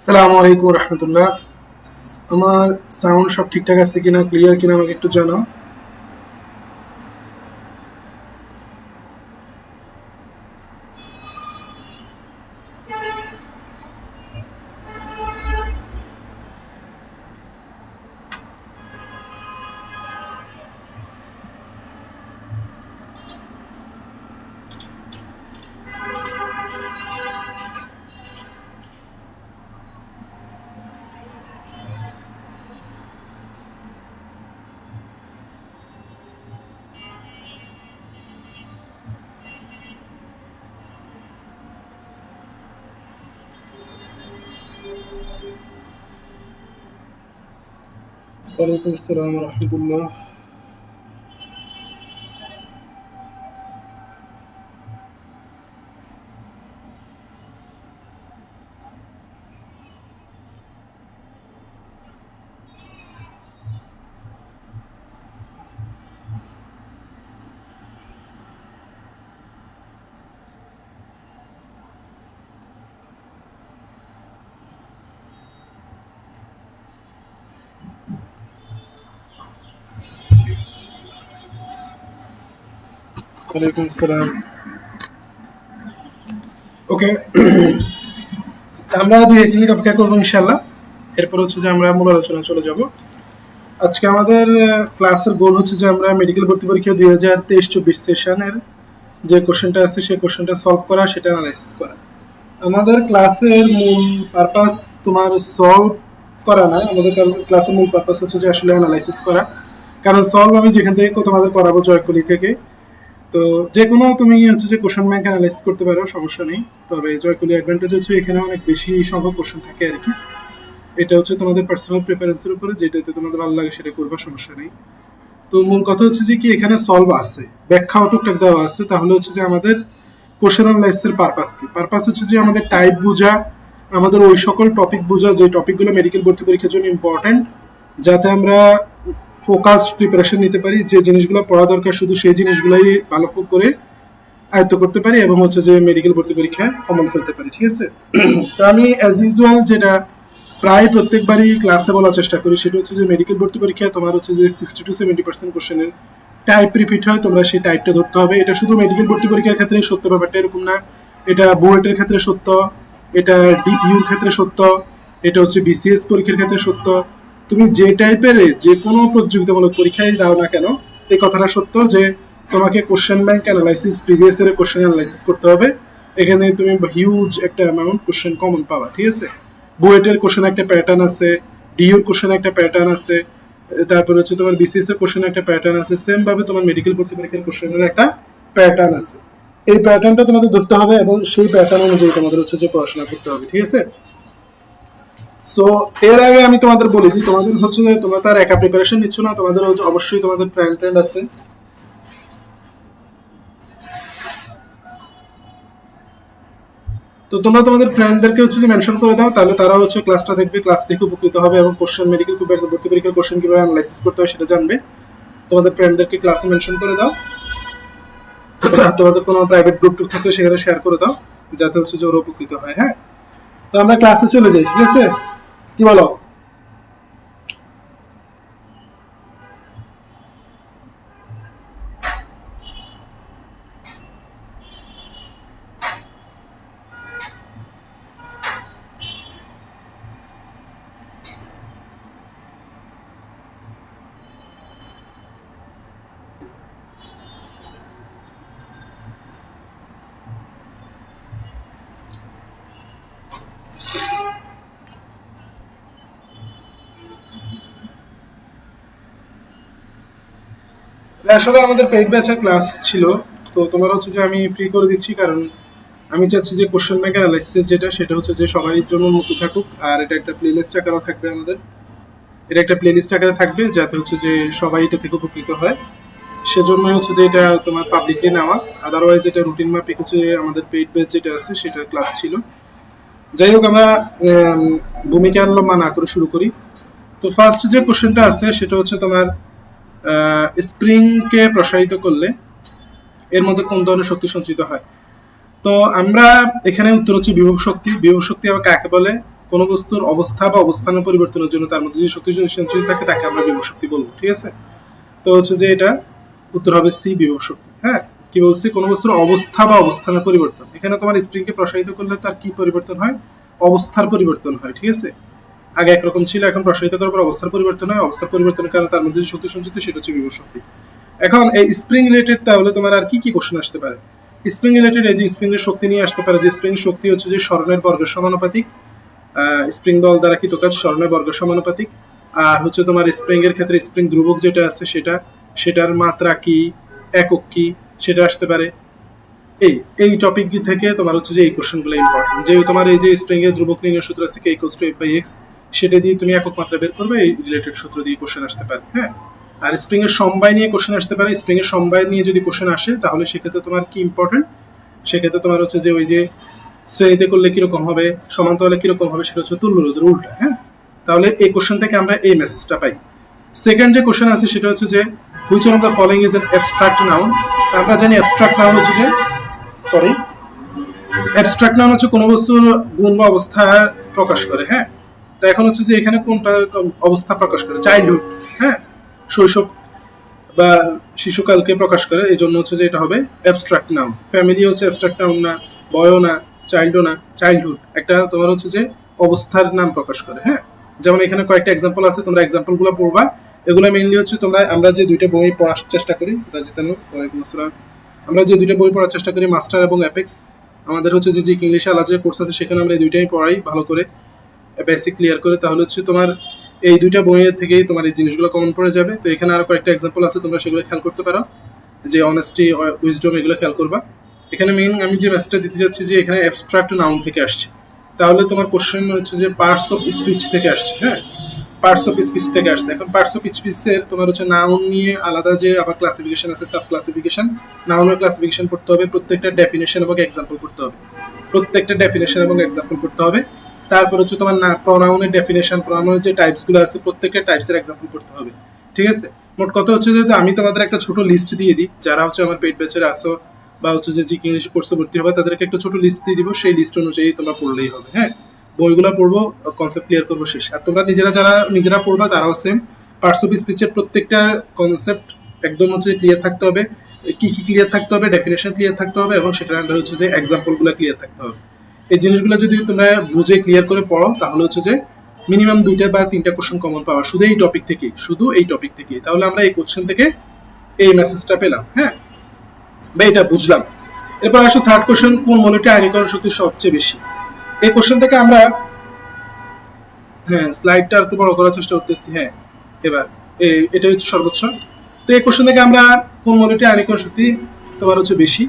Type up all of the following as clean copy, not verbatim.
আসসালামু আলাইকুম রহমতুল্লাহ। আমার সাউন্ড সব ঠিকঠাক আছে কিনা, ক্লিয়ার কিনা আমাকে একটু জানাও। ওয়ালাইকুম আসসালাম রহমতুল্লাহ। ওয়ালাইকুম আসসালাম। ওকে, আমরা 2-1 মিনিট অপেক্ষা করবো ইনশাল্লাহ। এরপর হচ্ছে যে আমরা মূল আলোচনায় চলে যাব। আজকে আমাদের ক্লাসের গোল হচ্ছে যে আমরা মেডিকেল ভর্তি পরীক্ষা 2023-24 সেশনের যে কোশ্চেনটা আছে সেই কোশ্চেনটা সলভ করা, সেটা অ্যানালাইসিস করা। আমাদের ক্লাসের মূল পারপাস তোমার সলভ করা না, আমাদের ক্লাসের মূল পারপাস হচ্ছে যে আসলে অ্যানালাইসিস করা। কারণ সলভ আমি যেখান থেকে তোমাদের করাবো জয়কলি থেকে। তো যে কোনো তুমি হচ্ছে যে কোশ্চেন ব্যাংক অ্যানালাইসিস করতে পারো, সমস্যা নেই। তবে জয়কলি অ্যাডভান্টেজ হচ্ছে এখানে অনেক বেশি সংখ্যক কোশ্চেন থাকে আর কি। এটা হচ্ছে তোমাদের পার্সোনাল প্রেফারেন্সের উপরে, যেটাতে তোমাদের ভালো লাগে সেটা করবা, সমস্যা নেই। তো মূল কথা হচ্ছে যে কি এখানে সলভ আছে, ব্যাখ্যাও টুকটাক দেওয়া আছে। তাহলে হচ্ছে যে আমাদের কোশ্চেন অ্যানালাইসিসের পারপাস কি? পারপাস হচ্ছে যে আমাদের টাইপ বোঝা, আমাদের ওই সকল টপিক বোঝা যে টপিকগুলো মেডিকেল ভর্তি পরীক্ষার জন্য ইম্পর্টেন্ট, যাতে আমরা ফোকাসড প্রিপারেশন নিতে পারি। যে জিনিসগুলো পড়া দরকার শুধু সেই জিনিসগুলোই ভালো করে আয়ত্ত করতে পারি এবং হচ্ছে যে মেডিকেল ভর্তি পরীক্ষায় কমন ফেলতে পারি, ঠিক আছে? তো আমি অ্যাজ ইউজুয়াল যেটা প্রায় প্রত্যেকবারই ক্লাসে বলার চেষ্টা করি সেটা হচ্ছে যে মেডিকেল ভর্তি পরীক্ষায় তোমার হচ্ছে যে 60-70% কোশ্চেনের টাইপ রিপিট হয়, তোমরা সেই টাইপটা ধরতে হবে। এটা শুধু মেডিকেল ভর্তি পরীক্ষার ক্ষেত্রে সত্য, ব্যাপারটা এরকম না। এটা বুয়েটের ক্ষেত্রে সত্য, এটা ডিইউর ক্ষেত্রে সত্য, এটা হচ্ছে বিসিএস পরীক্ষার ক্ষেত্রে সত্য। তুমি যে টাইপের যে কোনো প্রতিযোগিতামূলক পরীক্ষায় দাও না কেন, এই কথাটা সত্য যে তোমাকে কোশ্চেন ব্যাংক অ্যানালাইসিস, প্রিভিয়াস ইয়ারের কোশ্চেন অ্যানালাইসিস করতে হবে। এখানে তুমি হিউজ একটা অ্যামাউন্ট কোশ্চেন কমন পাবা, ঠিক আছে? বুয়েটের কোশ্চেন একটা প্যাটার্ন আছে, ডিইউর কোশ্চেন একটা প্যাটার্ন আছে, তারপর হচ্ছে তোমার বিসিএস এর কোশ্চেন একটা প্যাটার্ন আছে, সেম ভাবে তোমার মেডিকেল ভর্তি পরীক্ষার কোশ্চেনের একটা প্যাটার্ন আছে। এই প্যাটার্নটা তোমাদের ধরতে হবে এবং সেই প্যাটার্ন অনুযায়ী তোমাদের হচ্ছে যে পড়াশোনা করতে হবে, ঠিক আছে? সো এর আগে আমি তোমাদের বলি যে তোমাদের হচ্ছে যে তোমরা তার একা প্রিপারেশন নিচ্ছ না, তোমাদের হচ্ছে অবশ্যই তোমাদের ট্রেন্ড আছে। তো তোমরা তোমাদের ফ্রেন্ডদেরকে হচ্ছে যে মেনশন করে দাও, তাহলে তারা হচ্ছে ক্লাসটা দেখবে, ক্লাস দেখে উপকৃত হবে এবং কোশ্চেন মেডিকেল ভর্তি পরীক্ষার কোশ্চেন কিভাবে অ্যানালাইসিস করতে হয় সেটা জানবে। তোমাদের ফ্রেন্ডদেরকে ক্লাসে মেনশন করে দাও। তোমাদের কোনো প্রাইভেট গ্রুপ টুপ থাকলে সেখানে শেয়ার করে দাও, যাতে হচ্ছে যে ওরা উপকৃত হয়। হ্যাঁ, তো আমরা ক্লাসে চলে যাই, ঠিক আছে? কি বলো? আসলে আমাদের পেইড ব্যাচের ক্লাস ছিল, তো তোমার হচ্ছে যে আমি ফ্রি করে দিচ্ছি, কারণ আমি চাচ্ছি যে কোশ্চেন ব্যাংক অ্যানালাইসিস যেটা সেটা হচ্ছে যে সবার জন্য মুক্ত থাকুক। আর এটা একটা প্লেলিস্ট আকারে থাকবে আমাদের, এটা একটা প্লেলিস্ট আকারে থাকবে যাতে হচ্ছে যে সবাই এটা থেকে উপকৃত হয়। সেজন্য হচ্ছে যে এটা তোমার পাবলিকলি নেওয়া। আদারওয়াইজ এটা রুটিন মাফিক হচ্ছে আমাদের পেইড ব্যাচ যেটা আছে সেটা ক্লাস ছিল। যাই হোক, আমরা ভূমিকা অবলম্বন না করে শুরু করি। তো ফার্স্ট যে কোশ্চেনটা আছে সেটা হচ্ছে তোমার স্প্রিংকে প্রসারিত করলে এর মধ্যে কোন ধরনের শক্তি সঞ্চিত হয়? তো আমরা এখানে উত্তর হচ্ছে বিভব শক্তি। বিভব শক্তি আবার কাকে বলে? কোনো বস্তুর অবস্থা বা অবস্থানের পরিবর্তনের জন্য তার মধ্যে যে শক্তি সঞ্চিত থাকে তাকে আমরা বিভব শক্তি বলবো, ঠিক আছে? তো হচ্ছে যে এটা উত্তর হবে সি, বিভব শক্তি। হ্যাঁ, কি বলছি, কোন বস্তুর অবস্থা বা অবস্থানের পরিবর্তন। এখানে তোমার স্প্রিং কে প্রসারিত করলে তার কি পরিবর্তন হয়? অবস্থার পরিবর্তন হয়, ঠিক আছে? আগে একরকম ছিল, এখন প্রসারিত করার পর অবস্থার পরিবর্তন হয়। অবস্থার পরিবর্তনের কারণে তার মধ্যে যে শক্তি সঞ্চিত সেটা হচ্ছে বিভব শক্তি। এখন এই স্প্রিং রিলেটেড তাহলে তোমার আর কি কি কোশ্চেন আসতে পারে? স্প্রিং রিলেটেড এই যে স্প্রিং এর শক্তি নিয়ে আসতে পারে, যে স্প্রিং শক্তি হচ্ছে যে স্মরণের বর্গের সমানুপাতিক। স্প্রিং বল দ্বারা কৃত কাজ স্মরণের বর্গের সমানুপাতিক। আর হচ্ছে তোমার স্প্রিং এর ক্ষেত্রে স্প্রিং ধ্রুবক যেটা আছে সেটার মাত্রা কি, একক কি, সেটা আসতে পারে। এই টপিক থেকে তোমার হচ্ছে যে এই কোশ্চেনগুলো ইম্পর্টেন্ট, যে তোমার এই যে স্প্রিং এর ধ্রুবক নির্ণয় সূত্র আছে k = f/x, সেটা দিয়ে তুমি একক মাত্রা বের করবে, এই রিলেটেড সূত্র দিয়ে কোশ্চেন আসতে পারে। হ্যাঁ, আর স্প্রিং এর সমবায় নিয়ে কোশ্চেন আসতে পারে। স্প্রিং এর সমবায় নিয়ে যদি কোশ্চেন আসে তাহলে সেক্ষেত্রে তোমার কি ইম্পর্টেন্ট, সেক্ষেত্রে তোমার হচ্ছে যে ওই যে শ্রেণীতে করলে কিরকম হবে, সমান্তরালে কিরকম হবে, সেটা হচ্ছে তুল্য রোধের উল্টা। হ্যাঁ, তাহলে এই কোশ্চেন থেকে আমরা এই মেসেজটা পাই। সেকেন্ড যে কোশ্চেন আছে সেটা হচ্ছে যে which one of the following is an abstract noun. আমরা জানি অ্যাবস্ট্রাক্ট নাউন হচ্ছে যে অ্যাবস্ট্রাক্ট নাউন হচ্ছে কোনো বস্তুর গুণ বা অবস্থা প্রকাশ করে। হ্যাঁ, তো এখন হচ্ছে যে এখানে কোনটা অবস্থা প্রকাশ করে? চাইল্ডহুড, হ্যাঁ, শৈশব বা শিশুকালকে প্রকাশ করে, এই জন্য হচ্ছে যে এটা হবে অ্যাবস্ট্রাক্ট নাউন। ফ্যামিলি হচ্ছে অ্যাবস্ট্রাক্ট নাউন না, বয়ও না, চাইল্ডও না, চাইল্ডহুড একটা তোমার হচ্ছে যে অবস্থার নাম প্রকাশ করে। হ্যাঁ, যেমন এখানে কয়েকটা এক্সাম্পল আছে, তোমরা এক্সাম্পলগুলো পড়বা। এগুলো মেইনলি হচ্ছে আমরা যে দুইটা বই পড়ার চেষ্টা করি, আমরা যে দুইটা বই পড়ার চেষ্টা করি, মাস্টার এবং অ্যাপেক্স। আমাদের হচ্ছে যে ইংলিশে আলাদা যে কোর্স আছে সেখানে আমরা এই দুইটাই পড়াই ভালো করে, বেসিক ক্লিয়ার করে। তাহলে হচ্ছে তোমার এই দুইটা বইয়ের থেকেই তোমার এই জিনিসগুলো কমন পড়ে যাবে। তো এখানে আরো কয়েকটা এক্সাম্পল আছে, তোমরা সেগুলো খেয়াল করতে পারো, যে অনেস্টি, উইজডম, এগুলো খেয়াল করবা। এখানে মেইন আমি যে মেসেজটা দিতে যাচ্ছি যে এখানে অ্যাবস্ট্রাক্ট নাউন থেকে আসছে, তাহলে তোমার কোশ্চেন হচ্ছে যে পার্টস অফ স্পিচ থেকে আসছে। হ্যাঁ, পার্টস অফ স্পিচ থেকে আসছে। এখন পার্টস অফ স্পিচের তোমার হচ্ছে নাউন নিয়ে আলাদা যে আবার ক্লাসিফিকেশন আছে, সাব ক্লাসিফিকেশন। নাউনের ক্লাসিফিকেশন পড়তে হবে, প্রত্যেকটা ডেফিনেশন এবং এক্সাম্পল পড়তে হবে, প্রত্যেকটা ডেফিনেশন এবং এক্সাম্পল পড়তে হবে। তারপর হচ্ছে তোমার প্রোনাউনের ডেফিনেশন, প্রোনাউনের যে টাইপসগুলো আছে প্রত্যেকটা টাইপসের এক্সাম্পল পড়তে হবে, ঠিক আছে? মোট কথা হচ্ছে যে আমি তোমাদের একটা ছোট লিস্ট দিয়ে দিই, যারা হচ্ছে আমার পেইড ব্যাচের আসো বা হচ্ছে যে ইংলিশ কোর্সে ভর্তি হবে তাদেরকে একটা ছোট লিস্ট দিয়ে দিব, সেই লিস্ট অনুযায়ী তোমরা পড়লেই হবে। হ্যাঁ, বইগুলো পড়বো, কনসেপ্ট ক্লিয়ার করবো, শেষ। আর তোমরা যারা নিজেরা পড়বা তারাও সেম, পার্টস অফ স্পিচের প্রত্যেকটা কনসেপ্ট একদম হচ্ছে ক্লিয়ার থাকতে হবে, কি কি ক্লিয়ার থাকতে হবে, ডেফিনেশন ক্লিয়ার থাকতে হবে, এবং সেটার আন্ডার হচ্ছে যে এক্সাম্পলগুলো ক্লিয়ার থাকতে হবে। এই জিনিসগুলো যদি তোমরা বুঝে ক্লিয়ার করে পড়ো তাহলে হচ্ছে যে মিনিমাম 2টা বা 3টা কোশ্চেন কমন পাওয়া শুধু এই টপিক থেকে, তাহলে আমরা এই কোশ্চেন থেকে এই মেসেজটা পেলাম। হ্যাঁ, বা এটা বুঝলাম। এরপর আসো থার্ড কোশ্চেন, কোন মৌলটি আয়নীকরণ শক্তি সবচেয়ে বেশি? এই কোশ্চেন থেকে আমরা, হ্যাঁ, স্লাইডটা একটু বড় করার চেষ্টা করতেছি। হ্যাঁ, এবার এটা হচ্ছে সর্বোচ্চ। তো এই কোশ্চেন থেকে আমরা কোন মৌলটি আয়নীকরণ শক্তি তোমার হচ্ছে বেশি?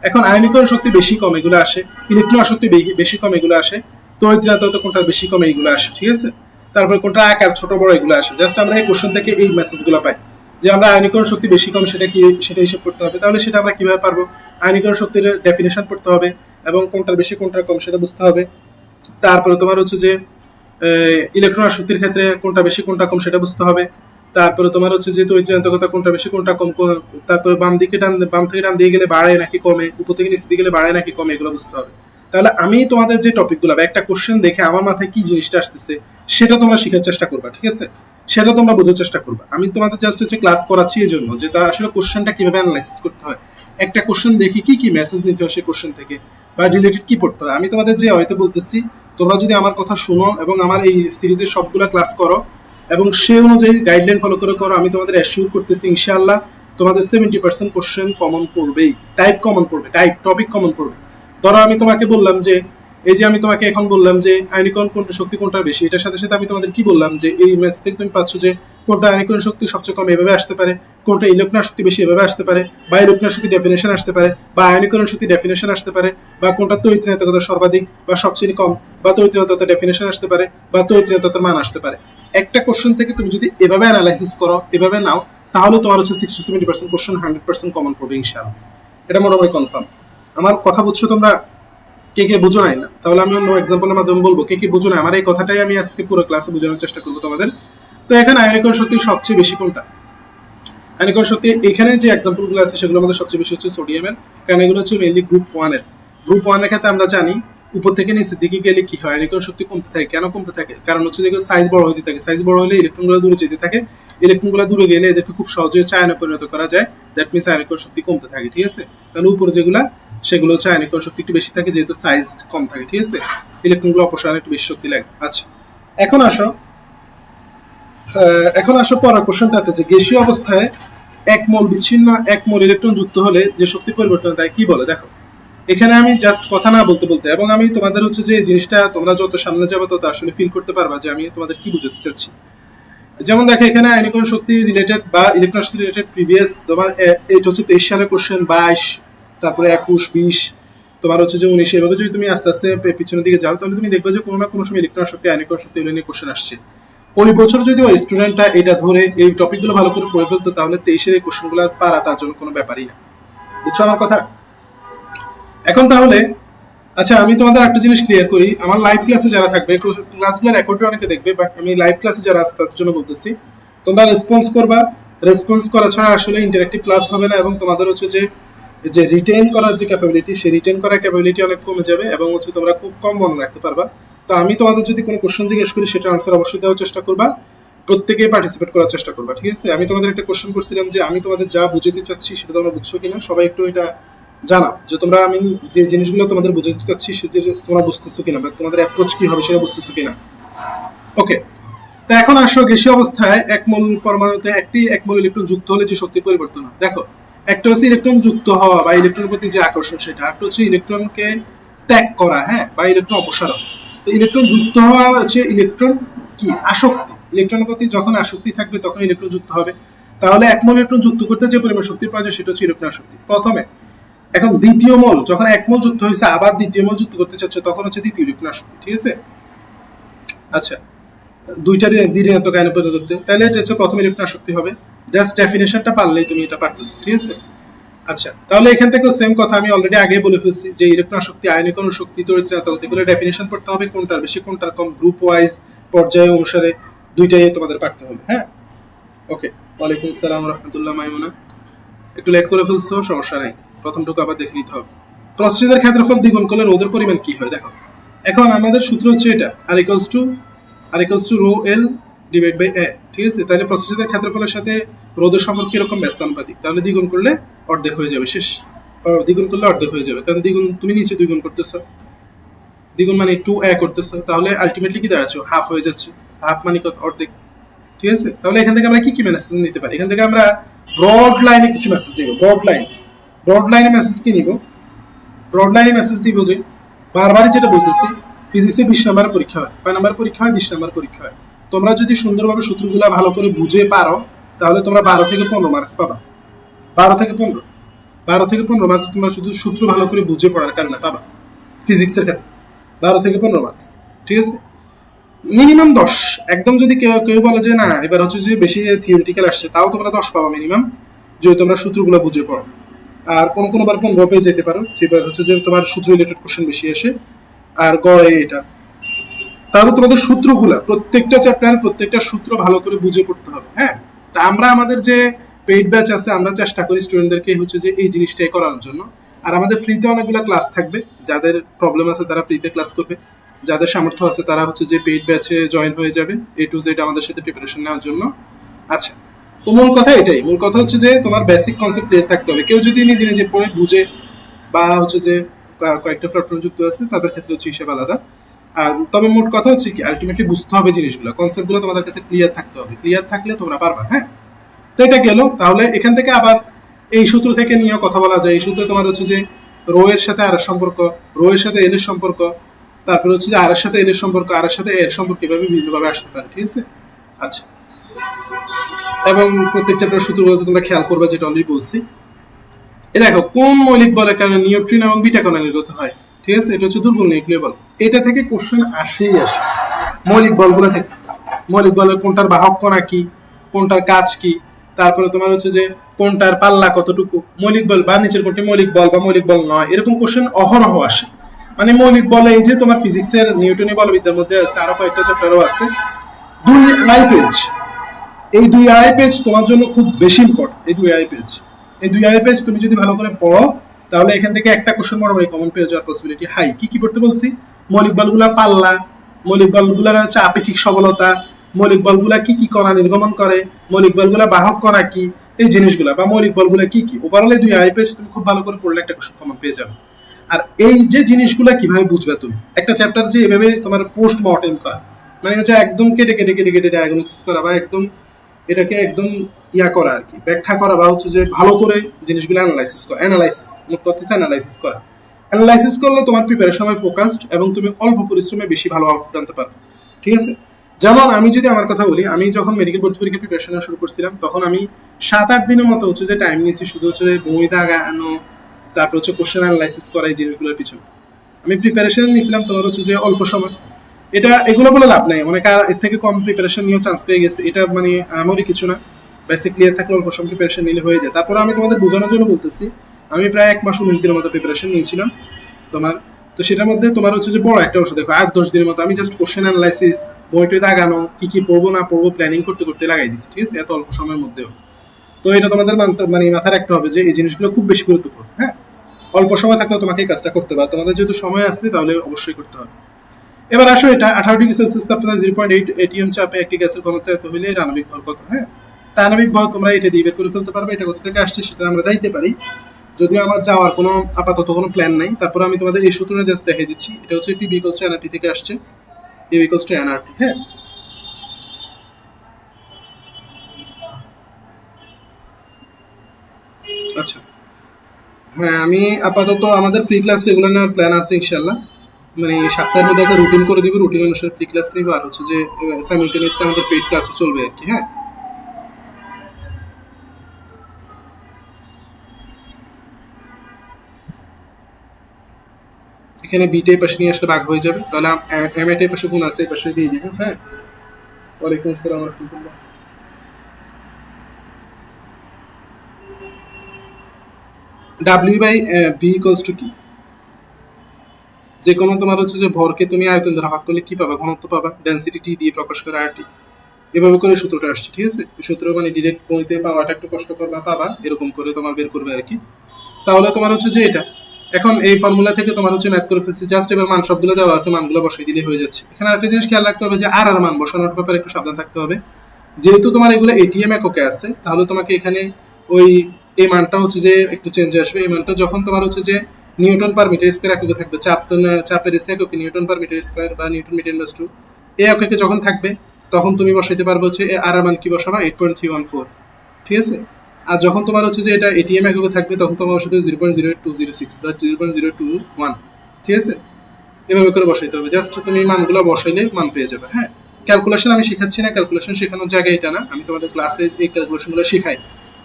এখন আয়নীকরণ শক্তি বেশি কম এগুলো আসে, ইলেকট্রন আসক্তি বেশি কম এগুলো আসে, তড়িৎ কোনটা বেশি কম এইগুলো আসে, ঠিক আছে? তারপর কোনটা আকার ছোট বড় এগুলো আসে। জাস্ট আমরা এই কোশ্চেন থেকে এই মেসেজগুলো পাই, যে আমরা আয়নীকরণ শক্তি বেশি কম সেটা হিসাব করতে হবে। তাহলে সেটা আমরা কিভাবে পারবো? আয়নীকরণ শক্তির ডেফিনেশন পড়তে হবে এবং কোনটা বেশি কোনটা কম সেটা বুঝতে হবে। তারপরে তোমার হচ্ছে যে ইলেকট্রন আসক্তির ক্ষেত্রে কোনটা বেশি কোনটা কম সেটা বুঝতে হবে। তারপরে তোমার হচ্ছে যে তড়িৎ কোনটা বেশি কোনটা কম, তারপরে বাম থেকে ডান দিয়ে গেলে বাড়ে নাকি কমে, উপর থেকে নিচ দিয়ে গেলে বাড়ে নাকি কমে, এগুলো বুঝতে হবে। তাহলে আমি তোমাদের যে টপিকগুলো বা একটা কোশ্চেন দেখে আমার মাথায় কি জিনিসটা আসতেছে সেটা তোমরা শেখার চেষ্টা করবা, ঠিক আছে? সেটা তোমরা বোঝার চেষ্টা করবা। আমি তোমাদের জাস্ট হচ্ছে ক্লাস করাচ্ছি এই জন্য যে তা আসলে কোশ্চেনটা কিভাবে অ্যানালাইসিস করতে হয়, একটা কোশ্চেন দেখি কি কি মেসেজ নিতে হয় সেই কোশ্চেন থেকে, বা রিলেটেড কি পড়তে হয়। আমি তোমাদের যে হয়তো বলতেছি, তোমরা যদি আমার কথা শুনো এবং আমার এই সিরিজের সবগুলা ক্লাস করো এবং সেই অনুযায়ী গাইডলাইন ফলো করো, আমি তোমাদের অ্যাসিওর করতেছি ইনশাআল্লাহ তোমাদের 70% কোশ্চেন কমন পড়বেই, টাইপ কমন পড়বে, টপিক কমন পড়বে। ধরো আমি তোমাকে বললাম যে এই যে আমি তোমাকে এখন বললাম যে আয়নীকরণ কোনটা শক্তি কোনটা বেশি, এটার সাথে সাথে আমি তোমাদের কি বললাম যে এই ম্যাচ থেকে তুমি পাচ্ছ যে কোনটা আয়নীকরণ শক্তি সবচেয়ে কম এভাবে আসতে পারে, কোনটা ইলেকট্রন শক্তি বেশি এভাবে আসতে পারে, বা ইলেকট্রন শক্তি ডেফিনেশন আসতে পারে, বা আয়নীকরণ শক্তি ডেফিনেশন আসতে পারে, বা কোনটা তড়িৎ ঋণাত্মকতা সর্বাধিক বা সবচেয়ে কম, বা তড়িৎ ঋণাত্মকতা ডেফিনেশন আসতে পারে, বা তড়িৎ ঋণাত্মকতার মান আসতে পারে। একটা কোশ্চেন থেকে তুমি যদি এভাবে অ্যানালাইসিস করো, এভাবে নাও, তাহলে তোমার হচ্ছে 60-70% কোশ্চেন 100% কমন পড়বে ইনশাআল্লাহ। এটা মোটামুটি কনফার্ম। আমার কথা বুঝছো তোমরা? কে কে বুঝো নাই না? তাহলে আমি অন্য এক্সাম্পলের মাধ্যমে বলবো কে কে বুঝো না। আমার এই কথাটাই আমি আজকে পুরো ক্লাসে বোঝানোর চেষ্টা করবো তোমাদের। তো এখানে আয়নীকরণ শক্তি সবচেয়ে বেশি কোনটা? আয়নীকরণ শক্তি এখানে যে এক্সাম্পল গুলো আছে সেগুলোর মধ্যে সবচেয়ে বেশি হচ্ছে সোডিয়ামের, কারণ এগুলো হচ্ছে মেইনলি গ্রুপ 1 এর। গ্রুপ 1 এর ক্ষেত্রে আমরা জানি উপর থেকে নিচের দিকে গেলে কি হয়, আয়নীকরণ শক্তি কমতে থাকে। কেন কমতে থাকে? কারণ হচ্ছে যেগুলো সাইজ বড় হতে থাকে, সাইজ বড় হলে ইলেকট্রনগুলো দূরে যেতে থাকে, ইলেকট্রনগুলো দূরে গেলে এদেরকে খুব সহজে আয়নে পরিণত করা যায়, দ্যাট মিনস আয়নীকরণ শক্তি কমতে থাকে। ঠিক আছে, তাহলে উপরে যেগুলা সেগুলো হচ্ছে আয়নীকরণ শক্তি একটু বেশি থাকে, যেহেতু সাইজ কম থাকে। ঠিক আছে, ইলেকট্রনগুলো অপসারণে একটু বেশি শক্তি লাগে। আচ্ছা, এখন আসো পরের কোশ্চেনটাতে, যে গ্যাসীয় অবস্থায় এক মোল বিচ্ছিন্ন এক মোল ইলেকট্রন যুক্ত হলে যে শক্তি পরিবর্তন হয় কি বলে। দেখো, এখানে আমি জাস্ট কথা না বলতে বলতে, এবং আমি তোমাদের হচ্ছে যে জিনিসটা তোমরা যত সামনে যাবে তত আসলে ফিল করতে পারবা যে আমি তোমাদের কি বুঝাতে চাচ্ছি। যেমন দেখো, এখানে আয়নীকরণ শক্তি রিলেটেড বা ইলেকট্রন শক্তি রিলেটেড প্রিভিয়াস তোমার এটা হচ্ছে 23 সালের কোশ্চেন, 22, তারপরে 21, 20, তোমার হচ্ছে যে 19, এভাবে যদি তুমি আস্তে আস্তে পিছনের দিকে যাও তাহলে তুমি দেখবে যে কোনো না কোনো সময় ইলেকট্রন শক্তি আয়নীকরণ শক্তি এগুলো নিয়ে কোশ্চেন আসছে। ওই বছর যদি ওই স্টুডেন্টটা এটা ধরে এই টপিকগুলো ভালো করে পড়ে ফেলতো তাহলে 23-এর এই কোশ্চেনগুলো পারা তার জন্য কোনো ব্যাপারই না। বুঝছো আমার কথা? এখন তাহলে আচ্ছা, আমি তোমাদের একটা জিনিস ক্লিয়ার করি। আমার লাইভ ক্লাসে যারা থাকবে, ক্লাসগুলো রেকর্ডে অনেকে দেখবে, বাট আমি লাইভ ক্লাসে যারা আছে তাদের জন্য বলতেছি, তোমরা রেসপন্স করবা। রেসপন্স করা ছাড়া আসলে ইন্টারেক্টিভ ক্লাস হবে না, এবং তোমাদের হচ্ছে যে যে রিটেন করার যে ক্যাপাবিলিটি, সেই রিটেন করার ক্যাপাবিলিটি অনেক কমে যাবে, এবং হচ্ছে তোমরা খুব কম মনে রাখতে পারবা। তো আমি তোমাদের যদি কোনো কোশ্চেন জিজ্ঞেস করি সেটা আনসার অবশ্যই দেওয়ার চেষ্টা করবা, প্রত্যেকেই পার্টিসিপেট করার চেষ্টা করবা। ঠিক আছে, আমি তোমাদের একটা কোশ্চেন করছিলাম যে আমি তোমাদের যা বুঝাতে চাচ্ছি সেটা তোমরা বুঝছো কিনা, সবাই একটু এটা জানাও যে তোমরা আমি যে জিনিসগুলো তোমাদের বুঝাতে চাচ্ছি সেটা তোমরা বুঝতেছো কিনা, বা তোমাদের অ্যাপ্রোচ কি হবে সেটা বুঝতেছো কিনা। ওকে, তা এখন আসো গ্যাসীয় অবস্থায় এক মোল পরমাণুতে একটি এক মোল ইলেকট্রন যুক্ত হলে যে শক্তি পরিবর্তন হয়। দেখো, একটা হচ্ছে ইলেকট্রন যুক্ত হওয়া বা ইলেকট্রনের প্রতি যে আকর্ষণ সেটা, একটা হচ্ছে ইলেকট্রনকে ত্যাগ করা, হ্যাঁ, বা ইলেকট্রন অপসারণ। তো ইলেকট্রন যুক্ত হওয়া হচ্ছে ইলেকট্রন কি আসক্তি, ইলেকট্রনের প্রতি যখন আসক্তি থাকবে তখন ইলেকট্রন যুক্ত হবে। তাহলে এক মোল ইলেকট্রন যুক্ত করতে যে পরিমাণ শক্তি প্রয়োজন সেটা হচ্ছে ইলেকট্রন আসক্তি প্রথমে। এখন দ্বিতীয় মোল, যখন এক মোল যুক্ত হয়েছে আবার দ্বিতীয় মোল যুক্ত করতে চাচ্ছে তখন হচ্ছে দ্বিতীয় ইলেকট্রন আসক্তি। ঠিক আছে, আচ্ছা, দুইটারই দ্বিঋণাত্মক আয়নে পরিণত করতে, তাহলে এটা হচ্ছে প্রথম ইলেকট্রন আসক্তি হবে। জাস্ট ডেফিনেশনটা পারলেই তুমি এটা পারতেছো। ঠিক আছে, আচ্ছা, তাহলে এখান থেকে সেম কথা আমি অলরেডি আগে বলে ফেলছি যে ইলেকট্রন আসক্তি, আয়নীকরণ শক্তি, তড়িৎ-ঋণাত্মক, এগুলো ডেফিনেশন পড়তে হবে, কোনটার বেশি কোনটার কম, গ্রুপ ওয়াইজ পর্যায় অনুসারে দুইটাই তোমাদের পারতে হবে। হ্যাঁ, ওকে, ওয়ালাইকুম আসসালাম রহমতুল্লাহ। মাইমুনা, একটু লেট করে ফেলছো, সমস্যা নাই, প্রথমটুকু আবার দেখে নিতে হবে। প্রস্থচ্ছেদের ক্ষেত্রফল দ্বিগুণ করলে রোধের পরিমাণ কি হয়। দেখো, এখন আমাদের সূত্র হচ্ছে এটা, r = rho L divide by A. ঠিক আছে, তাহলে প্রস্থচ্ছেদের ক্ষেত্রফলের সাথে রোধের সম্পর্ক কিরকম, ব্যস্তানুপাতিক। তাহলে দ্বিগুণ করলে অর্ধেক হয়ে যাবে, শেষ। দ্বিগুণ করলে অর্ধেক হয়ে যাবে, কারণ দ্বিগুণ তুমি নিচে দ্বিগুণ করতেছো, দ্বিগুণ মানে 2a করতেছো, তাহলে আলটিমেটলি কি দাঁড়াচ্ছে, হাফ হয়ে যাচ্ছে। হাফ মানে কত, অর্ধেক। ঠিক আছে, তাহলে এখান থেকে আমরা কি কি মেসেজ নিতে পারি, এখান থেকে আমরা ব্রড লাইনে কিছু মেসেজ দিব। ব্রড লাইনে মেসেজ কি নিব, ব্রড লাইনে মেসেজ দিব যে বারবারই যেটা বলতেছি, ফিজিক্সে 20 নম্বরের পরীক্ষা হয়, কয় নম্বর পরীক্ষা হয়, 20 নম্বর পরীক্ষা হয়। তোমরা যদি সুন্দরভাবে সূত্রগুলো ভালো করে বুঝে পারো তাহলে তোমরা 12 থেকে 15 মার্কস পাবা। 12 থেকে 15 মার্কস তোমরা শুধু সূত্র ভালো করে বুঝে পড়ার কারণে পাবা ফিজিক্সের ক্ষেত্রে, 12 থেকে 15 মার্কস। ঠিক আছে, মিনিমাম 10। একদম যদি কেউ কেউ বলে যে না এবার হচ্ছে যে বেশি থিওরিটিক্যাল আসছে, তাও তোমরা 10 পাবা মিনিমাম, যদি তোমরা সূত্রগুলো বুঝে পড়ো। আর কোন বার 15 পেয়ে যেতে পারো, যেবার হচ্ছে যে তোমার সূত্র রিলেটেড কোশ্চেন বেশি আসে, আর গড়ে এটা। তাহলে তোমাদের সূত্রগুলা প্রত্যেকটা চ্যাপ্টার প্রত্যেকটা সূত্র ভালো করে বুঝে পড়তে হবে। হ্যাঁ, তা আমরা আমাদের যে পেইড ব্যাচ আছে আমরা চেষ্টা করি স্টুডেন্টদেরকে হচ্ছে যে এই জিনিসটাই করানোর জন্য। আর আমাদের ফ্রিতে অনেকগুলো ক্লাস থাকবে, যাদের প্রবলেম আছে তারা ফ্রিতে ক্লাস করবে, যাদের সামর্থ্য আছে তারা হচ্ছে যে পেইড ব্যাচে জয়েন হয়ে যাবে A to Z আমাদের সাথে প্রিপারেশন নেওয়ার জন্য। আচ্ছা, তো মূল কথা এটাই, মূল কথা হচ্ছে যে তোমার বেসিক কনসেপ্ট ক্লিয়ার থাকতে হবে। কেউ যদি নিজে নিজে পড়ে বুঝে বা হচ্ছে যে কয়েকটা প্ল্যাটফর্ম যুক্ত আছে তাদের ক্ষেত্রে হচ্ছে হিসাব আলাদা। আর তবে মোট কথা হচ্ছে কি, আলটিমেটলি বুঝতে হবে জিনিসগুলো, কনসেপ্টগুলো তোমাদের কাছে ক্লিয়ার থাকতে হবে, ক্লিয়ার থাকলে তোমরা পারবা। হ্যাঁ, তো এটা গেল। তাহলে এখান থেকে আবার এই সূত্র থেকে নিয়ে কথা বলা যায়। এই সূত্রে তোমার হচ্ছে যে রো এর সাথে আর এর সম্পর্ক, রো এর সাথে এল এর সম্পর্ক, তারপরে হচ্ছে যে আর এর সাথে এল এর সম্পর্ক, আর এর সাথে এর সম্পর্ক, এভাবে বিভিন্নভাবে আসতে পারে। ঠিক আছে, আচ্ছা, এবং প্রত্যেক চ্যাপ্টার সূত্রগুলো তোমরা খেয়াল করবে, যেটা অলরেডি বলছি। এ দেখো, কোন মৌলিক বলের কারণে নিউট্রিন এবং বিটা কণা নির্গত হয়। ঠিক আছে, এটা হচ্ছে দুর্বল নিউক্লিয় বল। এটা থেকে কোশ্চেন আসেই আসে, মৌলিক বলগুলো থেকে। মৌলিক বলের কোনটার বাহক কণা কি, কোনটার কাজ কি, তারপরে তোমার হচ্ছে যে কোনটার পাল্লা কতটুকু, মৌলিক বল বা নিচের কোনটি মৌলিক বল বা মৌলিক বল নয়, এরকম কোশ্চেন অহরহ আসে। মানে মৌলিক বল এই যে তোমার ফিজিক্সের নিউটনীয় বলবিদ্যার মধ্যে আছে, আরো কয়েকটা চ্যাপ্টারও আছে, 2 পেজ। এই 2 পেজ তোমার জন্য খুব বেশি ইম্পর্টেন্ট। এই 2 পেজ তুমি যদি ভালো করে পড়ো তাহলে এখান থেকে একটা কোশ্চেন মোটামুটি কমন পেয়ে যাওয়ার পসিবিলিটি হাই। কি কি করতে বলছি? মৌলিক বলগুলা পাল্লা, মৌলিক বলগুলার হচ্ছে আপেক্ষিক সবলতা, মৌলিক বলগুলা কি কি কণা নির্গমন করে, মৌলিক বলগুলা বাহক কণা কি, এই জিনিসগুলা বা মৌলিক বলগুলা কি কি, ওভারঅল দুই আড়াই পেজ তুমি খুব ভালো করে পড়লে একটা কোশ্চেন কমন পেয়ে যাবে। আর এই যে জিনিসগুলা কিভাবে বুঝবে তুমি, একটা চ্যাপ্টার যে এভাবে তোমার পোস্ট মর্টেম করা, মানে হচ্ছে একদম কেটে কেটে কেটে কেটে ডায়াগনোসিস করা বা একদম এটাকে একদম ইয়া করা আর কি, ব্যাখ্যা করা বা হচ্ছে যে ভালো করে জিনিসগুলো অ্যানালাইসিস করা, অ্যানালাইসিস করা। অ্যানালাইসিস করলে তোমার প্রিপারেশন হয় ফোকাসড এবং তুমি অল্প পরিশ্রমে বেশি ভালো আউটপুট আনতে পারবে। ঠিক আছে? যেমন আমি যদি আমার কথা বলি, আমি যখন মেডিকেল ভর্তি পরীক্ষা প্রিপারেশন শুরু করছিলাম তখন আমি 7-8 দিনের মতো হচ্ছে যে টাইম নিয়েছি শুধু হচ্ছে বই দাগানো, তারপর হচ্ছে কোশ্চেন অ্যানালাইসিস করা, এই জিনিসগুলোর পিছনে আমি প্রিপারেশন নিয়েছিলাম তোমার হচ্ছে যে অল্প সময়। এটা এগুলো বলে লাভ নাই, অনেক এর থেকে কম প্রিপারেশন নিয়েও চান্স পেয়ে গেছে, এটা মানে আমারই কিছু না। বেসিক ক্লিয়ার থাকলে অল্প সময় প্রিপারেশন নিলে হয়ে যায়। তারপরে আমি তোমাদের বোঝানোর জন্য বলতেছি, আমি প্রায় 1 মাস 19 দিনের মতো প্রিপারেশন নিয়েছিলাম তোমার। তো সেটার মধ্যে তোমার হচ্ছে যে বড় একটা অংশ দেখো 8-10 দিনের মতো আমি জাস্ট কোশ্চেন অ্যানালাইসিস, বইটই দাগানো, কি কি পড়বো না পড়বো প্ল্যানিং করতে করতে লাগাই দিচ্ছি। ঠিক আছে? এত অল্প সময়ের মধ্যেও। তো এটা তোমাদের মানে মাথায় রাখতে হবে যে এই জিনিসগুলো খুব বেশি গুরুত্বপূর্ণ। হ্যাঁ, অল্প সময় থাকলেও তোমাকে এই কাজটা করতে হবে, তোমাদের যেহেতু সময় আছে তাহলে অবশ্যই করতে হবে। এবার আসো, এটা 18 ডিগ্রি সেলসিয়াস তাপমাত্রা 0.8 এটিএম চাপে একটি গ্যাসের ঘনত্ব এত হইলে এর আণবিক ভর কত? হ্যাঁ, তা আণবিক ভর তোমরা এটা দিয়ে বের করে ফেলতে পারবে। এটা কোথা থেকে আসছে সেটা আমরা যাইতে পারি, যদিও আমার যাওয়ার কোনো আপাতত কোনো প্ল্যান নাই। তারপর আমি তোমাদের এই সূত্রটা জাস্ট দেখিয়ে দিচ্ছি। এটা হচ্ছে পি ইকুয়ালস টু এনআরটি থেকে আসছে, পি ইকুয়ালস টু এনআরটি। হ্যাঁ, আচ্ছা, হ্যাঁ আমি আপাতত আমাদের ফ্রি ক্লাস রেগুলার নেওয়ার প্ল্যান আছে ইনশাল্লাহ। মানে সপ্তাহের মধ্যে একটা রুটিন করে দিব, রুটিন অনুসারে ফ্রি ক্লাস নিব, আর হচ্ছে যে সাইমultaneously আমাদের পেইড ক্লাসও চলবে আর কি। হ্যাঁ, এখানে বিটা পাশে নিয়ে আসলে ভাগ হয়ে যাবে, তাহলে এম এ পাশে গুণ আছে, এই পাশে দিয়ে দিব। হ্যাঁ, ওয়ালাইকুম আসসালাম ওয়া রাহমাতুল্লাহ। W by B equals to কি? যে কোনো তোমার হচ্ছে যে ভরকে তুমি আয়তন দ্বারা ভাগ করলে কি পাবা? ঘনত্ব পাবা, ডেনসিটি টি দিয়ে প্রকাশ করে আর টি। এভাবে করে সূত্রটা আসছে। ঠিক আছে? এই সূত্র মানে ডিরেক্ট বইতে পাওয়াটা একটু কষ্ট করবা, পাবা এরকম করে তোমার বের করবে আর কি। তাহলে তোমার হচ্ছে যে এটা এখন এই ফর্মুলা থেকে তোমার হচ্ছে ম্যাথ করে ফেলছি, জাস্ট এবার মান সবগুলো দেওয়া আছে, মানগুলো বসাই দিলে হয়ে যাচ্ছে। এখানে আরেকটা জিনিস খেয়াল রাখতে হবে যে আর মান বসানোর ব্যাপারে একটু সাবধান থাকতে হবে। যেহেতু তোমার এগুলো এটিএম এককে আছে, তাহলে তোমাকে এখানে ওই এই মানটা হচ্ছে যে একটু চেঞ্জ আসবে। এই মানটা যখন তোমার হচ্ছে যে নিউটন পার মিটার স্কয়ার এককে থাকবে, চাপের এসে এককে নিউটন পার মিটার স্কয়ার বা নিউটন মিটার ইনভার্স 2 এই এককে যখন থাকবে, তখন তুমি বসাইতে পারবে হচ্ছে আর মান কি বসাবা? 8.314। ঠিক আছে? আর যখন তোমার হচ্ছে যে এটা এটিএম এককে থাকবে, তখন তোমার বসাতে 0.08206 বা 0.021। ঠিক আছে? এভাবে করে বসাইতে হবে, জাস্ট তুমি মানগুলো বসাইলে মান পেয়ে যাবে। হ্যাঁ, ক্যালকুলেশন আমি শেখাচ্ছি না, ক্যালকুলেশন শেখানোর জায়গা এটা না, আমি তোমাদের ক্লাসে এই ক্যালকুলেশনগুলো শেখাই।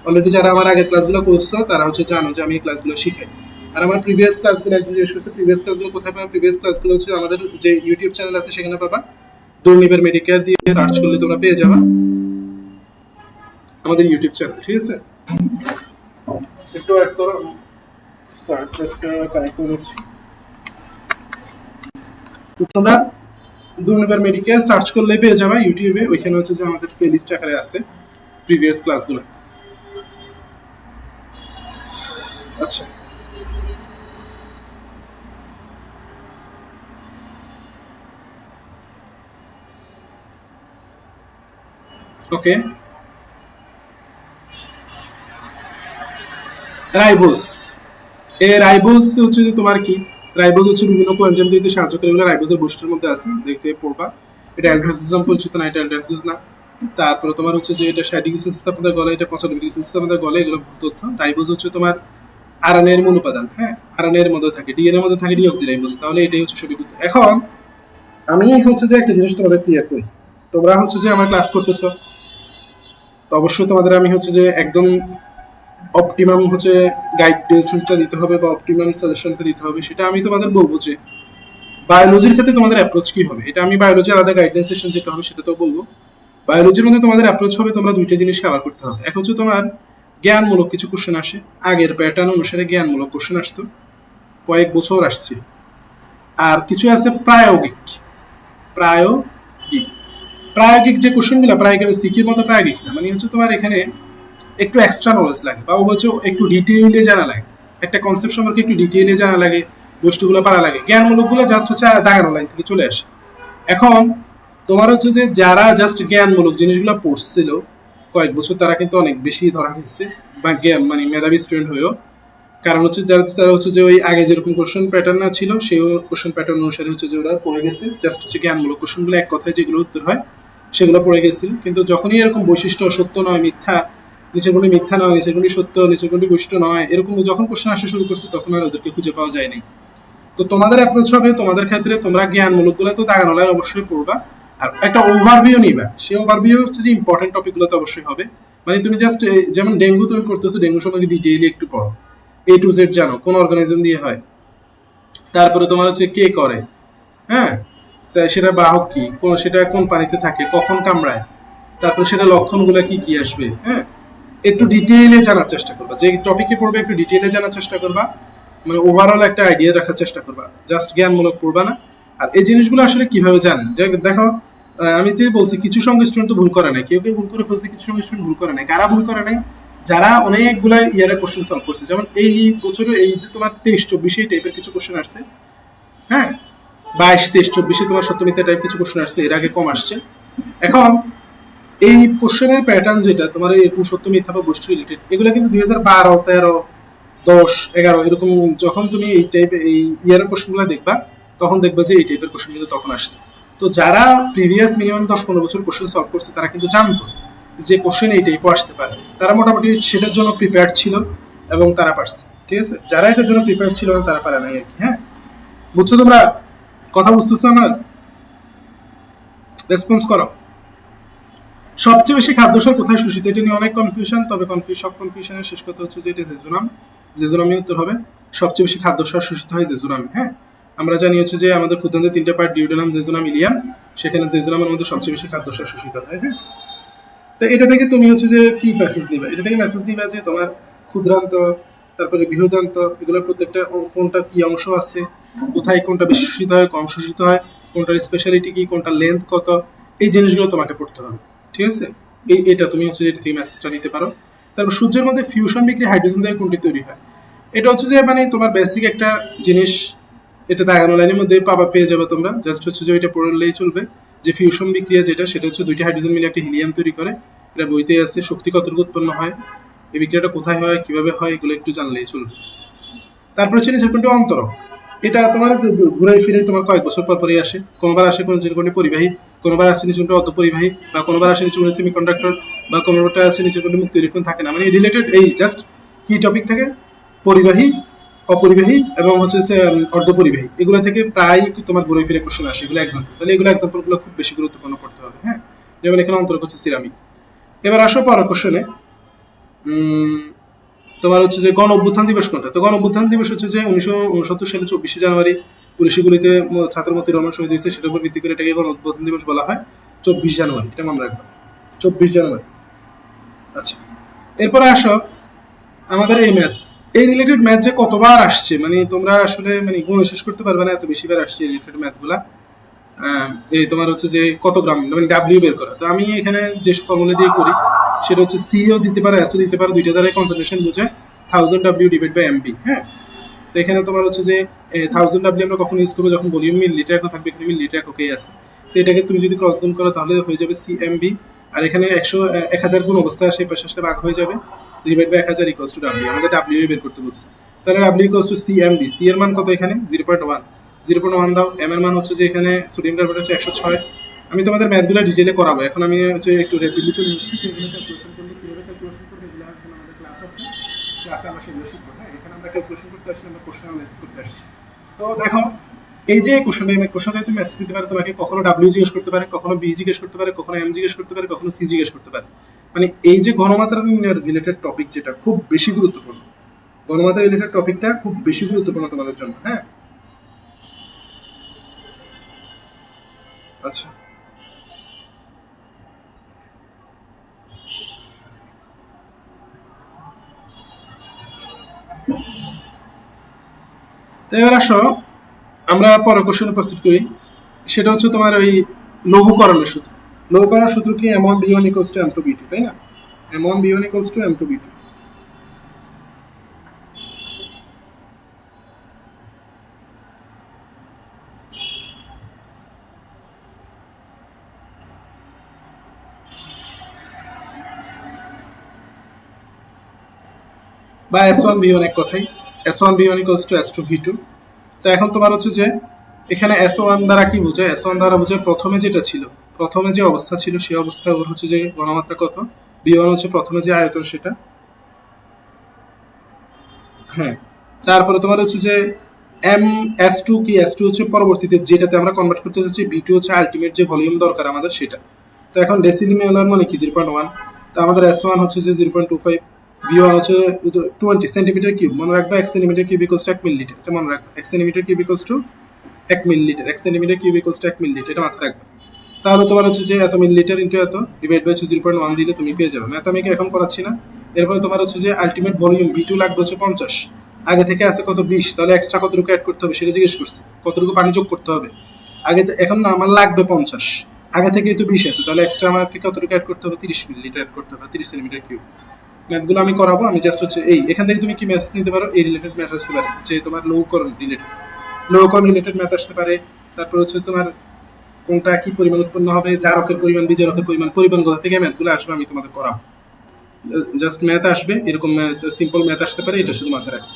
অলরেডি যারা আমার আগের ক্লাসগুলো করছো তারা হচ্ছে জানো যে আমি এই ক্লাসগুলো শিখাই। আর আমার প্রিভিয়াস ক্লাসগুলো একটু জিজ্ঞেস করছে, প্রিভিয়াস ক্লাসগুলো কোথায় পাবা? প্রিভিয়াস ক্লাসগুলো হচ্ছে আমাদের যে ইউটিউব চ্যানেল আছে সেখানে পাবা। দুর্নিবার মেডিকেয়ার দিয়ে সার্চ করলে তোমরা পেয়ে যাবা আমাদের ইউটিউব চ্যানেল। ঠিক আছে? একটু অ্যাড করো, স্টার্ট কানেক্ট করে নিচ্ছি। তো তোমরা দুর্নিবার মেডিকেয়ার সার্চ করলে পেয়ে যাবে ইউটিউবে, ওইখানে হচ্ছে যে আমাদের প্লেলিস্ট আকারে আছে প্রিভিয়াস ক্লাসগুলো। আচ্ছা, ওকে, রাইবোজ। এই রাইবোজ হচ্ছে যে তোমার কি, রাইবোজ হচ্ছে বিভিন্ন কোএনজাইম দিতে সাহায্য করে, এগুলো রাইবোজের বৈশিষ্ট্যের মধ্যে আছে, দেখতে পড়বা। এটা অ্যালডোহাইড্রোজ নাম পরিচিত না, এটা অ্যালডোহাইড্রোজ না। তারপরে তোমার হচ্ছে যে এটা 60 ডিগ্রি সেলসিয়াস তাপমাত্রা গলে, এটা 75 ডিগ্রি সেলসিয়াস তাপমাত্রা গলে, এগুলো ভুল তথ্য। রাইবোজ হচ্ছে তোমার আরএনএ এর মূল উপাদান। হ্যাঁ, আরএনএ এর মধ্যে থাকে, ডিএনএ এর মধ্যে থাকে ডিঅক্সিরাইবোজ, তাহলে এটাই হচ্ছে সঠিক উত্তর। এখন আমি হচ্ছে যে একটা জিনিস তোমাদের ক্লিয়ার করি, তোমরা হচ্ছে যে আমার ক্লাস করতেছো, তো অবশ্যই তোমাদের আমি হচ্ছে যে একদম অপটিমাম হচ্ছে গাইডেন্সটা দিতে হবে বা অপটিমাম সাজেশনটা দিতে হবে। সেটা আমি তোমাদের বলবো যে বায়োলজির ক্ষেত্রে তোমাদের অ্যাপ্রোচ কি হবে, এটা আমি বায়োলজি আলাদা গাইডলাইন সেশন যেটা হবে সেটা তো বলবো। বায়োলজির মধ্যে তোমাদের অ্যাপ্রোচ হবে, তোমরা দুইটা জিনিস কভার করতে হবে। এক হচ্ছে তোমার জ্ঞানমূলক কিছু কোশ্চেন আসে, আগের প্যাটার্ন অনুসারে জ্ঞানমূলক কোশ্চেন আসতো, কয়েক বছর আসছে। আর কিছু আছে প্রায়োগিক, প্রায়োগিক প্রায়োগিক যে কোশ্চেনগুলো প্রায়োগিক সিকির মতো প্রায়োগিক না, মানে হচ্ছে তোমার এখানে একটু এক্সট্রা নলেজ লাগে বা বলছো একটু ডিটেইলে জানা লাগে। একটা কনসেপ্ট সম্পর্কে একটু ডিটেইলে জানা লাগে, বস্তুগুলো পারা লাগে। জ্ঞানমূলকগুলো জাস্ট হচ্ছে দাগানো লাইন থেকে চলে আসে। এখন তোমার হচ্ছে যে যারা জাস্ট জ্ঞানমূলক জিনিসগুলো পড়ছিল কয়েক বছর, তারা কিন্তু অনেক বেশি ধরা হয়েছে বা জ্ঞান মানে মেধাবী স্টুডেন্ট হয়েও। কারণ হচ্ছে যারা তারা হচ্ছে যে ওই আগে যেরকম কোশ্চেন প্যাটার্ন না ছিল, সেই কোশ্চেন প্যাটার্ন অনুসারে হচ্ছে যে ওরা পড়ে গেছে। জাস্ট হচ্ছে জ্ঞানমূলক কোশ্চেনগুলো এক কথায় যেগুলো উত্তর হয় সেগুলো পড়ে গেছিল। কিন্তু যখনই এরকম বৈশিষ্ট্য সত্য নয় মিথ্যা, নিচের কোনটি মিথ্যা নয়, নিচের কোনটি সত্য, নিচের কোনটি বৈশিষ্ট্য নয়, এরকম যখন কোশ্চেন আসা শুরু করছে তখন আর ওদেরকে খুঁজে পাওয়া যায়নি। তো তোমাদের অ্যাপ্রোচ হবে, তোমাদের ক্ষেত্রে তোমরা জ্ঞানমূলক গুলো তো দাগানো লাইন অবশ্যই পড়বা, আর একটা ওভারভিউ নিবা। সেই ওভারভিউ হচ্ছে যে ইম্পর্টেন্ট টপিক গুলো তো অবশ্যই হবে। মানে তুমি জাস্ট যেমন ডেঙ্গু তুমি পড়তেছো, ডেঙ্গু সম্পর্কে ডিটেইলি একটু পড়ো, এ টু জেড জানো কোন অর্গানিজম দিয়ে হয়, তারপরে তোমার হচ্ছে কে করে, হ্যাঁ, তাই সেটা বাহক কি, সেটা কোন পানিতে থাকে, কখন কামড়ায়, তারপরে সেটা লক্ষণগুলো কি কি আসবে, হ্যাঁ, একটু ডিটেইলে জানার চেষ্টা করবা। যে টপিকে পড়বে একটু ডিটেইলে জানার চেষ্টা করবা, মানে ওভারঅল একটা আইডিয়া রাখার চেষ্টা করবা, জাস্ট জ্ঞানমূলক পড়বা না। আর এই জিনিসগুলো আসলে কিভাবে জানেন, যে দেখো আমি যে বলছি কিছু সঙ্গে স্টুডেন্ট তো ভুল করে নাই, কেউ কেউ ভুল করে ফেলছে, কিছু সঙ্গে স্টুডেন্ট ভুল করে নাই। কারা ভুল করে নাই? যারা অনেকগুলা ইয়ারের কোশ্চেন সলভ করছে। যেমন এই বছরে এই যে তোমার 23-24 এই টাইপের কিছু কোশ্চেন আসছে, হ্যাঁ, 22-23-24 তোমার সত্যমিথ্যা টাইপ কিছু কোশ্চেন আসছে, এর আগে কম আসছে। এখন এই কোশ্চেনের প্যাটার্ন যেটা তোমার এরকম সত্য মিথ্যা বা বস্তু রিলেটেড, এগুলো কিন্তু 2012, 13, 10, 11 এরকম যখন তুমি এই টাইপের এই ইয়ারের কোশ্চেনগুলো দেখবা, তখন দেখবা যে এই টাইপের কোশ্চেন কিন্তু তখন আসছে। তো যারা প্রিভিয়াস মিনিমাম 10-15 বছর কোশ্চেন সলভ করছে, তারা কিন্তু জানতো যে কোশ্চেন এই টাইপও আসতে পারে। তারা মোটামুটি সেটার জন্য প্রিপেয়ার ছিল এবং তারা পারছে। ঠিক আছে, যারা এটার জন্য প্রিপেয়ার ছিল না তারা পারে নাই আর কি। হ্যাঁ, বুঝছো তোমরা? কথা বুঝতেছো আমার? রেসপন্স করো। সবচেয়ে বেশি খাদ্যসার কোথায় শোষিত, এটা নিয়ে অনেক কনফিউশন, তবে সব কনফিউশনের শেষ কথা হচ্ছে যে এটা জেজুনাম। জেজুনামি উত্তর হবে। সবচেয়ে বেশি খাদ্যসার শোষিত হয় জেজুনামে। হ্যাঁ, আমরা জানি হচ্ছে যে আমাদের ক্ষুদ্রান্তের 3টে পার্ট, ডিউডেনাম, জেজুনাম, ইলিয়াম। সেখানে জেজুনামের মধ্যে সবচেয়ে বেশি খাদ্যসার শোষিত হয়। হ্যাঁ, তো এটা থেকে তুমি হচ্ছে যে কি মেসেজ দিবা, এটা থেকে মেসেজ দিবা যে তোমার ক্ষুদ্রান্ত, তারপরে বৃহদান্ত, এগুলোর প্রত্যেকটা কোনটা কি অংশ আছে, কোথায় কোনটা বেশি শোষিত হয়, কম শোষিত হয়, কোনটার স্পেশালিটি কি, কোনটার লেন্থ কত, এই জিনিসগুলো তোমাকে পড়তে হবে। ঠিক আছে, এটা তুমি হচ্ছে এটা থেকে মেসেজটা নিতে পারো। তারপর সূর্যের মধ্যে ফিউশন বিক্রি হাইড্রোজেন থেকে কোনটি তৈরি হয়, এটা হচ্ছে যে মানে তোমার বেসিক একটা জিনিস, এটা দাগানো লাইনের মধ্যে পেয়ে যাবে তোমরা। জাস্ট হচ্ছে যে ওইটা পড়লেই চলবে, যে ফিউশন বিক্রিয়া যেটা, সেটা হচ্ছে দুইটা হাইড্রোজেন মিলে একটা হিলিয়াম তৈরি করে। এটা বইতে আছে। শক্তি কতটুকু উৎপন্ন হয়, এই বিক্রিয়াটা কোথায় হয়, কিভাবে হয়, এগুলো একটু জানলেই চলবে। তারপর হচ্ছে নিচের কোনটি অন্তরক, এটা তোমার ঘুরে ফিরে তোমার কয়েক বছর পর পরই আসে। কোনোবার আসে কোন কোনটি পরিবাহী, কোনোবার আসে নিচে কোনটি অর্ধপরিবাহী, বা কোনোবার আসে নিচে কোনটি সেমিকন্ডাক্টর, বা কোনোটা আছে নিচে কোনটি মুক্ত ইলেকট্রন থাকে না। মানে রিলেটেড এই জাস্ট কি টপিক থাকে, পরিবাহী, অপরিবাহী এবং হচ্ছে অর্ধপরিবাহী, এগুলো থেকে প্রায় তোমার ঘুরে ফিরে কোশ্চেন আসে। এগুলো এক্সাম্পল, তাহলে এগুলো এক্সাম্পল গুলো খুব বেশি গুরুত্বপূর্ণ পড়তে হবে। হ্যাঁ, যেমন এখানে অন্তরক হচ্ছে সিরামিক। এবার আসো পরের কোশ্চেনে। তোমার হচ্ছে যে গণ অভ্যুত্থান দিবস কোনটা? তো গণ অভ্যুত্থান দিবস হচ্ছে যে 1969 সালে 24শে জানুয়ারি পুলিশগুলিতে ছাত্রমতি রমন শহীদ হয়েছে, সেটার উপর ভিত্তি করে এটাকে গণ অভ্যুত্থান দিবস বলা হয়। 24 জানুয়ারি, এটা মনে রাখবা, 24 জানুয়ারি। আচ্ছা, এরপরে আসো আমাদের এই ম্যাথ, এই রিলেটেড ম্যাথ যে কতবার আসছে, মানে তোমরা আসলে মানে গুণ শেষ করতে পারবে না, এত বেশিবার আসছে এই রিলেটেড ম্যাথ গুলা। এই তোমার হচ্ছে যে কত গ্রাম, মানে ডাব্লিউ বের করা। তো আমি এখানে যে ফর্মুলা দিয়ে করি সেটা হচ্ছে সিও দিতে পারে, এসও দিতে পারে, দুইটা দ্বারা কনসেন্ট্রেশন বোঝায় 1000 W ডিভাইড বাই এমবি। হ্যাঁ, তো এখানে তোমার হচ্ছে যে 1000 W আমরা কখন ইউজ করবো, যখন ভলিউম মিলিলিটার একক থাকবে, এখানে মিলিলিটার এককেই আছে। তো এটাকে তুমি যদি ক্রস গুণ করো তাহলে হয়ে যাবে সিএমবি, আর এখানে 1000 গুণ অবস্থা আসে, পাশে আসলে ভাগ হয়ে যাবে, divide by 1000 equals to W. আমাদের ডাব্লিউ বের করতে বলছে, তাহলে W equals to CMB. C এর মান কত এখানে 0.1, 0.1 দাও। এম এর মান হচ্ছে যে এখানে সোডিয়াম কার্বনেট হচ্ছে 106। আমি তোমাদের ম্যাথগুলো ডিটেইলে করাবো, এখন আমি হচ্ছে একটু র্যাপিডলি চলে যাচ্ছি। এগুলো ক্যালকুলেশন করলে কিভাবে ক্যালকুলেশন করবে, এগুলো এখন আমাদের ক্লাস আছে, ক্লাসে আমরা সেগুলো শিখবো। হ্যাঁ, এখানে আমরা ক্যালকুলেশন করতে আসলে আমরা কোশ্চেন অ্যানালাইসিস করতে আসছি। তো দেখো এই যে কোশ্চেনটা তুমি মেসেজ দিতে পারে, তোমাকে কখনো ডাব্লিউ জিজ্ঞেস করতে পারে, কখনো বি জিজ্ঞেস করতে পারে, কখনো এম জিজ্ঞেস করতে পারে, কখনো সি জিজ্ঞেস করতে পারে। মানে এই যে ঘনমাত্রা রিলেটেড টপিক, যেটা খুব বেশি গুরুত্বপূর্ণ, ঘনমাত্রা রিলেটেড টপিকটা খুব বেশি গুরুত্বপূর্ণ তোমাদের জন্য। হ্যাঁ, আচ্ছা, তো এবার আসো আমরা পরের কোশ্চেনে প্রস্তুত করি। সেটা হচ্ছে তোমার ওই লঘুকরণের সূত্র। লঘুকরণের সূত্র কি, m1 b1 equals to m2 b2, তাই না? m1 b1 equals to m2 b2। বা S1 V1 এক কথাই S1 V1 equals to S2 V2। তো এখন তোমার হচ্ছে যে এখানে S1 দ্বারা কি বোঝায়? S1 দ্বারা বোঝায় প্রথমে যেটা ছিল, প্রথমে যে অবস্থা ছিল সেই অবস্থায় ওর হচ্ছে যে ঘনমাত্রা কত, V1 হচ্ছে প্রথমে যে আয়তন সেটা, হ্যাঁ। তারপরে তোমার হচ্ছে যে S2 কি, S2 হচ্ছে পরবর্তীতে যেটাতে আমরা কনভার্ট করতে চাচ্ছি, V2 হচ্ছে আলটিমেট যে ভলিউম দরকার আমাদের সেটা। তো এখন ডেসিমিটার মানে কি 0.1, তো আমাদের S1 হচ্ছে যে 0.25, V1 হচ্ছে 20 সেন্টিমিটার কিউব, মনে রাখবে 1 centimetre cube equals to 1 millilitre, এটা মনে রাখবে 1 centimetre cube equals to 1 millilitre, 1 centimetre cube equals to 1 millilitre, এটা মাথায় রাখবে। তাহলে তোমার হচ্ছে যে এত মিলিলিটার ইন্টু এত ডিভাইড বাই 0.1 দিলে তুমি পেয়ে যাবে। ম্যাথ আমি এখন করাচ্ছি না। এরপরে তোমার হচ্ছে যে আলটিমেট ভলিউম V2 লাগবে হচ্ছে 50, আগে থেকে আছে কত 20, তাহলে এক্সট্রা কতটুকু অ্যাড করতে হবে সেটা জিজ্ঞেস করছে, কতটুকু পানি যোগ করতে হবে। আগে এখন না আমার লাগবে 50, আগে থেকেই তো 20 আছে, তাহলে এক্সট্রা আমাকে কতটুকু অ্যাড করতে হবে, 30 মিলিলিটার অ্যাড করতে হবে, 30 সেন্টিমিটার কিউব। ম্যাথগুলো আমি করাবো, আমি জাস্ট হচ্ছে এই এখান থেকে তুমি কি ম্যাথ নিতে পারো, এই রিলেটেড ম্যাথ আসতে পারে, যে তোমার লৌহকরণ রিলেটেড, লৌহকরণ রিলেটেড ম্যাথ আসতে পারে। তারপর হচ্ছে তোমার কোনটা কি পরিমাণ উৎপন্ন হবে, জারকের পরিমাণ, বিজারকের পরিমাণ, পরিমাণ কোথা থেকে ম্যাথগুলো আসবে আমি তোমাদের করাবো। জাস্ট ম্যাথ আসবে, এরকম সিম্পল ম্যাথ আসতে পারে, এটা শুধু মাথায় রাখবে।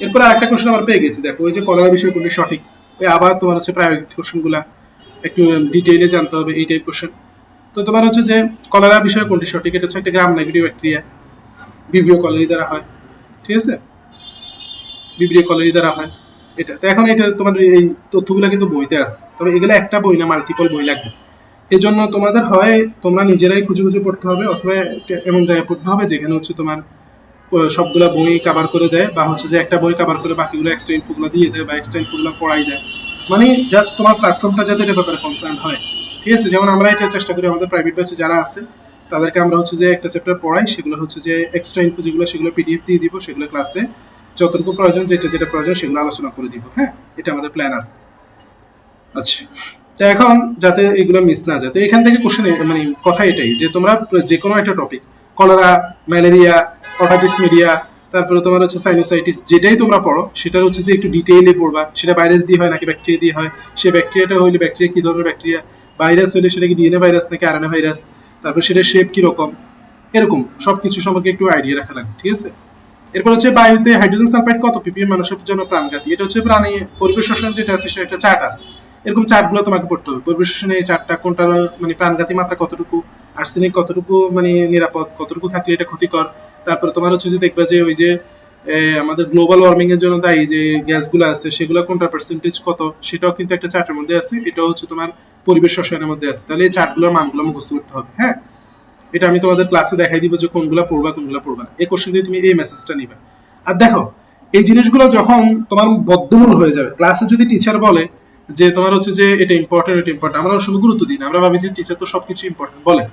এরপরে আরেকটা কোশ্চেন আমার পেয়ে গেছি, দেখো ওই যে কলেরা বিষয় কোনটি সঠিক, ওই আবার তোমার হচ্ছে প্রায়োগিক কোশ্চেনগুলা একটু ডিটেইলে জানতে হবে, এই টাইপ কোশ্চেন। তো তোমার হচ্ছে যে কলেরা বিষয় কোনটি সঠিক, এটা হচ্ছে একটা গ্রাম নেগেটিভ ব্যাকটেরিয়া, ভিভিও কলেরি দ্বারা হয়, ঠিক আছে, ভিভিও কলেরি দ্বারা হয় এটা। তো এখন এটা তোমার এই তথ্যগুলো কিন্তু বইতে আছে, তবে এগুলো একটা বই না, মাল্টিপল বই লাগবে। এই জন্য তোমাদের হয় তোমরা নিজেরাই খুঁজে খুঁজে পড়তে হবে, অথবা এমন জায়গায় পড়তে হবে যেখানে হচ্ছে তোমার সবগুলা বই কাভার করে দেয়, বা হচ্ছে যে একটা বই কাভার করে বাকিগুলো এক্সট্রা ইনফোগুলো দিয়ে দেয়, বা এক্সট্রা ইনফোগুলো পড়াই দেয়। মানে জাস্ট তোমার প্ল্যাটফর্মটা যাতে এর ব্যাপারে কনসার্ন হয়, ঠিক আছে। যেমন আমরা এটা চেষ্টা করি আমাদের প্রাইভেট ব্যাচে যারা আছে তাদেরকে আমরা হচ্ছে যে একটা চ্যাপ্টার পড়াই, সেগুলো হচ্ছে যে এক্সট্রা ইনফো যেগুলো সেগুলো পিডিএফ দিয়ে দিব, সেগুলো ক্লাসে যতটুকু প্রয়োজন, যেটা যেটা প্রয়োজন সেগুলো আলোচনা করে দিব, হ্যাঁ, এটা আমাদের প্ল্যান আছে। আচ্ছা, তো এখন যাতে এগুলো মিস না যায়, তো এখান থেকে কোশ্চেন মানে কথা এটাই যে তোমরা যে কোনো একটা topic, cholera, malaria, otitis media, তারপরে তোমার হচ্ছে সাইনোসাইটিস, যেটাই তোমরা পড়ো সেটা হচ্ছে যে একটু ডিটেইলে পড়বা, সেটা ভাইরাস দিয়ে হয় নাকি ব্যাকটেরিয়া দিয়ে হয়, সে ব্যাকটেরিয়াটা হইলে ব্যাকটেরিয়া কি ধরনের ব্যাকটেরিয়া, ভাইরাস হইলে সেটা কি ডিএনএ ভাইরাস নাকি আরএনএ ভাইরাস, তারপর সেটা শেপ কিরকম, এরকম সবকিছু সম্পর্কে একটু আইডিয়া রাখা লাগবে, ঠিক আছে। এরপর হচ্ছে বায়ুতে হাইড্রোজেন সালফাইড কত ppm মানুষের জন্য প্রাণঘাতী, এটা হচ্ছে প্রাণী পরিবেশ রসায়ন যেটা আছে সেটা একটা চার্ট আছে, এরকম চার্টগুলো তোমাকে পড়তে হবে। পরিবেশ রসায়নে এই চার্টটা কোনটা মানে প্রাণঘাতী মাত্রা কতটুকু, আর্সেনিক কতটুকু মানে নিরাপদ, কতটুকু থাকলে এটা ক্ষতিকর। তারপরে তোমার হচ্ছে যে দেখবা যে ওই যে আমাদের গ্লোবাল ওয়ার্মিং এর জন্য দায়ী যে গ্যাসগুলো আছে সেগুলো কোনটা পার্সেন্টেজ কত, সেটাও কিন্তু একটা চার্টের মধ্যে আছে, এটাও হচ্ছে তোমার পরিবেশ রসায়নের মধ্যে আছে। তাহলে এই চার্টগুলোর মানগুলো মুখস্থ করতে হবে, হ্যাঁ। এটা আমি তোমাদের ক্লাসে দেখাই দিব যে কোনগুলো পড়বা কোনগুলো পড়বা না, এই কোশ্চেন দিয়ে তুমি এই মেসেজটা নিবে। আর দেখো এই জিনিসগুলো যখন তোমার বদ্ধমূল হয়ে যাবে, ক্লাসে যদি টিচার বলে যে তোমার হচ্ছে যে এটা ইম্পর্টেন্ট, এটা ইম্পর্টেন্ট, আমরা শুধু গুরুত্ব দিই না, আমরা ভাবি যে টিচার তো সবকিছু ইম্পর্টেন্ট বলে,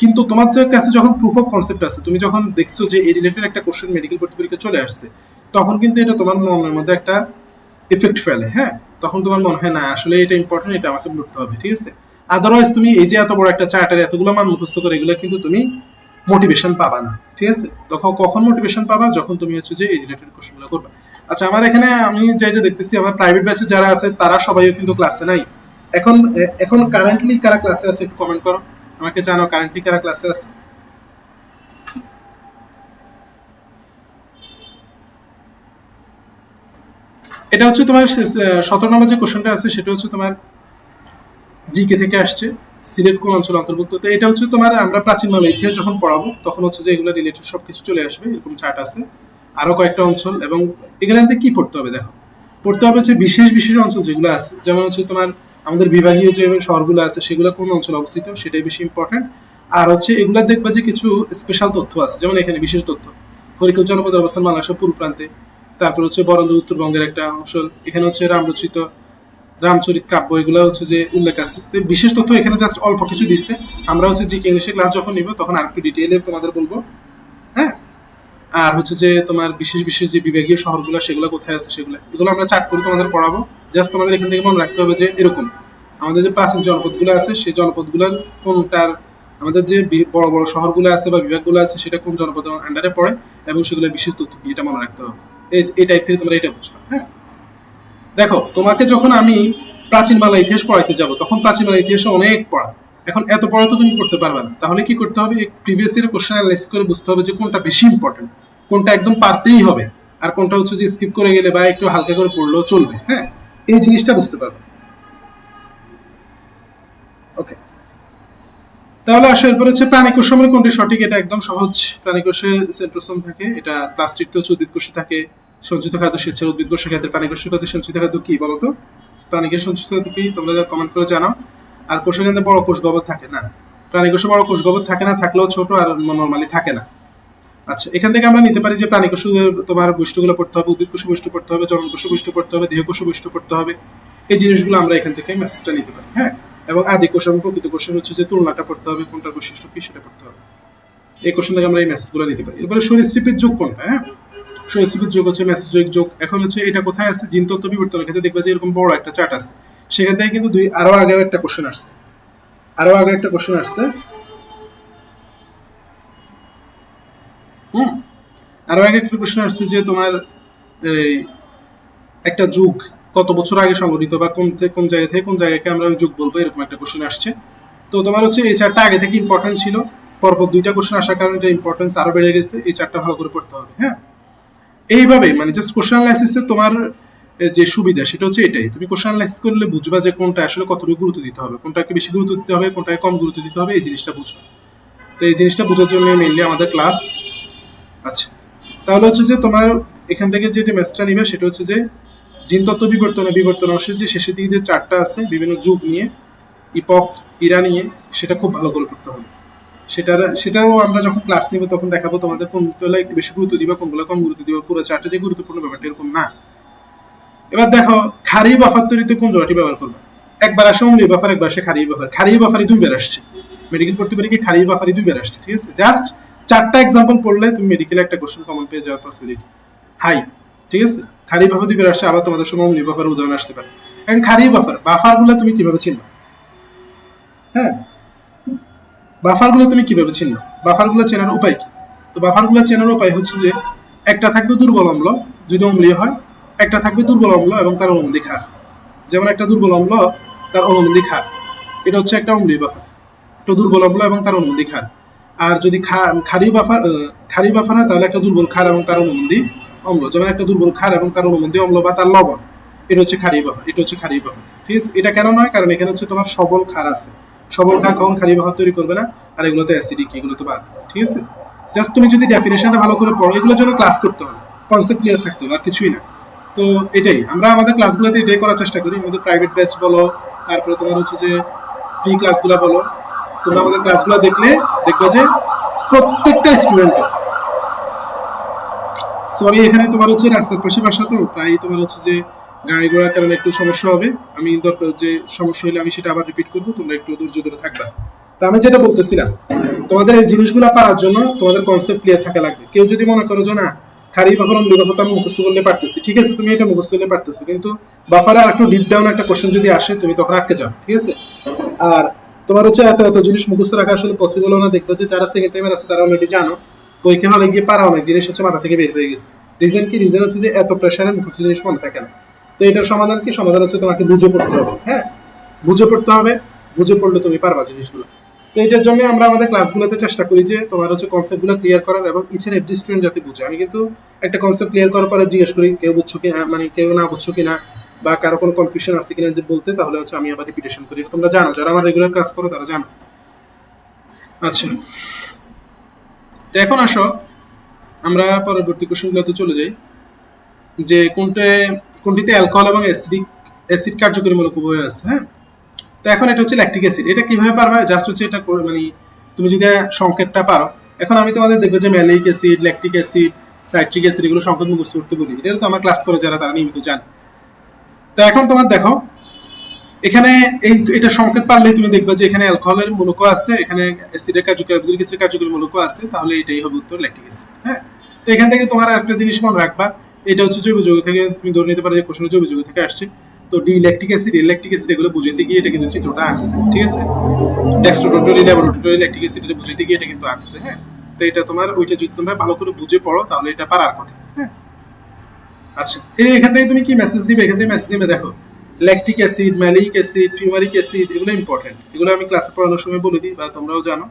কিন্তু তোমার কাছে যখন প্রুফ অফ কনসেপ্ট আছে, তুমি যখন দেখছো যে এই রিলেটেড একটা কোশ্চেন মেডিকেল ভর্তি পরীক্ষা চলে আসছে, তখন কিন্তু এটা তোমার মনের মধ্যে একটা এফেক্ট ফেলে, হ্যাঁ। তখন তোমার মনে হয় না আসলে এটা ইম্পর্টেন্ট, এটা আমাকে পড়তে হবে, ঠিক আছে। আদারওয়াইজ তুমি এই যে এত বড় একটা চার্টার এতগুলো মান মুখস্থ করে এগুলো কিন্তু তুমি মোটিভেশন পাবা না, ঠিক আছে। তখন কখন মোটিভেশন পাবা, যখন তুমি হচ্ছে যে এই রিলেটেড কোশ্চেনগুলো করবে। আচ্ছা, আমার এখানে আমি যেটা দেখতেছি আমার প্রাইভেট ব্যাচে যারা আছে তারা সবাই কিন্তু ক্লাসে নাই। এখন এখন কারেন্টলি কারা ক্লাসে আছে একটু কমেন্ট করো, আমাকে জানাও কারেন্টলি কারা ক্লাসে আছে। এটা হচ্ছে তোমার 17 নম্বর যে কোশ্চেনটা আছে সেটা হচ্ছে তোমার জিকে থেকে আসছে, সিলেট কোন অঞ্চল অন্তর্ভুক্ত। তো এটা হচ্ছে তোমার আমরা প্রাচীন বাংলা ইতিহাস যখন পড়াবো তখন হচ্ছে যে এগুলো রিলেটেড সবকিছু চলে আসবে, এরকম চার্ট আছে। আরো কয়েকটা অঞ্চল, এবং এখানে কি পড়তে হবে দেখো, পড়তে হবে হচ্ছে বিশেষ বিশেষ অঞ্চল যেগুলো আছে, যেমন হচ্ছে তোমার আমাদের বিভাগীয় যে শহরগুলো আছে সেগুলো কোন অঞ্চলে অবস্থিত সেটাই বেশি ইম্পর্টেন্ট। আর হচ্ছে এগুলা দেখবা যে কিছু স্পেশাল তথ্য আছে, যেমন এখানে বিশেষ তথ্য, হরিকুল জনপদের অবস্থান বাংলাদেশের পূর্ব প্রান্তে। তারপর হচ্ছে বরেন্দ্র উত্তরবঙ্গের একটা অঞ্চল, এখানে হচ্ছে রামরচিত রামচরিত কাব্য, এগুলো হচ্ছে যে উল্লেখ আছে। তো বিশেষ তথ্য এখানে জাস্ট অল্প কিছু দিচ্ছে, আমরা হচ্ছে যে ইংলিশে ক্লাস যখন নিব তখন আর একটু ডিটেইলে তোমাদের বলবো, হ্যাঁ। আর হচ্ছে যে তোমার বিশেষ বিশেষ যে বিভাগীয় শহরগুলো সেগুলো কোথায় আছে সেগুলো এগুলো আমরা চার্ট করে তোমাদের পড়াবো। জাস্ট তোমাদের এখান থেকে মনে রাখতে হবে যে এরকম আমাদের যে প্রাচীন জনপদগুলো আছে সেই জনপদগুলোর কোনটার, আমাদের যে বড় বড় শহরগুলো আছে বা বিভাগগুলো আছে সেটা কোন জনপদের আন্ডারে পড়ে, এবং সেগুলো বিশেষ তথ্য কি এটা মনে রাখতে হবে। এই টাইপ থেকে তোমরা এটা বুঝছো, হ্যাঁ। দেখো তোমাকে যখন আমি প্রাচীন বাংলা ইতিহাস পড়াইতে যাব তখন প্রাচীন বাংলা ইতিহাসে অনেক পড়া, এখন এত পড়া তো তুমি পড়তে পারবে না, তাহলে কি করতে হবে, প্রিভিয়াস ইয়ার কোশ্চেন অ্যানালাইসিস করে বুঝতে হবে যে কোনটা বেশি ইম্পর্টেন্ট, কোনটা একদম পারতেই হবে আর কোনটা হচ্ছে যে স্কিপ করে গেলে বা একটু হালকা করে পড়লেও চলবে। হ্যাঁ, এই জিনিসটা বুঝতে পারবে। ওকে, তাহলে আসো এরপর হচ্ছে প্রাণীকোষের কোনটি সঠিক। এটা একদম সহজ। প্রাণীকোষে সেন্ট্রোসোম থাকে, এটা প্লাস্টিকতে হচ্ছে উদ্ভিদ কোষে থাকে। সঞ্চিত খাদ্য স্বেচ্ছার উদ্ভিদ কোষের ক্ষেত্রে প্রাণীকোষের ক্ষেত্রে সঞ্চিত খাদ্য কি বলতো? প্রাণীকে সঞ্চিত খাদ্য কি তোমরা কমেন্ট করে জানাও। আর কোষের ক্ষেত্রে বড় কোষ গহ্বর থাকে না, প্রাণীকোষে বড় কোষ গহ্বর থাকে না, থাকলেও ছোট আর নরমালি থাকে না। আচ্ছা, এখান থেকে আমরা নিতে পারি যে প্রাণীকোষে তোমার বৈশিষ্ট্যগুলো পড়তে হবে, উদ্ভিদ কোষে বৈশিষ্ট্য পড়তে হবে, জনন কোষে বৈশিষ্ট্য পড়তে হবে, দেহ কোষে বৈশিষ্ট্য পড়তে হবে। এই জিনিসগুলো আমরা এখান থেকে মেসেজটা নিতে পারি। হ্যাঁ, এবং আদি কোষ এবং প্রকৃত কোষের হচ্ছে যে তুলনাটা পড়তে হবে, কোনটা বৈশিষ্ট্য কি সেটা পড়তে হবে। এই কোশ্চেন থেকে আমরা এই মেসেজগুলো নিতে পারি। এরপরে সরীসৃপের যোগ কোনটা? হ্যাঁ, সরীসৃপের যোগ হচ্ছে মেসোজোইক যোগ। এখন হচ্ছে এটা কোথায় আছে? জিনতত্ত্ব বিবর্তনের ক্ষেত্রে দেখবে যে এরকম বড় একটা চার্ট আছে, সেখান থেকে কিন্তু আরো আগে একটা কোশ্চেন আসছে, আরো আগে একটা কোশ্চেন আসছে। হুম, আরো আগে একটা কোশ্চেন আসছে যে তোমার এই একটা যুগ কত বছর আগে সংঘটিত বা কোন জায়গা থেকে কোন জায়গাকে আমরা ওই যুগ বলবো, এরকম একটা কোশ্চেন আসছে। তো তোমার হচ্ছে এই চারটা আগে থেকে ইম্পর্টেন্ট ছিল, পরপর দুইটা কোশ্চেন আসার কারণে এটা ইম্পর্টেন্স আরো বেড়ে গেছে। এই চারটা ভালো করে পড়তে হবে। হ্যাঁ, এইভাবে মানে জাস্ট কোশ্চেন অ্যানালাইসিসে তোমার যে সুবিধা সেটা হচ্ছে এটাই, তুমি কোশ্চেন অ্যানালাইসিস করলে বুঝবা যে কোনটা আসলে কতটুকু গুরুত্ব দিতে হবে, কোনটাকে বেশি গুরুত্ব দিতে হবে, কোনটাকে কম গুরুত্ব দিতে হবে, এই জিনিসটা বুঝো। তো এই জিনিসটা বোঝার জন্য মেইনলি আমাদের ক্লাস। আচ্ছা, তাহলে হচ্ছে যে তোমার এখান থেকে যে ম্যাথটা নিবে সেটা হচ্ছে যে জিনতত্ত্ব বিবর্তন অংশের যে শেষের দিকে যে চারটা আছে বিভিন্ন যুগ নিয়ে, ইপক, ইরা নিয়ে, সেটা খুব ভালো করে পড়তে হবে। সেটাও আমরা যখন ক্লাস নিব তখন দেখাবো তোমাদের কোনগুলো একটু বেশি গুরুত্ব দিবা, কোনগুলো কম গুরুত্ব দিবা। পুরো চারটা যে গুরুত্বপূর্ণ ব্যাপারটা এরকম না। এবার দেখো খারি বাফার তৈরিতে কোন জোড়াটি ব্যবহার করবে? একবার আসে অম্লীয় বাফার, একবার আসে খারি বাফার। খারি বাফারই দুইবার আসছে, মেডিকেল পড়তে পারি কি খারি বাফারই দুইবার আসছে। ঠিক আছে, জাস্ট চারটা এক্সাম্পল পড়লে তুমি মেডিকেলে একটা কোশ্চেন কমন পেয়ে যাওয়ার পসিবিলিটি হাই। ঠিক আছে, খারি বাফার দুইবার আসছে, আবার তোমাদের সময় অম্লীয় বাফার উদাহরণ আসতে পারে। এখন খারি বাফার গুলো তুমি কিভাবে চিনবে? হ্যাঁ, বাফার গুলো তুমি কিভাবে চিনবে? বাফার গুলো চেনার উপায় কি? তো বাফার গুলো চেনার উপায় হচ্ছে যে একটা থাকবে দুর্বল অম্ল যদি অম্লীয় হয়, একটা থাকবে দুর্বল অম্ল এবং তার অনুমতি হার। যেমন একটা দুর্বল অম্ল তার অনুমতি হার, এটা হচ্ছে একটা অম্লীয় বাফার। একটা দুর্বল অম্ল এবং তার অনুমতি হার। আর যদি খারি বাফার হয় তাহলে একটা দুর্বল ক্ষার এবং তার অনুমতি অম্ল। যেমন একটা দুর্বল ক্ষার এবং তার অনুমতি অম্ল বা তার লবণ, এটা হচ্ছে খারি বাফার, এটা হচ্ছে খারি বাফার। ঠিক আছে, এটা কেন নয়? কারণ এখানে হচ্ছে তোমার সবল ক্ষার আছে, সবল ক্ষার কখন খারি বাফার তৈরি করবে না, আর এগুলোতে অ্যাসিডিক, এগুলো তো বাদ। ঠিক আছে, জাস্ট তুমি যদি ডেফিনেশনটা ভালো করে পড়ো, এগুলোর জন্য ক্লাস করতে হবে, কনসেপ্ট ক্লিয়ার থাকতে হবে, আর কিছুই না। তো এটাই আমরা আমাদের ক্লাসগুলোতে এটাই করার চেষ্টা করি। আমাদের প্রাইভেট ব্যাচ বলো, তারপরে তোমার হচ্ছে যে ফ্রি ক্লাসগুলো বলো, তোমরা আমাদের ক্লাসগুলো দেখলে দেখবে যে প্রত্যেকটা স্টুডেন্টের, সরি এখানে তোমার হচ্ছে রাস্তার পাশে বাসা, তো প্রায় তোমার হচ্ছে যে গাড়ি ঘোড়ার কারণে একটু সমস্যা হবে। আমি দরকার যে সমস্যা হলে আমি সেটা আবার রিপিট করবো, তোমরা একটু ধৈর্য ধরে থাকবা। তো আমি যেটা বলতেছিলাম, তোমাদের এই জিনিসগুলো পারার জন্য তোমাদের কনসেপ্ট ক্লিয়ার থাকা লাগবে। কেউ যদি মনে করো যে না খারি বাফার অম্লীয় বাফার আমি মুখস্থ করলে পারতেছি, ঠিক আছে, তুমি এটা মুখস্থ করলে পারতেছো, কিন্তু বাফারে আর একটু ডিপ ডাউন একটা কোশ্চেন যদি আসে তুমি তখন আটকে যাও। ঠিক আছে, আর তোমার হচ্ছে এত এত জিনিস মুখস্থ রাখা আসলে পসিবল না। দেখবে যে যারা সেকেন্ড টাইমের আছে তারা অলরেডি জানো, পরীক্ষা হলে গিয়ে পারা অনেক জিনিস হচ্ছে মাথা থেকে বের হয়ে গেছে। রিজন কি? রিজন হচ্ছে যে এত প্রেশারে মুখস্থ জিনিস মনে থাকে না। তো এটার সমাধান কি? সমাধান হচ্ছে তোমাকে বুঝে পড়তে হবে। হ্যাঁ, বুঝে পড়তে হবে, বুঝে পড়লে তুমি পারবা জিনিসগুলো। তো এটার জন্য আমরা আমাদের ক্লাসগুলোতে চেষ্টা করি যে তোমার হচ্ছে কনসেপ্টগুলো ক্লিয়ার করার, এবং ইচ এন্ড এভরি স্টুডেন্ট যাতে বুঝে। আমি কিন্তু একটা কনসেপ্ট ক্লিয়ার করার পরে জিজ্ঞেস করি কেউ বুঝছো কি, মানে কেউ না বুঝছো কিনা, বা কারো কোনো কনফিউশন আছে কিনা যে বলতে, তাহলে হচ্ছে আমি আবার রিপিটেশন করি। তোমরা জানো, যারা আমার রেগুলার ক্লাস করো তারা জানো। আচ্ছা, তো এখন আসো আমরা পরবর্তী কোশ্চেনগুলোতে চলে যাই, যে কোনটিতে অ্যালকোহল এবং অ্যাসিড কার্যকরীমূলক উভয় আছে। হ্যাঁ, তো এখন এটা হচ্ছে ল্যাকটিক অ্যাসিড। এটা কিভাবে পারবা? জাস্ট হচ্ছে এটা মানে তুমি যদি সংকেতটা পারো। এখন আমি তোমাদের দেখবো যে malic acid, lactic acid, citric acid, এগুলো সংকেত মুখস্থ করতে বলি। এটা তো আমার ক্লাস করে যারা তারা নিয়মিত জানে। তো এখন তোমার দেখো এখানে এটা সংকেত পারলেই তুমি দেখবে যে এখানে অ্যালকোহলের মূলকও আছে, এখানে অ্যাসিডের কার্যকরী, অ্যাবজলিক অ্যাসিডের কার্যকরী মূলকও আছে, তাহলে এটাই হবে উত্তর, ল্যাকটিক অ্যাসিড। হ্যাঁ, তো এখান থেকে তোমার একটা জিনিস মনে রাখবা, এটা হচ্ছে জৈব যৌগ থেকে, তুমি ধরে নিতে পারো যে কোশ্চেন জৈব যৌগ থেকে আসছে। তো D lactic acid, lactic acid এগুলো বুঝাইতে গিয়ে এটা কিন্তু চিত্রটা আসছে। ঠিক আছে, ডেক্সট্রোটোটালি, ল্যাবোটোটালি, ল্যাকটিক অ্যাসিড এটা বুঝাইতে গিয়ে এটা কিন্তু আসছে। হ্যাঁ, তো এটা তোমার ওইটা যদি তোমরা ভালো করে বুঝে পড়ো তাহলে এটা পারার কথা। হ্যাঁ, আচ্ছা, এখান থেকে তুমি কি মেসেজ দিবে? এখান থেকে মেসেজ দিবে, দেখো lactic acid, malic acid, fumaric acid, এগুলো ইম্পর্টেন্ট। এগুলো আমি ক্লাসে পড়ানোর সময় বলে দিই বা তোমরাও জানো।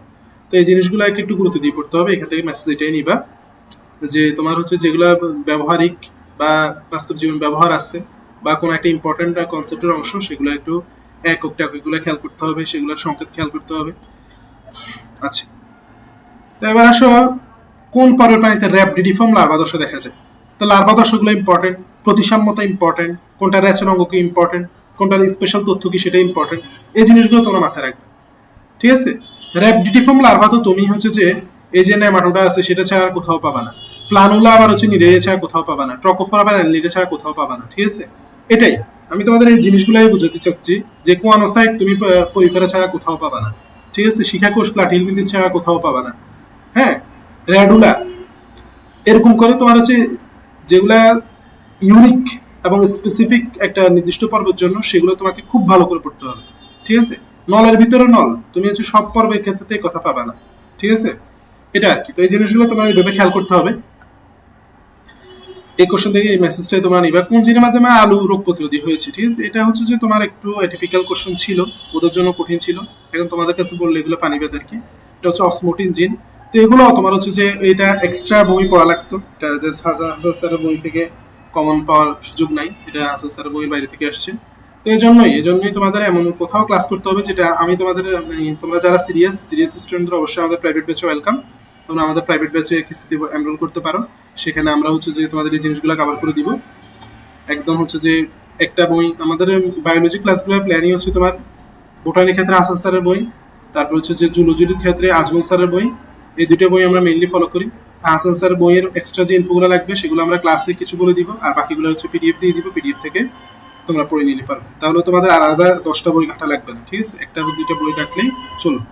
তো এই জিনিসগুলো একটু গুরুত্ব দিয়ে পড়তে হবে। এখান থেকে মেসেজ এটাই নিবা। যে তোমার হচ্ছে যেগুলা ব্যবহারিক বা বাস্তব জীবন ব্যবহার আছে বা কোনো একটা ইম্পর্টেন্ট কনসেপ্টের অংশ, সেগুলো একটু একক টাকগুলো খেয়াল করতে হবে, সেগুলোর সংকেত খেয়াল করতে হবে। আচ্ছা, তো এবার আসো কোন পর্বের প্রাণীতে র্যাপিড ফর্ম লার্ভা দশা দেখা যায়। তো লার্ভা দশাগুলো ইম্পর্টেন্ট, প্রতিসাম্যতা ইম্পর্টেন্ট, কোনটা রেচন অঙ্গ কি ইম্পর্টেন্ট, কোনটার স্পেশাল তথ্য কি সেটা ইম্পর্টেন্ট, এই জিনিসগুলো তোমরা মাথায় রাখবে। ঠিক আছে, র্যাপিডিফর্ম লার্ভা তো তুমি হচ্ছে যে এই যে নেমাটোডা আছে সেটা ছাড়া আর কোথাও পাবা না, প্লানুলা আবার হচ্ছে নিরেয়ে ছাড়া কোথাও পাবা না, ট্রকোফোরা আবার অ্যানলিডে ছাড়া কোথাও পাবা না। ঠিক আছে, এটাই আমি তোমাদের এই জিনিসগুলাই বুঝাতে চাচ্ছি যে কোয়ানোসাইট তুমি পরিফেরা ছাড়া কোথাও পাবা না। ঠিক আছে, শিখাকোষ প্লাটিহেলমিনথেস ছাড়া কোথাও পাবা না। হ্যাঁ, র্যাডুলা, এরকম করে তোমার হচ্ছে যেগুলা ইউনিক এবং স্পেসিফিক একটা নির্দিষ্ট পর্বের জন্য, সেগুলো তোমাকে খুব ভালো করে পড়তে হবে। ঠিক আছে, নলের ভিতরে নল, তুমি হচ্ছে সব পর্বের ক্ষেত্রে কথা পাবে না। ঠিক আছে, এটা আর কি। তো এই জিনিসগুলো তোমার এইভাবে খেয়াল করতে হবে। এই কোশ্চেন থেকে এই মেসেজটাই তোমরা নিবা, কোন জিনের মাধ্যমে আলু রোগ প্রতিরোধী হয়েছে। ঠিক আছে, এটা হচ্ছে যে তোমার একটু এটিপিক্যাল কোশ্চেন ছিল, ওদের জন্য কঠিন ছিল। এখন তোমাদের কাছে বললে এগুলো পানি বেদ আর কি। এটা হচ্ছে অসমোটিন জিন। তো এগুলো তোমার হচ্ছে যে এটা এক্সট্রা বই পড়া লাগতো, এটা জাস্ট হাজার হাজার স্যারের বই থেকে কমন পাওয়ার সুযোগ নাই, এটা হাজার স্যারের বই বাইরে থেকে আসছে। তো এই জন্যই তোমাদের এমন কোথাও ক্লাস করতে হবে যেটা আমি তোমাদের তোমরা যারা সিরিয়াস স্টুডেন্টরা অবশ্যই আমাদের প্রাইভেট ব্যাচে ওয়েলকাম। তোমরা আমাদের প্রাইভেট ব্যাচে কিস্তিতে এনরোল করতে পারো, সেখানে আমরা হচ্ছে যে তোমাদের এই জিনিসগুলো কভার করে দিব। একদম হচ্ছে যে একটা বই আমাদের বায়োলজি ক্লাসগুলো প্ল্যানই হচ্ছে তোমার বোটানির ক্ষেত্রে হাসান স্যারের বই, তারপর হচ্ছে যে জুলজির ক্ষেত্রে আজমল স্যারের বই, এই দুটো বই আমরা মেইনলি ফলো করি। হাসান স্যার বইয়ের এক্সট্রা যে ইনফোগুলো লাগবে সেগুলো আমরা ক্লাসে কিছু বলে দিব, আর বাকিগুলো হচ্ছে পিডিএফ দিয়ে দিব, পিডিএফ থেকে তোমরা পড়ে নিতে পারবে। তাহলে তোমাদের আলাদা 10টা বই কাটা লাগবে না। ঠিক আছে, একটা বা দুইটা বই কাটলেই চলবে।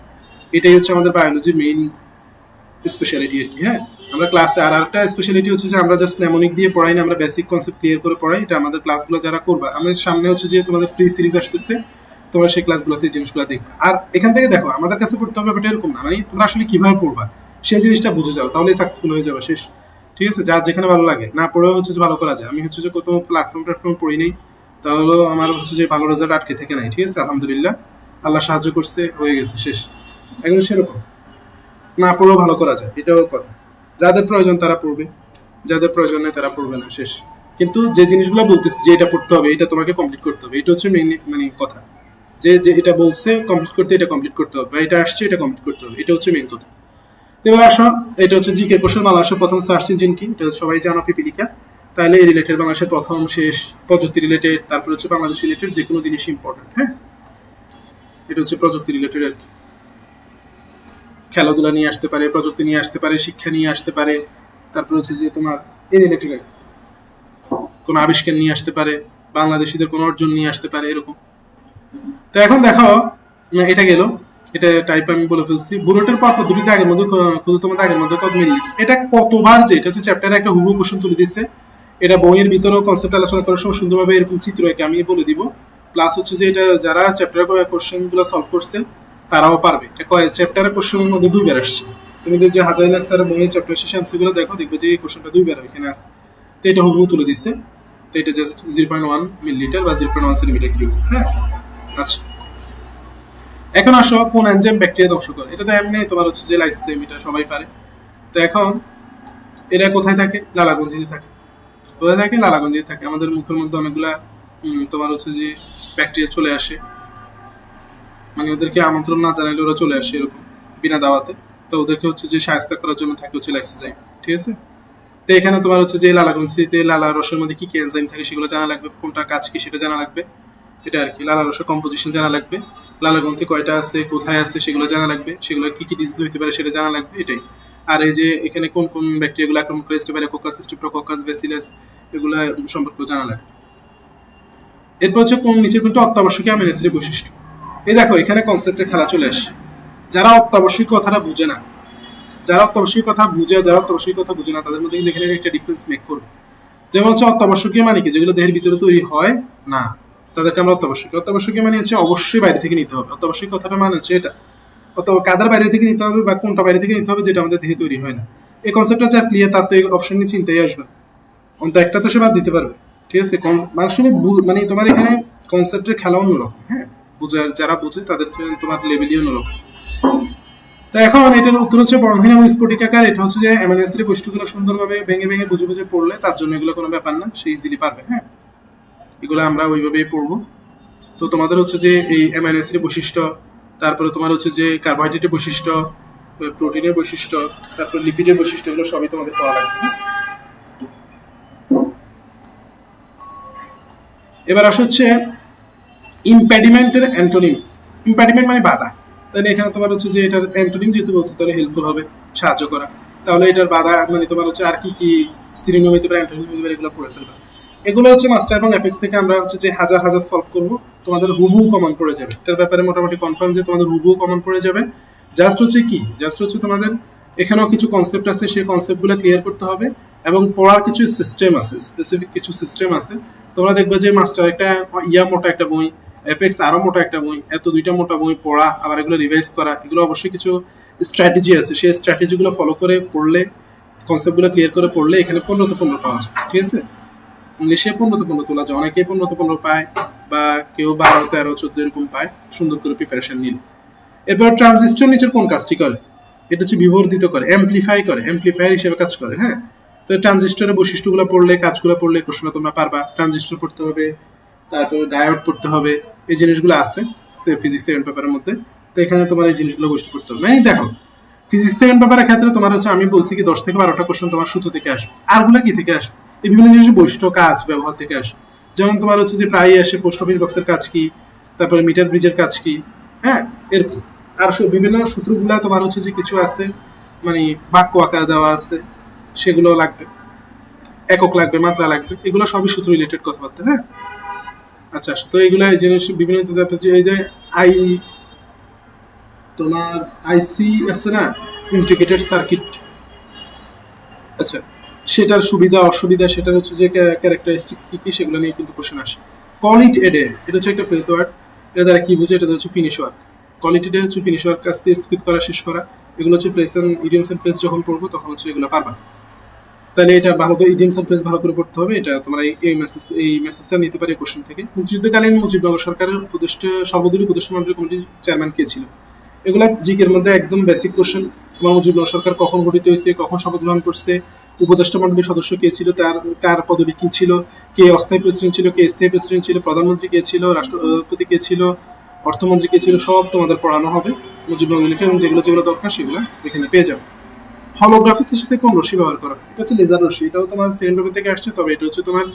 এটাই হচ্ছে আমাদের বায়োলজির মেইন স্পেশালিটি আর কি। হ্যাঁ, আমরা ক্লাসে আর একটা স্পেশালিটি হচ্ছে যে আমরা জাস্ট নেমোনিক দিয়ে পড়াই না, আমরা বেসিক কনসেপ্ট ক্লিয়ার করে পড়াই। এটা আমাদের ক্লাসগুলো যারা করবা, আমাদের সামনে হচ্ছে যে তোমাদের ফ্রি সিরিজ আসতেছে, তোমরা সেই ক্লাসগুলোতে জিনিসগুলো দেখবে। আর এখান থেকে দেখো আমাদের কাছে পড়তে হবে ব্যাপারটা এরকম না, মানে তোমরা আসলে কিভাবে পড়বা সেই জিনিসটা বুঝে যাও, তাহলে সাকসেসফুল হয়ে যাবে শেষ। ঠিক আছে, যার যেখানে ভালো লাগে, না পড়েও হচ্ছে যে ভালো করা যায়। আমি হচ্ছে যে কত প্ল্যাটফর্ম পড়ি নেই, তাহলে আমার হচ্ছে যে ভালো রেজাল্ট আটকে থেকে নাই। ঠিক আছে, আলহামদুলিল্লাহ, আল্লাহ সাহায্য করছে, হয়ে গেছে শেষ। এখন সেরকম না পড়েও ভালো করা যায়, এটাও কথা। যাদের প্রয়োজন তারা পড়বে, যাদের প্রয়োজন নেই তারা পড়বে না, শেষ। কিন্তু যে জিনিসগুলো বলতেছি যে এটা পড়তে হবে, এটা তোমাকে কমপ্লিট করতে হবে, এটা হচ্ছে মেইন মানে কথা। যে যে এটা বলছে কমপ্লিট করতে, এটা কমপ্লিট করতে হবে, বা এটা আসছে এটা কমপ্লিট করতে হবে, এটা হচ্ছে মেইন কথা। এবার আসো, এটা হচ্ছে জিকে কোশ্চেন। বাংলাদেশের প্রথম সার্চ ইঞ্জিন কি? এটা সবাই জানো, পিপিলিকা। তাহলে এই রিলেটেড বাংলাদেশের প্রথম শেষ প্রযুক্তি রিলেটেড, তারপর হচ্ছে বাংলাদেশ রিলেটেড যে কোনো জিনিস ইম্পর্টেন্ট। হ্যাঁ, এটা হচ্ছে প্রযুক্তি রিলেটেড আর কি। খেলাধুলা নিয়ে আসতে পারে, প্রযুক্তি নিয়ে আসতে পারে, শিক্ষা নিয়ে আসতে পারে, তারপর হচ্ছে যে তোমার এই রিলেটেড আর কি। কোনো আবিষ্কার নিয়ে আসতে পারে, বাংলাদেশিদের কোনো অর্জন নিয়ে আসতে পারে, এরকম। তো এখন দেখো, এটা গেল, এটা টাইপ আমি বলে ফেলছি। বুলেটের পর পদ্ধতিতে আগের মধ্যে ক্ষুদ্রতম আগের মধ্যে কত মিলি, এটা কতবার যে এটা হচ্ছে চ্যাপ্টারে একটা হুবহু কোশ্চেন তুলে দিচ্ছে। এটা বইয়ের ভিতরেও কনসেপ্ট আলোচনা করার সময় সুন্দরভাবে এরকম চিত্র এঁকে আমি বলে দিব। প্লাস হচ্ছে যে এটা যারা চ্যাপ্টারের কোশ্চেন গুলো সলভ করছে তারাও পারবে। চ্যাপ্টারের কোশ্চেনের মধ্যে দুইবার আসছে। তুমি যে হাজার লাখ স্যারের বইয়ের চ্যাপ্টার শেষে অ্যান্সার গুলো দেখো, দেখবে যে এই কোশ্চেনটা দুইবার এখানে আছে। তো এটা হুবহু তুলে দিচ্ছে। তো এটা জাস্ট 0.1 মিলিলিটার বা 0.1 সেন্টিমিটার কিউব। হ্যাঁ, আচ্ছা, এখন আসো কোন এনজাইম ব্যাকটেরিয়া ধ্বংস করে। এটা তো এমনি তোমার হচ্ছে যে লাইসোজাইম, এটা সবাই পারে। তো এখন এরা কোথায় থাকে? লালাগ্রন্থিতে থাকে। কোথায় থাকে? লালাগ্রন্থিতে থাকে। আমাদের মুখের মধ্যে অনেকগুলা তোমার হচ্ছে যে ব্যাকটেরিয়া চলে আসে, মানে ওদেরকে আমন্ত্রণ না জানাইলে ওরা চলে আসে এরকম বিনা দাওয়াতে। তো ওদেরকে হচ্ছে যে শায়েস্তা করার জন্য থাকে হচ্ছে লাইসোজাইম। ঠিক আছে, তো এখানে তোমার হচ্ছে যে লালাগ্রন্থিতে লালা রসের মধ্যে কি কি এনজাইম থাকে সেগুলো জানা লাগবে, কোনটা কাজ কি সেটা জানা লাগবে। এটা আর কি। লালা রসের কম্পোজিশন জানা লাগবে, লালা গ্রন্থি কয়টা আছে, কোথায় আছে সেগুলো জানা লাগবে, সেগুলো কি কি ডিজিজ হতে পারে সেটা জানা লাগবে, এটাই। আর এই যে এখানে কোন কোন ব্যাকটেরিয়াগুলো আক্রমণ করে, স্টেফিলোকোকাস, স্ট্রেপ্টোকোকাস, ব্যাসিলাস, এগুলো সম্পর্কে জানা লাগবে। এরপর হচ্ছে কোন নিচের কোনটা অত্যাবশ্যকীয় অ্যামিনো অ্যাসিডের বৈশিষ্ট্য। এই দেখো এখানে কনসেপ্টের খেলা চলে আসে। যারা অত্যাবশ্যক কথাটা বুঝে না, যারা অত্যাবশ্যক কথা বুঝে, যারা অত্যাবশ্যক কথা বুঝে না, তাদের মধ্যে কিন্তু এখানে একটা ডিফারেন্স মেক করবে। যেমন হচ্ছে অত্যাবশ্যকীয় মানে কি, যেগুলো দেহের ভিতরে তৈরি হয় না, তাদেরকে আমরা অত্যাবশ্যকীয় মানে হচ্ছে অবশ্যই বাইরে থেকে নিতে হবে। অত্যাবশ্যক কথাটা মানে হচ্ছে এটা, অথবা কাদের বাইরে থেকে নিতে হবে বা কোনটা বাইরে থেকে নিতে হবে যেটা আমাদের দেহে তৈরি হয় না। এই কনসেপ্টটা যার ক্লিয়ার, তার তো এই অপশন নিয়ে চিন্তাই আসবে না। অন্ত একটা তো সে বাদ দিতে পারবে। ঠিক আছে, আসলে মানে তোমার এখানে কনসেপ্টের খেলা অন্যরকম। হ্যাঁ, বুঝার যারা বুঝে তাদের তোমার লেভেলই অন্যরকম। তো এখন এটার উত্তর হচ্ছে বর্ণহীন এবং স্ফটিক আকার। এটা হচ্ছে যে অ্যামিনো অ্যাসিডের বৈশিষ্ট্যগুলো সুন্দরভাবে ভেঙে ভেঙে বুঝে বুঝে পড়লে তার জন্য এগুলো কোনো ব্যাপার না, সে ইজিলি পারবে। হ্যাঁ, এগুলো আমরা ওইভাবেই পড়বো। তো তোমাদের হচ্ছে যে এই অ্যামিনো অ্যাসিডের বৈশিষ্ট্য, তারপরে তোমার হচ্ছে যে কার্বোহাইড্রেটের বৈশিষ্ট্য, প্রোটিনের বৈশিষ্ট্য, তারপর লিপিডের বৈশিষ্ট্য, এগুলো সবই তোমাদের পড়া লাগবে। এবার আসা হচ্ছে ইম্প্যাডিমেন্টের অ্যান্টোনিম। ইম্প্যাডিমেন্ট মানে বাধা, তাহলে এখানে তোমার হচ্ছে যে এটার অ্যান্টোনিম যেহেতু বলছে তাহলে হেল্পফুল হবে, সাহায্য করা। তাহলে এটার বাধা মানে তোমার হচ্ছে আর কি কি সিনোনিম হতে পারে, অ্যান্টোনিম হতে পারে, এগুলো পড়ে ফেলবে। এগুলো হচ্ছে মাস্টার এবং অ্যাপেক্স থেকে আমরা হচ্ছে যে হাজার হাজার সলভ করব, তোমাদের হুবহু কমন পড়ে যাবে। এটার ব্যাপারে মোটামুটি কনফার্ম যে তোমাদের হুবহু কমন পড়ে যাবে। জাস্ট হচ্ছে কি, জাস্ট হচ্ছে তোমাদের এখানেও কিছু কনসেপ্ট আছে, সেই কনসেপ্টগুলো ক্লিয়ার করতে হবে এবং পড়ার কিছু সিস্টেম আছে, স্পেসিফিক কিছু সিস্টেম আছে। তোমরা দেখবে যে মাস্টার একটা মোটা একটা বই, অ্যাপেক্স আরো মোটা একটা বই, এত দুইটা মোটা বই পড়া, আবার এগুলো রিভাইজ করা, এগুলো অবশ্যই কিছু স্ট্র্যাটেজি আছে। সেই স্ট্র্যাটেজিগুলো ফলো করে পড়লে, কনসেপ্টগুলো ক্লিয়ার করে পড়লে এখানে 15 পাওয়া যায়। ঠিক আছে, ইংলিশে 15 তোলা যায়, অনেকেই 15 পায়, বা কেউ 12, 13, 14 এরকম পায় সুন্দর করে প্রিপারেশন নিলে। এরপর ট্রানজিস্টর নিচের কোন কাজটি করে? এটা হচ্ছে বিবর্ধিত করে, অ্যাম্পলিফাই করে, অ্যাম্পলিফায়ার হিসেবে কাজ করে। হ্যাঁ, তো ট্রানজিস্টরের বৈশিষ্ট্যগুলো পড়লে, কাজগুলো পড়লে প্রশ্ন তোমরা পারবা। ট্রানজিস্টর পড়তে হবে, তারপরে ডায়োড পড়তে হবে, এই জিনিসগুলো আছে ফিজিক্স সেকেন্ড পেপারের মধ্যে। তো এখানে তোমার এই জিনিসগুলো বৈশিষ্ট্য পড়তে হবে। মানে দেখো, ফিজিক্স সেকেন্ড পেপারের ক্ষেত্রে তোমার হচ্ছে আমি বলছি কি 10 থেকে 12টা কোশ্চেন তোমার সূত্র থেকে আসবে, আরগুলো কি থেকে আসবে? এই বিভিন্ন জিনিসের বৈশিষ্ট্য, কাজ, ব্যবহার থেকে আসবে। যেমন তোমার হচ্ছে যে প্রায়ই আসে পোস্ট অফিস বক্সের কাজ কি, তারপরে মিটার ব্রিজের কাজ কি। হ্যাঁ, এরকম আর বিভিন্ন সূত্রগুলা তোমার হচ্ছে যে কিছু আছে, মানে বাক্য আকার দেওয়া আছে, সেগুলো লাগবে, একক লাগবে, মাত্রা লাগবে, এগুলো সবই সূত্র রিলেটেড কথাবার্তা। হ্যাঁ, আচ্ছা, তো এইগুলা এই জিনিস বিভিন্ন, এই যে আই তোমার আইসি আছে না, ইন্টিগ্রেটেড সার্কিট, আচ্ছা, সেটার সুবিধা অসুবিধা, সেটার হচ্ছে যে ক্যারেক্টারিস্টিক্স কি কি, সেগুলো নিয়ে কিন্তু কোশ্চেন আসে। কল ইট এ ডে, এটা হচ্ছে একটা ফ্রেজ ওয়ার্ড, এটা দ্বারা কি বুঝে? এটা হচ্ছে finish work. Call it a day হচ্ছে ফিনিশ ওয়ার্ক, কাজটি স্থিত করা, শেষ করা। এগুলো হচ্ছে phrase and idioms and phrase যখন পড়বো তখন হচ্ছে এগুলো পারবা। তাহলে এটা ভালো করে ইডিয়মস এন্ড ফ্রেজ ভালো করে পড়তে হবে। এটা তোমরা এই মেসেজটা নিতে পারে কোশ্চেন থেকে। মুক্তিযুদ্ধকালীন মুজিবনগর সরকারের উপদেষ্টা, সর্বদলীয় উপদেষ্টা মন্ডলী কমিটির চেয়ারম্যান কে ছিল? এগুলা জিকের মধ্যে একদম বেসিক কোশ্চেন। তোমার মুজিবনগর সরকার কখন গঠিত হয়েছে, কখন শপথ গ্রহণ করছে, উপদেষ্টা মন্ডলীর সদস্য কে ছিল, তার কার পদবি কি ছিল, কে অস্থায়ী প্রেসিডেন্ট ছিল, কে স্থায়ী প্রেসিডেন্ট ছিল, প্রধানমন্ত্রী কে ছিল, রাষ্ট্রপতি কে ছিল, অর্থমন্ত্রী কে ছিল, সব তোমাদের পড়ানো হবে মুজিবনগর রিলেটেড, এবং যেগুলো যেগুলো দরকার সেগুলো এখানে পেয়ে যাবে। হলোগ্রাফিক্সের সাথে কোন রশ্মি ব্যবহার করা? এটা হচ্ছে লেজার রশ্মি। এটাও তোমার সেকেন্ড পেপার থেকে আসছে, তবে এটা হচ্ছে তোমার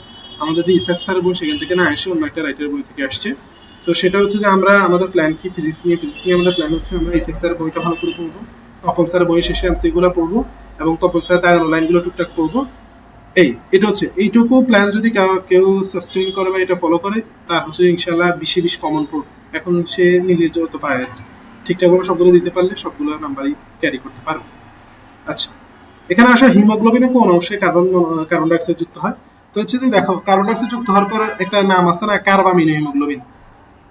আমাদের যে ইসাক স্যারের বই সেখান থেকে না আসে, অন্য একটা রাইটারের বই থেকে আসছে। তো সেটা হচ্ছে যে আমরা আমাদের প্ল্যান কি, ফিজিক্স নিয়ে আমাদের প্ল্যান হচ্ছে আমরা ইসাক স্যারের বইটা ভালো করে পড়বো, তপন স্যারের বই শেষে এমসিগুলো পড়বো, এবং তপন স্যার দাঁড়ানো লাইনগুলো টুকটাক পড়বো। এটা হচ্ছে এইটুকু প্ল্যান যদি কেউ সাস্টেইন করে বা এটা ফলো করে, তার হচ্ছে ইনশাল্লাহ 20-20 কমন পড়বে। এখন সে নিজে যত পায় আর কি, ঠিকঠাকভাবে সবগুলো দিতে পারলে সবগুলো নাম্বারই ক্যারি করতে পারবে। আচ্ছা, এখানে আসলে হিমোগ্লোবিনে কোন অংশে কার্বন ডাইঅক্সাইড যুক্ত হয়? তো হচ্ছে যে দেখো, কার্বন ডাইঅক্সাইড যুক্ত হওয়ার পর একটা নাম আছে না, কার্বামিনো হিমোগ্লোবিন।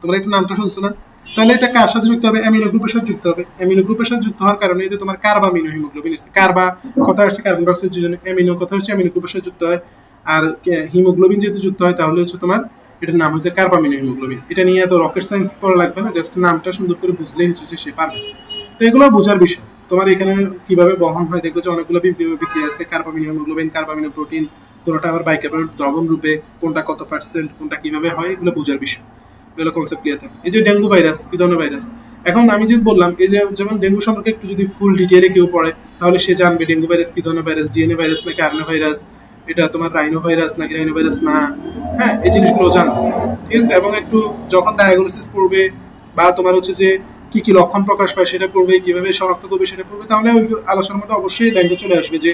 তোমরা একটা নামটা শুনছো না? তাহলে এটা কার সাথে যুক্ত হবে? অ্যামিনো গ্রুপের সাথে যুক্ত হবে। অ্যামিনো গ্রুপের সাথে যুক্ত হওয়ার কারণে যে তোমার কার্বামিনো হিমোগ্লোবিন আছে। কার্বা কথা আসছে কার্বন ডাইঅক্সাইড জন্য, অ্যামিনো কথা হচ্ছে অ্যামিনো গ্রুপের সাথে যুক্ত হয়। আর হিমোগ্লোবিন যেহেতু যুক্ত হয় তাহলে হচ্ছে তোমার এটার নাম হচ্ছে কার্বামিনো হিমোগ্লোবিন। এটা নিয়ে এত রকেট সায়েন্স করা লাগবে না, জাস্ট নামটা সুন্দর করে বুঝলেই হচ্ছে সে পারবে। তো এগুলো বোঝার বিষয়। তোমার এখানে কিভাবে বহন হয় দেখবে যে অনেকগুলো বিক্রিয়া আছে, কার্বামিনো হিমোগ্লোবিন, কার্বামিনো প্রোটিন, কোনটা আবার বাইকার্বনেট দ্রবণ রূপে, কোনটা কত পার্সেন্ট, কোনটা কিভাবে হয়, এগুলো বোঝার বিষয়। এগুলো কনসেপ্ট ক্লিয়ার থাকে। এই যে ডেঙ্গু ভাইরাস, কি ধরনের ভাইরাস? এখন আমি যে বললাম, এই যে যেমন ডেঙ্গু সম্পর্কে একটু যদি ফুল ডিটেইলে কেউ পড়ে তাহলে সে জানবে ডেঙ্গু ভাইরাস কি ধরনের ভাইরাস, ডিএনএ ভাইরাস নাকি আরএনএ ভাইরাস, এটা তোমার রাইনো ভাইরাস নাকি রাইনো ভাইরাস না। হ্যাঁ, এই জিনিসগুলো জানবে। ঠিক আছে, এবং একটু যখন ডায়াগনোসিস পড়বে বা তোমার হচ্ছে যে কি কি লক্ষণ প্রকাশ পায় সেটা পড়বে, কিভাবে শনাক্ত করবে সেটা পড়বে, তাহলে ওই আলোচনার মধ্যে অবশ্যই লাইনটা চলে আসবে যে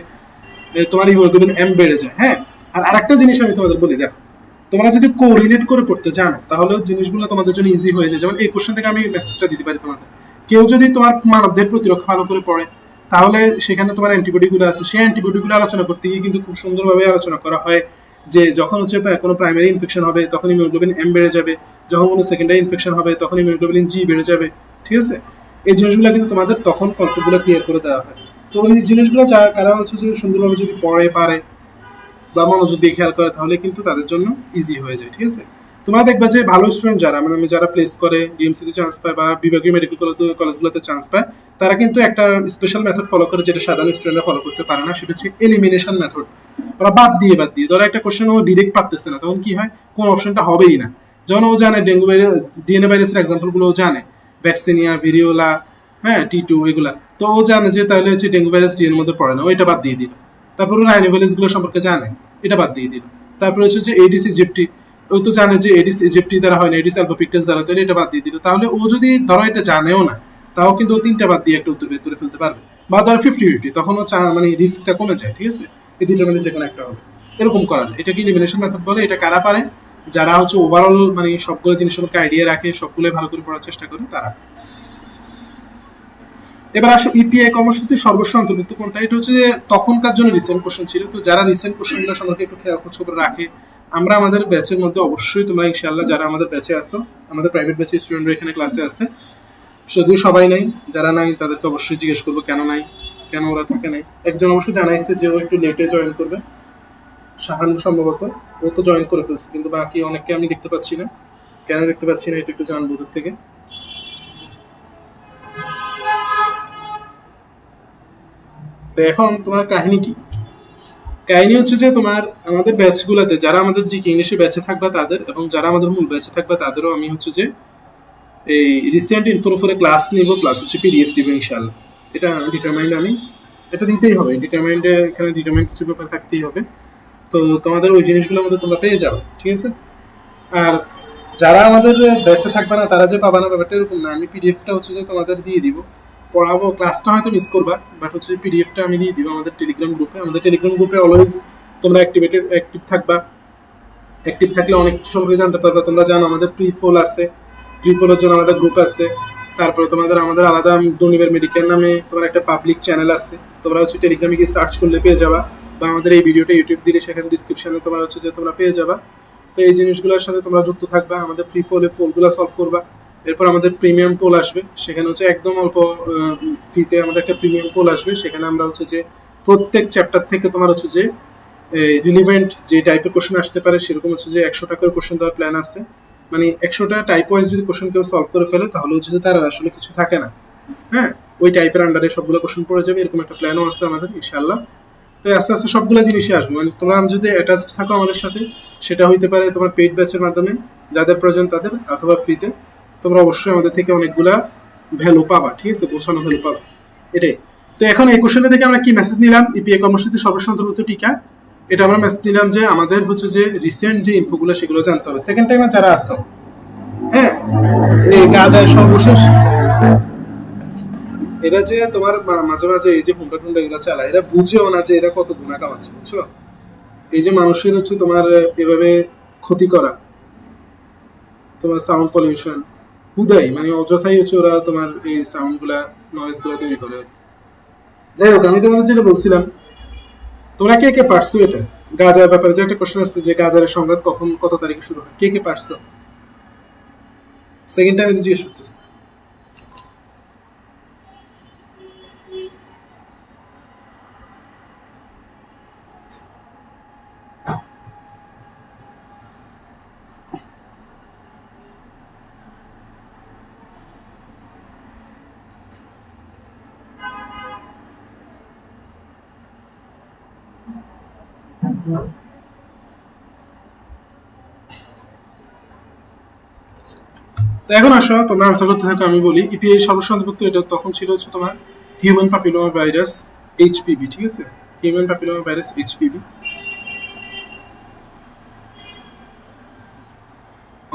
তোমার হিমোগ্লোবিন এম বেড়ে যায়। হ্যাঁ, আর আরেকটা জিনিস আমি তোমাদের বলি, দেখো, তোমরা যদি কোরিলেট করে পড়তে জানো তাহলে জিনিসগুলো তোমাদের জন্য ইজি হয়ে যায়। যেমন এই কোশ্চেন থেকে আমি মেসেজটা দিতে পারি তোমাদের। কেউ যদি তোমার মানবদের প্রতিরক্ষা ভালো করে পড়ে তাহলে সেখানে তোমার অ্যান্টিবডিগুলো আছে, সেই অ্যান্টিবডিগুলো আলোচনা করতে গিয়ে কিন্তু খুব সুন্দরভাবে আলোচনা করা হয় যে যখন হচ্ছে কোনো প্রাইমারি ইনফেকশন হবে তখন হিমোগ্লোবিন এম বেড়ে যাবে, যখন কোনো সেকেন্ডারি ইনফেকশন হবে তখন হিমোগ্লোবিন জি বেড়ে যাবে। ঠিক আছে, এই জিনিসগুলো কিন্তু তোমাদের তখন কনসেপ্টগুলো ক্লিয়ার করে দেওয়া হয়। তো ওই জিনিসগুলো কারা হচ্ছে যে সুন্দরভাবে যদি পড়ে পারে বা মনোযোগ দিয়ে খেয়াল করে তাহলে কিন্তু তাদের জন্য ইজি হয়ে যায়। ঠিক আছে, তো তোমরা দেখবা যে ভালো স্টুডেন্ট যারা মানে যারা প্লেস করে ডিএমসি তে চান্স পায় বা বিভাগীয় মেডিকেল কলেজগুলোতে চান্স পায়, তারা কিন্তু একটা স্পেশাল মেথড ফলো করে যেটা সাধারণ স্টুডেন্টরা ফলো করতে পারে না, সেটা হচ্ছে এলিমিনেশন মেথড। ওরা বাদ দিয়ে ধরো একটা কোশ্চেন ও ডিরেক্ট পারতেছে না, তখন কি হয়, কোন অপশনটা হবেই না। যেমন ও জানে ডেঙ্গু ভাইরাস, ডিএনএ ভাইরাসের এক্সাম্পল গুলো ও জানে, ভ্যাকসিনিয়া, ভিরিওলা, হ্যাঁ টি2 এগুলা, তো ও জানে যে তাহলে হচ্ছে ডেঙ্গু ভাইরাস ডিএনএর মধ্যে পড়ে না, ও এটা বাদ দিয়ে দিল। তারপর ও রাইনোভাইরাস গুলো সম্পর্কে জানে, এটা বাদ দিয়ে দিল। তারপর হচ্ছে যে এডিস ইজিপ্টি, ও তো জানে যে এডিস ইজিপ্টি দ্বারা হয় না, এডিস অ্যালবাপিক্টাস দ্বারা, তাহলে এটা বাদ দিয়ে দিল। তাহলে ও যদি ধরো এটা জানেও না, তাও কিন্তু ও তিনটা বাদ দিয়ে একটা উত্তর বের করে ফেলতে পারবে। বা ধরো 50-50, তখন ও মানে রিস্কটা কমে যায়, ঠিক আছে, এই দুটোর মধ্যে যে কোনো একটা হবে, এরকম করা যায়। এটাকে এলিমিনেশন মেথড বলে। এটা কারা পারে, যারা হচ্ছে ওভারঅল মানে সবগুলো জিনিস সম্পর্কে আইডিয়া রাখে, সবগুলো ভালো করে পড়ার চেষ্টা করে তারা। এবার আসো ইপিআই কর্মসূচির সর্বস্ব অন্তর্ভুক্ত কোনটা। এটা হচ্ছে যে তখনকার জন্য রিসেন্ট কোশ্চেন ছিল, তো যারা রিসেন্ট কোশ্চেনগুলো সম্পর্কে একটু খেয়াল খোঁজ খবর রাখে, আমরা আমাদের ব্যাচের মধ্যে অবশ্যই তোমরা ইনশাআল্লাহ যারা আমাদের ব্যাচে আসো, আমাদের প্রাইভেট ব্যাচের স্টুডেন্টরা এখানে ক্লাসে আছে, যদিও সবাই নাই, যারা নাই তাদেরকে অবশ্যই জিজ্ঞেস করবো কেন নাই, কেন ওরা থাকে নাই। একজন অবশ্যই জানাইছে যে ও একটু লেটে জয়েন করবে, শাহান সম্ভবত, ও তো জয়েন করে ফেলছে, কিন্তু বাকি অনেককে আমি দেখতে পাচ্ছি না। কেন দেখতে পাচ্ছি না এটা একটু জানবো ওদের থেকে। তো এখন তোমার কাহিনী কি? কাহিনী হচ্ছে যে তোমার আমাদের ব্যাচগুলোতে যারা আমাদের জি ইংলিশে ব্যাচে থাকবে তাদের, এবং যারা আমাদের মূল ব্যাচে থাকবে তাদেরও আমি হচ্ছে যে এই রিসেন্ট ইনফোর উপরে ক্লাস নিব, প্লাস হচ্ছে পিডিএফ দিব ইনশাআল্লাহ। এটা ডিটারমাইন্ড, আমি এটা দিতেই হবে, ডিটারমাইন্ডে এখানে ডিটারমাইন্ড কিছু ব্যাপার থাকতেই হবে। তো তোমাদের ওই জিনিসগুলোর মধ্যে তোমরা পেয়ে যাবে, ঠিক আছে। আর যারা আমাদের ব্যাচে থাকবে না তারা যে পাবে না ব্যাপারটা এরকম না, আমি পিডিএফটা হচ্ছে যে তোমাদের দিয়ে দিব, পড়াবো, ক্লাসটা হয়তো মিস করবা, বাট হচ্ছে পিডিএফটা আমি দিয়ে দিব আমাদের টেলিগ্রাম গ্রুপে। আমাদের টেলিগ্রাম গ্রুপে অলওয়েজ তোমরা অ্যাক্টিভ থাকবা, অ্যাক্টিভ থাকলে অনেক কিছু সম্পর্কে জানতে পারবা। তোমরা জানো আমাদের প্রিপোল আছে, প্রিপোলের জন্য আলাদা গ্রুপ আছে। তারপরে আমাদের আলাদা দনিবের মেডিকেল নামে তোমার একটা পাবলিক চ্যানেল আছে, তোমরা হচ্ছে টেলিগ্রামে গিয়ে সার্চ করলে পেয়ে যাবা, বা আমাদের এই ভিডিওটা ইউটিউব দিলে সেখানে ডিসক্রিপশনে তোমার হচ্ছে যে তোমরা পেয়ে যাবা। তো এই জিনিসগুলোর সাথে তোমরা যুক্ত থাকবা, আমাদের ফ্রি পোলগুলো সলভ করবা। এরপর আমাদের প্রিমিয়াম পোল আসবে, সেখানে হচ্ছে একদম অল্প ফিতে আমাদের একটা প্রিমিয়াম পোল আসবে, সেখানে আমরা হচ্ছে যে প্রত্যেক চ্যাপ্টার থেকে তোমার হচ্ছে যে রিলিভেন্ট যে টাইপের কোশ্চেন আসতে পারে সেরকম হচ্ছে যে 100টা করে কোশ্চেন দেওয়ার প্ল্যান আছে। মানে 100টা টাইপ ওয়াইজ যদি কোশ্চেন কেউ সলভ করে ফেলে তাহলে হচ্ছে যে তার আসলে কিছু থাকে না, হ্যাঁ, ওই টাইপের আন্ডারে সবগুলো কোশ্চেন পড়ে যাবে, এরকম একটা প্ল্যানও আছে আমাদের ইনশাআল্লাহ। তো আস্তে আস্তে সবগুলো জিনিসই আসবে, মানে তোমরা যদি অ্যাটাচড থাকো আমাদের সাথে, সেটা হইতে পারে তোমার পেইড ব্যাচের মাধ্যমে যাদের প্রয়োজন তাদের, অথবা ফ্রিতে, তোমরা অবশ্যই আমাদের থেকে অনেকগুলা ভ্যালু পাবা, ঠিক আছে, গোছানো ভ্যালু পাবা, এটাই। তো এখন এই কোশ্চেনটা থেকে আমরা কি মেসেজ নিলাম, ইপিএ কর্মসূচি সর্বস্ব অন্তর্ভুক্ত টিকা, এটা আমরা মেসেজ নিলাম যে আমাদের হচ্ছে যে রিসেন্ট যে ইনফোগুলো সেগুলো জানতে হবে। সেকেন্ড টাইমে যারা আসো, হ্যাঁ, এই গাজায় সর্বশেষ এরা যে তোমার মাঝে মাঝে এই যে হুন্ডা টুন্ডা এগুলো চালায়, এরা বুঝেও না যে এরা কত গুণা কামাচ্ছে, বুঝছো। এই যে মানুষের হচ্ছে তোমার এভাবে ক্ষতি করা, তোমার সাউন্ড পলিউশন, হুদাই মানে অযথাই হচ্ছে ওরা তোমার এই সাউন্ড গুলা, নয়েজ গুলা তৈরি করে। যাই হোক, আমি তোমাদের যেটা বলছিলাম, তোমরা কে কে পারছো এটা গাজার ব্যাপারে যে একটা কোশ্চেন আসছে যে গাজারের সংঘাত কখন কত তারিখে শুরু হয়, কে কে পারছো? সেকেন্ড টাইম জিজ্ঞেস করতেছি। তো এখন আসো তোমরা আনসার করতে থাকো, আমি বলি। ইপিআই সর্বস্ব অন্তর্ভুক্ত এটা তখন ছিল হচ্ছে তোমার হিউম্যান পাপিলোমা ভাইরাস, এইচপিভি, ঠিক আছে, হিউম্যান পাপিলোমা ভাইরাস এইচপিভি।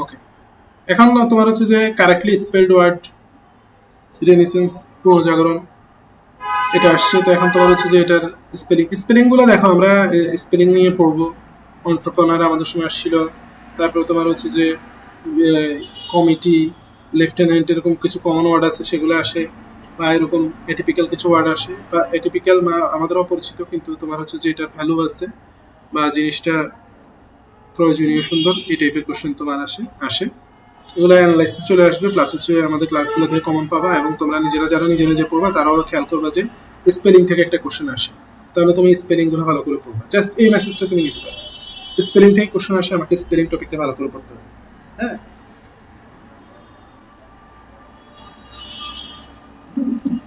ওকে, এখন তোমার হচ্ছে যে কারেক্টলি স্পেলড ওয়ার্ড রেনিসেন্স পুনর্জাগরণ এটা আসছে। তো এখন তোমার হচ্ছে যে এটার স্পেলিং গুলো দেখো, আমরা স্পেলিং নিয়ে পড়বো। অন্টারপ্রেনার আমাদের সময় আসছিল, তারপরে তোমার হচ্ছে যে কমিটি, লেফটেন্যান্ট, এরকম কিছু কমন ওয়ার্ড আছে সেগুলো আসে, বা এরকম এটিপিক্যাল কিছু ওয়ার্ড আসে, বা এটিপিক্যাল আমাদের অপরিচিত কিন্তু তোমার হচ্ছে যে এটার ভ্যালু আছে বা জিনিসটা প্রয়োজনীয় সুন্দর, এই টাইপের কোশ্চেন তোমার আসে। এগুলো অ্যানালাইসিস চলে আসবে, প্লাস হচ্ছে আমাদের ক্লাসগুলো থেকে কমন পাবা, এবং তোমরা যারা নিজে পড়বা তারাও খেয়াল করবা যে স্পেলিং থেকে একটা কোশ্চেন আসে, তাহলে তুমি স্পেলিং গুলো ভালো করে পড়বা। জাস্ট এই মেসেজটা তুমি নিতে পারো, স্পেলিং থেকে কোশ্চেন আসে, আমাকে স্পেলিং টপিকটা ভালো করে পড়তে হবে। হ্যাঁ,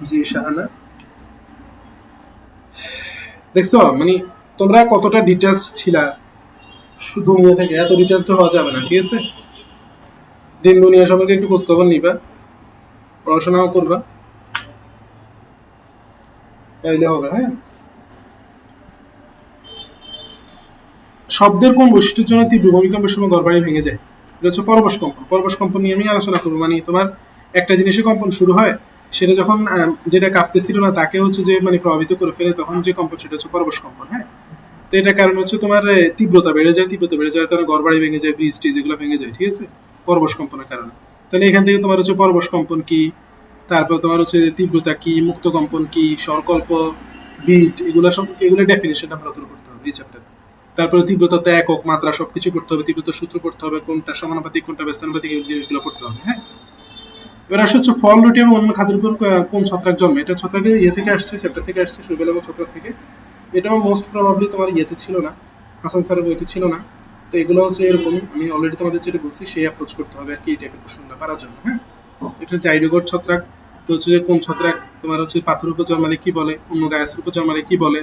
জি শাহানা, দেখছো মানে তোমরা কতটা ডিটেলস ছিলা দুনিয়া থেকে, এত ডিটেলস হওয়া যাবে না, ঠিক আছে? দিন দুনিয়া সম্পর্কে একটু খোঁজ খবর নিবা, পড়াশোনাও করবা, তাইলে হবে। হ্যাঁ, শব্দের কোন বৈশিষ্ট্যের জন্য তীব্র ভূমিকম্পের সময় ঘরবাড়ি ভেঙে যায়? এটা হচ্ছে পরবশ কম্পন। পরবশ কম্পন নিয়ে আমি আলোচনা করবো, মানে তোমার একটা জিনিসে কম্পন শুরু হয়, সেটা যখন যেটা কাঁপতেছিল না তাকে হচ্ছে যে মানে প্রভাবিত করে ফেলে, তখন যে কম্পন সেটা হচ্ছে পরবশ কম্পন। হ্যাঁ, তো এটার কারণ হচ্ছে তোমার তীব্রতা বেড়ে যায়, তীব্রতা বেড়ে যাওয়ার কারণে ঘরবাড়ি ভেঙে যায়, ব্রিজ টিজ এগুলো ভেঙে যায়, ঠিক আছে, পরবশ কম্পনের কারণে। তাহলে এখান থেকে তোমার হচ্ছে পরবশ কম্পন কি, তারপর তোমার হচ্ছে তীব্রতা কি, মুক্ত কম্পন কি, স্বরকল্প, বিট, এগুলো সব, এগুলো ডেফিনেশনটা ভালো করে করতে হবে এই চ্যাপ্টারে। তারপরে তীব্রতাতে একক মাত্রা সবকিছু করতে হবে, তীব্রতার সূত্র করতে হবে, কোনটা সমানুপাতিক কোনটা ব্যস্তানুপাতিক, এই জিনিসগুলো পড়তে হবে। হ্যাঁ, এবার আসলে হচ্ছে ফল, রুটি এবং অন্য খাদ্যের উপর কোন ছত্রাক জন্মে? এটা ছত্রাকের ইয়ে থেকে আসছে, চ্যাপ্টার থেকে আসছে, সুবেল এবং ছত্রাক থেকে। এটাও মোস্ট প্রবাবলি তোমার ইয়েতে ছিল না, হাসান স্যারের বইতে ছিল না। তো এগুলো হচ্ছে এরকম, আমি অলরেডি তোমাদের যেটা বলছি সেই অ্যাপ্রোচ করতে হবে আর কি, এই টাইপের কোশ্চেনটা পারার জন্য। হ্যাঁ, এটা জাইডোগোট ছত্রাক, তো হচ্ছে যে কোন ছত্রাক তোমার হচ্ছে পাথরের উপর জন্মালে কি বলে, অন্য গাছের উপর জন্মালে কি বলে,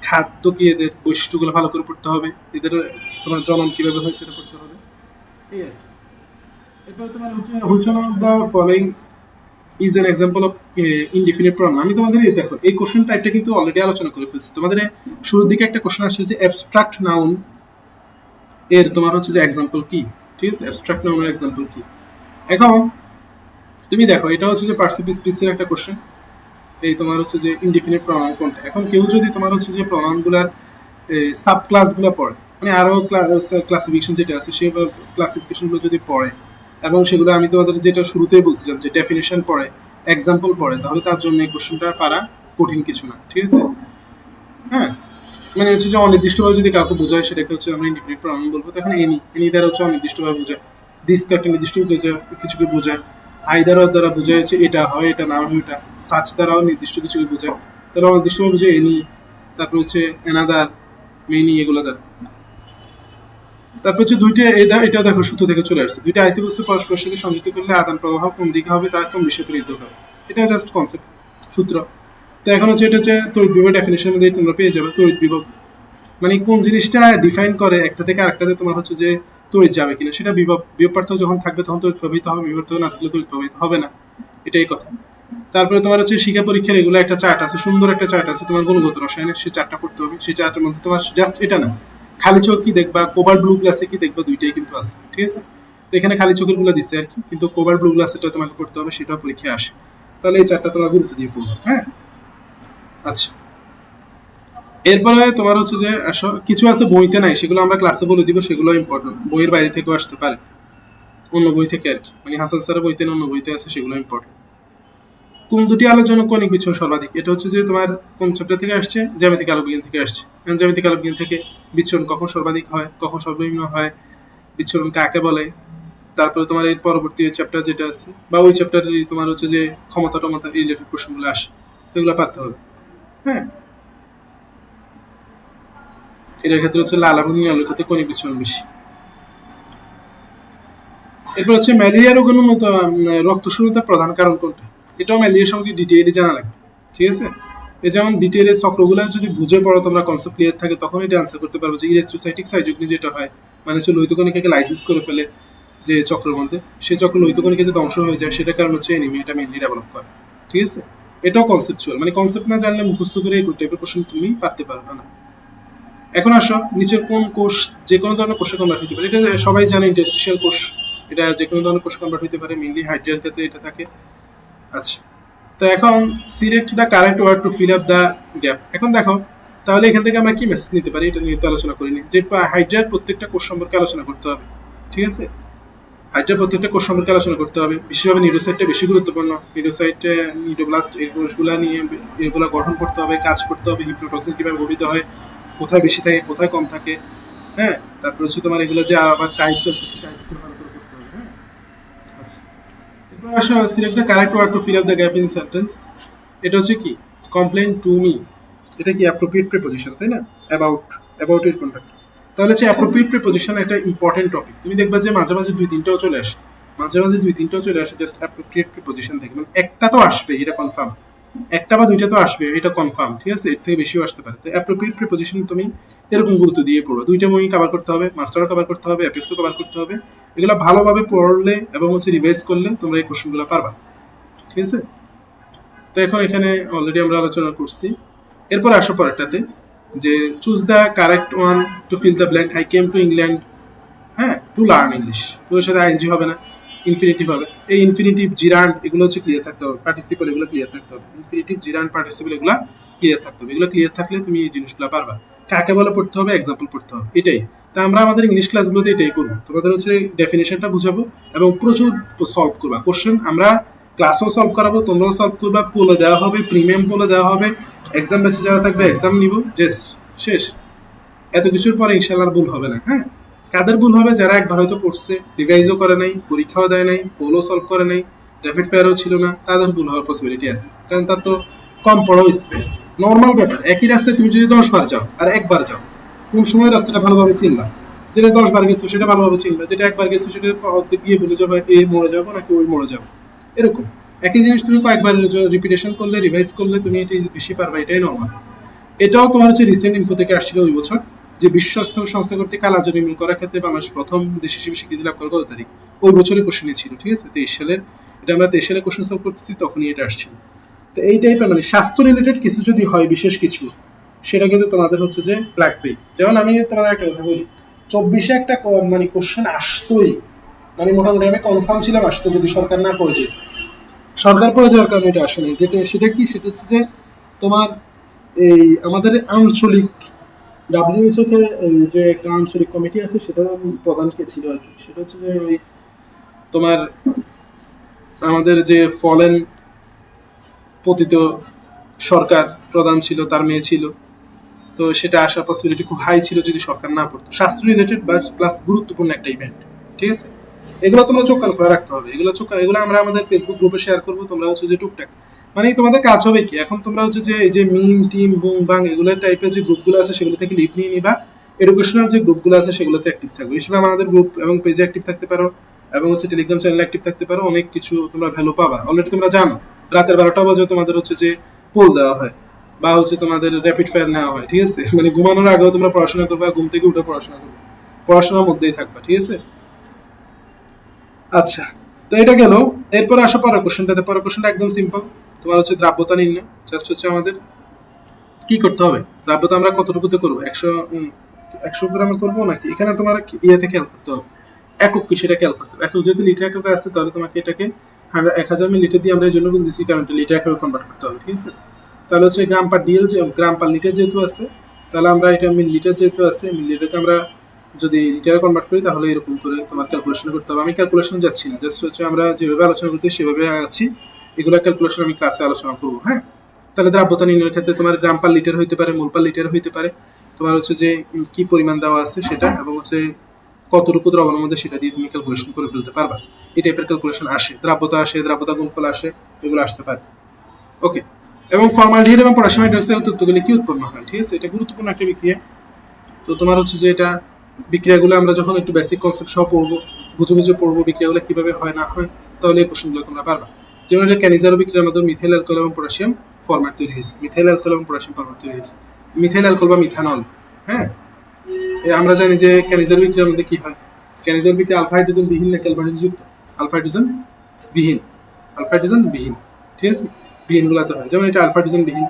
খাদ্য কি, এদের বৈশিষ্ট্যগুলো ভালো করে পড়তে হবে, এদের তোমার জনন কিভাবে হয় সেটা পড়তে হবে, এই আর কি। এরপরে তোমার হচ্ছে which one of the following is an example of indefinite pronoun. আমি তোমাদের দেখো এই কোশ্চেন টাইপটা কিন্তু অলরেডি আলোচনা করে ফেলছি তোমাদের। শুরুর দিকে একটা কোশ্চেন আসছে যে অ্যাবস্ট্রাক্ট নাউন এর তোমার হচ্ছে যে এক্সাম্পল কি, ঠিক আছে, অ্যাবস্ট্রাক্ট নাউনের এক্সাম্পল কি। এখন তুমি দেখো এটা হচ্ছে যে পার্সিপিস পিসের একটা কোশ্চেন, এই তোমার হচ্ছে যে ইনডিফিনিট প্রনাউন কোনটা। এখন কেউ যদি তোমার হচ্ছে যে প্রনাউনগুলার সাব ক্লাসগুলো পড়ে, মানে আরো ক্লাসিফিকেশন যেটা আছে সেই ক্লাসিফিকেশনগুলো যদি পড়ে, এবং সেগুলো আমি তোমাদের যেটা শুরুতেই বলছিলাম যে ডেফিনেশন পড়ে, এক্সাম্পল পড়ে, তাহলে তার জন্য এই কোশ্চেনটা পারা কঠিন কিছু না, ঠিক আছে? হ্যাঁ, মানে হচ্ছে যে অনির্দিষ্টভাবে যদি কাউকে বোঝায় সেটাকে হচ্ছে আমরা ইনডিফিনিট প্রনাউন বলবো। তখন এনি, এনি দ্বারা হচ্ছে অনির্দিষ্টভাবে বোঝায়, দিস তো একটা নির্দিষ্ট কিছুকে বোঝায়, আইদার দ্বারা বোঝায় হচ্ছে এটা হয় এটা না হয় এটা, সাচ দ্বারাও নির্দিষ্ট কিছুকে বোঝায়, তাহলে অনির্দিষ্টভাবে বোঝায় এনি, তারপর হচ্ছে এনাদার, মেনি, এগুলো দ্বারা। তারপর হচ্ছে দুইটা এটাও দেখো সূত্র থেকে চলে আসছে, দুইটা আয়িত বস্তু পরস্পরের সাথে সংযুক্ত করলে আদান প্রবাহ কোন দিকে হবে তার কোন বিষয় করে নির্দেশ হবে, এটা জাস্ট কনসেপ্ট, সূত্র। তো এখন হচ্ছে এটা হচ্ছে তড়িৎ বিভব ডেফিনেশনের মধ্যে তোমরা পেয়ে যাবে তড়িৎ বিভব মানে কোন জিনিসটা ডিফাইন করে একটা থেকে আরেকটাতে তোমার হচ্ছে যে তড়িৎ যাবে কিনা, সেটা বিভব, বিভব পার্থক্য যখন থাকবে তখন তড়িৎ প্রবাহিত হবে, বিভব পার্থক্য না থাকলে তড়িৎ প্রবাহিত হবে না, এটাই কথা। তারপরে তোমার হচ্ছে শিক্ষা পরীক্ষার এগুলো একটা চার্ট আছে, সুন্দর একটা চার্ট আছে তোমার গুণগত রসায়নের, সেই চার্টটা পড়তে হবে। সেই চার্টের মধ্যে তোমার জাস্ট এটা না, খালি চোখ কি দেখবা, কোভার ব্লু গ্লাসে কি দেখবা, দুইটাই কিন্তু আছে, ঠিক আছে? তো এখানে খালি চোখের গুলো দিচ্ছে আর কি, কিন্তু কোভার ব্লু গ্লাসেটা তোমাকে পড়তে হবে, সেটাও পরীক্ষায় আসে। তাহলে এই চারটা তোমরা গুরুত্ব দিয়ে পড়বে। হ্যাঁ, আচ্ছা। এরপরে তোমার হচ্ছে যে কিছু আছে বইতে নাই, সেগুলো আমরা ক্লাসে বলে দিব, সেগুলো ইম্পর্টেন্ট, বইয়ের বাইরে থেকেও আসতে পারে, অন্য বই থেকে আর কি, মানে হাসান স্যারের বইতে না অন্য বইতে আছে, সেগুলো ইম্পর্টেন্ট। কোন দুটি আলোচনা কৌণিক বিচ্ছুরণ সর্বাধিক? এটা হচ্ছে যে তোমার কোন চ্যাপ্টার থেকে আসছে? জ্যামিতিক আলোকবিজ্ঞান থেকে আসছে। জ্যামিতিক আলোকবিজ্ঞান থেকে বিচ্ছুরণ কখন সর্বাধিক হয়, কখন সর্বনিম্ন হয়, বিচ্ছুরণ কাকে বলে, তারপরে তোমার এর পরবর্তী চ্যাপ্টার যেটা আছে বা ওই চ্যাপ্টারে তোমার হচ্ছে যে ক্ষমতা টমতা এই রিলেটেড প্রশ্নগুলো আসে, তো এগুলো পারতে হবে। হ্যাঁ, এটার ক্ষেত্রে হচ্ছে লাল এবং নীল আলোর ক্ষেত্রে কৌণিক বিচ্ছুরণ বেশি। এরপর হচ্ছে ম্যালেরিয়া রোগের রক্ত শূন্যতার প্রধান কারণ কোনটা? এটাও ম্যালেরিয়ার সঙ্গে ডিটেইলে জানা লাগবে, ঠিক আছে? এ যেমন ডিটেইলের চক্রগুলো যদি বুঝে পড়ো তোমরা, কনসেপ্ট ক্লিয়ার থাকে, তখন এটা আনসার করতে পারবে যে ইলেকট্রোসাইটিক সাইজগ্নি যেটা হয়, মানে হচ্ছে লোহিত কণিকাকে লাইসিস করে ফেলে যে চক্রের মধ্যে, সেই চক্র লোহিত কণিকা যে ধ্বংস হয়ে যায়, সেটার কারণ হচ্ছে এনিমি, এটা মেইনলি ডেভেলপ করে, ঠিক আছে? এটাও কনসেপচুয়াল, মানে কনসেপ্ট না জানলে মুখস্থ করে এই টাইপের কোশ্চেন তুমি পারতে পারবে না। এখন আসো নিচের কোন কোষ যে কোনো ধরনের কোষে কনভার্ট হতে পারে? এটা সবাই জানে, ইন্টারস্টিশিয়াল কোষ, এটা যে কোনো ধরনের কোষ কনভার্ট হতে পারে, মেইনলি হাইড্রিয়ার ক্ষেত্রে এটা থাকে। আচ্ছা, তো এখন select the correct word to fill up the gap. এখন দেখো তাহলে এখান থেকে আমরা কি মেসেজ নিতে পারি, এটা নিয়ে তো আলোচনা করিনি, যে হাইড্রিয়ার প্রত্যেকটা কোষ সম্পর্কে আলোচনা করতে হবে, ঠিক আছে? হাইড্রিয়ার প্রত্যেকটা কোষ সম্পর্কে আলোচনা করতে হবে, বিশেষভাবে নিউরোসাইটটা বেশি গুরুত্বপূর্ণ, নিউরোসাইটে নিউরোব্লাস্ট এই কোষগুলা নিয়ে এগুলো গঠন করতে হবে, কাজ করতে হবে, হিপ্নোটক্সিন কিভাবে গঠিত হয়, কোথায় বেশি থাকে কোথায় কম থাকে। হ্যাঁ, তারপর হচ্ছে তোমার এগুলো যে আবার টাইপস আছে, টাইপস ভালো করে করতে হবে। হ্যাঁ, আচ্ছা। এরপর আসো select the correct word to fill up the gap in sentence. এটা হচ্ছে কি, কমপ্লেইন টু মি, এটা কি অ্যাপ্রোপ্রিয়েট প্রিপোজিশন, তাই না? অ্যাবাউট, অ্যাবাউট এর কোনটা? তাহলে হচ্ছে অ্যাপ্রোপ্রিয়েট প্রিপোজিশন একটা ইম্পর্টেন্ট টপিক। তুমি দেখবা যে মাঝে মাঝে দুই তিনটাও চলে আসে, জাস্ট অ্যাপ্রোপ্রিয়েট প্রিপোজিশন থেকে, মানে একটা তো আসবে, এটা কনফার্ম, একটা বা দুইটা তো আসবে, এটা কনফার্ম, ঠিক আছে? এর থেকে বেশিও আসতে পারে। তো অ্যাপ্রোপ্রিয়েট প্রিপোজিশন তুমি এরকম গুরুত্ব দিয়ে পড়ো, দুইটা মুই কভার করতে হবে, মাস্টারও কভার করতে হবে, অ্যাপেক্সও কভার করতে হবে। এগুলো ভালোভাবে পড়লে এবং হচ্ছে রিভাইজ করলে তোমরা এই কোশ্চেনগুলো পারবা, ঠিক আছে? তো এখন এখানে অলরেডি আমরা আলোচনা করছি। এরপর আসো পরেরটাতে, যে choose the correct one to fill the blank. I came to England, হ্যাঁ, টু লার্ন ইংলিশ। ওর সাথে আইএনজি হবে না, ইনফিনিটিভ হবে। এই ইনফিনিটিভ, জিরান্ড, এগুলো হচ্ছে ক্লিয়ার থাকতে হবে। পার্টিসিপল এগুলো ক্লিয়ার থাকতে হবে। ইনফিনিটিভ, জিরান্ড, পার্টিসিপল এগুলো ক্লিয়ার থাকতে হবে। এগুলো ক্লিয়ার থাকলে তুমি এই জিনিসগুলো পারবা। কাকে বলে পড়তে হবে, এক্সাম্পল পড়তে হবে, এটাই। তা আমরা আমাদের ইংলিশ ক্লাসগুলোতে এটাই করবো, তোমাদের হচ্ছে ডেফিনেশনটা বুঝাবো এবং প্রচুর সলভ করবা কোশ্চেন। আমরা ক্লাসও সলভ করাবো, তোমরাও সলভ করবা, পোলে দেওয়া হবে, প্রিমিয়াম পোলে দেওয়া হবে, এক্সাম ব্যাচে যারা থাকবে এক্সাম নিব, জাস্ট শেষ। এত কিছুর পরে ইনশাল্লাহ ভুল হবে না। হ্যাঁ, কাদের ভুল হবে? যারা একবার হয়তো পড়ছে, রিভাইজও করে নাই, পরীক্ষাও দেয় নাই, পোলও সলভ করে নাই, র্যাপিড ফায়ারও ছিল না, তাদের ভুল হওয়ার পসিবিলিটি আছে, কারণ তার তো কম পড়া হয়েছে। নর্মাল ব্যাপার, একই রাস্তায় তুমি যদি 10 বার যাও আর একবার যাও, কোন সময় রাস্তাটা ভালোভাবে চিনবা? যেটা 10 বার গেছো সেটা ভালোভাবে চিনবা, যেটা একবার গেছো সেটা অর্ধেক গিয়ে বলে যাবে এই মোড়ে যাবো নাকি ওই মোড়ে যাবো। এরকম একই জিনিস তুমি কয়েকবার রিপিটেশন করলে, রিভাইজ করলে তুমি এটি বেশি পারবা, এটাই নর্মাল। এটাও তোমার হচ্ছে রিসেন্ট ইনফো থেকে আসছিল ওই বছর, যে বিশ্ব স্বাস্থ্য সংস্থা কর্তৃক কালাজ্জর নির্মূল করার ক্ষেত্রে বাংলাদেশ প্রথম দেশ হিসেবে স্বীকৃতি লাভ করার কত তারিখ? ওই বছরের কোশ্চেনই ছিল, ঠিক আছে? 23 সালের, এটা আমরা 23 সালে কোশ্চেন সলভ করতেছি, তখনই এটা আসছিল। তো এই টাইপের মানে স্বাস্থ্য রিলেটেড কিছু যদি হয়, বিশেষ কিছু, সেটা কিন্তু তোমাদের হচ্ছে যে লাগবেই। যেমন আমি তোমাদের একটা কথা বলি, 24-এ একটা মানে কোশ্চেন আসতোই, মানে মোটামুটি আমি কনফার্ম ছিলাম আসতো, যদি সরকার না পড়ে যেত। সরকার পড়ে যাওয়ার কারণে এটা আসেনি। যেটা সেটা কি, সেটা হচ্ছে যে তোমার এই আমাদের আঞ্চলিক ডাব্লিউএইচও তে যে একটা আঞ্চলিক কমিটি আছে, সেটার প্রধান কে ছিল আর কি, সেটা হচ্ছে যে ওই তোমার আমাদের যে ফলেন পতিত সরকার প্রধান ছিল, তার মেয়ে ছিল। তো সেটা আসার পসিবিলিটি খুব হাই ছিল যদি সরকার না পড়তো। স্বাস্থ্য রিলেটেড বা প্লাস গুরুত্বপূর্ণ একটা ইভেন্ট, ঠিক আছে? এগুলো তোমরা চোখ কান খোলা রাখতে হবে। এগুলো আমরা আমাদের ফেসবুক গ্রুপে শেয়ার করবো। তোমরা হচ্ছে যে টুকটাক, মানে তোমাদের কাজ হবে কি, এখন তোমরা হচ্ছে যে এই যে মিম টিম বুং বাং এগুলো টাইপের যে গ্রুপগুলো আছে সেগুলো থেকে লিভ নিয়ে নিবা। এডুকেশনাল যে গ্রুপগুলো আছে সেগুলোতে অ্যাক্টিভ থাকবে। হিসেবে আমাদের গ্রুপ এবং পেজে অ্যাক্টিভ থাকতে পারো, এবং হচ্ছে টেলিগ্রাম চ্যানেলে অ্যাক্টিভ থাকতে পারো। অনেক কিছু তোমরা ভ্যালু পাবা। অলরেডি তোমরা জানো রাতের 12টা বাজে তোমাদের হচ্ছে যে পোল দেওয়া হয়, বা হচ্ছে তোমাদের র্যাপিড ফায়ার নেওয়া হয়, ঠিক আছে? মানে ঘুমানোর আগেও তোমরা পড়াশোনা করবা, ঘুম থেকে উঠে পড়াশোনা করবে, পড়াশোনার মধ্যেই থাকবা, ঠিক আছে? আচ্ছা, তো এটা গেল। এরপরে আসো পরের কোশ্চেনটাতে। পরের কোশ্চেনটা একদম সিম্পল, তোমার হচ্ছে দ্রাব্যতা নির্ণয়। জাস্ট হচ্ছে আমাদের কি করতে হবে, দ্রাব্যতা আমরা কতটুকুতে করবো, 100 গ্রামে করবো নাকি, এখানে তোমার ইয়েতে খেয়াল করতে হবে, একক কি সেটা খেয়াল করতে হবে। একক যেহেতু লিটার এককে আছে, তাহলে তোমাকে এটাকে 1000 মিলিলিটার দিয়ে আমরা এই জন্য গুণ দিচ্ছি, কারণ লিটার এককে কনভার্ট করতে হবে, ঠিক আছে? তাহলে হচ্ছে গ্রাম পার ডিএল, গ্রাম পার লিটার যেহেতু আছে, তাহলে আমরা এটা মিলিলিটার যেহেতু আছে, মিলিলিটারকে আমরা যদি লিটারে কনভার্ট করি, তাহলে এরকম করে তোমার ক্যালকুলেশন করতে হবে। আমি ক্যালকুলেশন যাচ্ছি না, জাস্ট হচ্ছে আমরা যেভাবে আলোচনা করতে সেভাবে আছি। এগুলো ক্যালকুলেশন আমি ক্লাসে আলোচনা করবো, হ্যাঁ? তাহলে দ্রাব্যতা নির্ণয়ের ক্ষেত্রে তোমার গ্রাম পার লিটার হইতে পারে, মোল পার লিটার হইতে পারে, তোমার হচ্ছে যে কি পরিমাণ দেওয়া আছে সেটা, এবং হচ্ছে কতটুকু দ্রবণের মধ্যে, সেটা দিয়ে তুমি ক্যালকুলেশন করে ফেলতে পারবা। এই টাইপের ক্যালকুলেশন আসে, দ্রাব্যতা আসে, দ্রাব্যতা গুণফল আসে, এগুলো আসতে পারে। ওকে, এবং ফর্মালডিহাইড এবং পটাশিয়াম হাইড্রোক্সাইড উত্তপ্ত করলে কি উৎপন্ন হয়, ঠিক আছে? এটা গুরুত্বপূর্ণ একটা বিক্রিয়া। তো তোমার হচ্ছে যে এটা বিক্রিয়াগুলো আমরা যখন একটু বেসিক কনসেপ্ট সহ পড়বো, বুঝে বুঝে পড়বো বিক্রিয়াগুলো কিভাবে হয় না হয়, তাহলে এই কোশ্চেনগুলো তোমরা পারবা। যেমন এটা ক্যানিজারো বিক্রিয়ার মধ্যে মিথাইল অ্যালকোহল এবং পটাশিয়াম ফরম্যাট তৈরি হয়েছে, মিথাইল অ্যালকোহল এবং পটাশিয়াম ফরম্যাট তৈরি হয়েছে, মিথাইল অ্যালকোহল বা মিথানল। হ্যাঁ, আমরা জানি যে ক্যানিজারো বিক্রিয়ার মধ্যে কি হয়, ক্যানিজারো বিক্রিয়া আলফা হাইড্রোজেন বিহীন নাকি অ্যালফা হাইড্রোজেন যুক্ত? আলফা হাইড্রোজেন বিহীন, আলফা হাইড্রোজেন বিহীন, ঠিক আছে? বিহীনগুলোতে হয়, যেমন এটা আলফা হাইড্রোজেন বিহীন।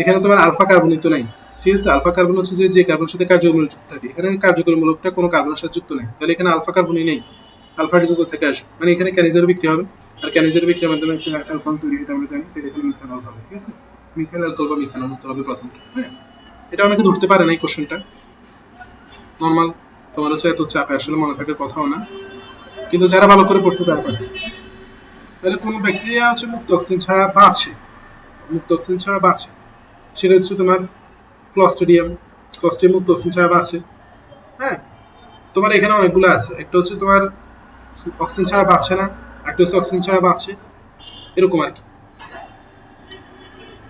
এখানে তোমার আলফা কার্বনিত নাই, ঠিক আছে? আলফা কার্বন হচ্ছে যে কার্বনের সাথে কার্যকরী মূলক যুক্ত থাকে, এখানে কার্যকরী মূলকটা কোনো কার্বনের সাথে যুক্ত নেই, তাহলে এখানে আলফা কার্বনই নেই। আলফা হাইড্রোজেন কোথা থেকে আসবে? মানে এখানে ক্যানিজারো বিক্রি হবে, আর ক্যানিজারো বিক্রিয়ার মাধ্যমে একটা অ্যালকোহল তৈরি হয়, আমরা জানি, তাহলে এখানে মিথানল হবে, ঠিক আছে? মিথাইল অ্যালকোহল বা মিথানল উত্তর হবে প্রথম। হ্যাঁ, এটা অনেকে ধরতে পারে না এই কোশ্চেনটা, নর্মাল তোমার হচ্ছে এত চাপে আসলে মনে থাকার কথাও না, কিন্তু যারা ভালো করে পড়তে তারা পারছে। তাহলে কোন ব্যাকটেরিয়া হচ্ছে মুক্ত অক্সিজেন ছাড়া বাঁচে, মুক্ত অক্সিজেন ছাড়া বাঁচে, সেটা হচ্ছে তোমার ক্লস্ট্রিডিয়াম। ক্লস্ট্রিডিয়াম মুক্ত অক্সিজেন ছাড়া বাঁচে। হ্যাঁ, তোমার এখানে অনেকগুলো আছে, একটা হচ্ছে তোমার অক্সিজেন ছাড়া বাঁচে না, একটা হচ্ছে অক্সিজেন ছাড়া বাঁচে, এরকম আর কি।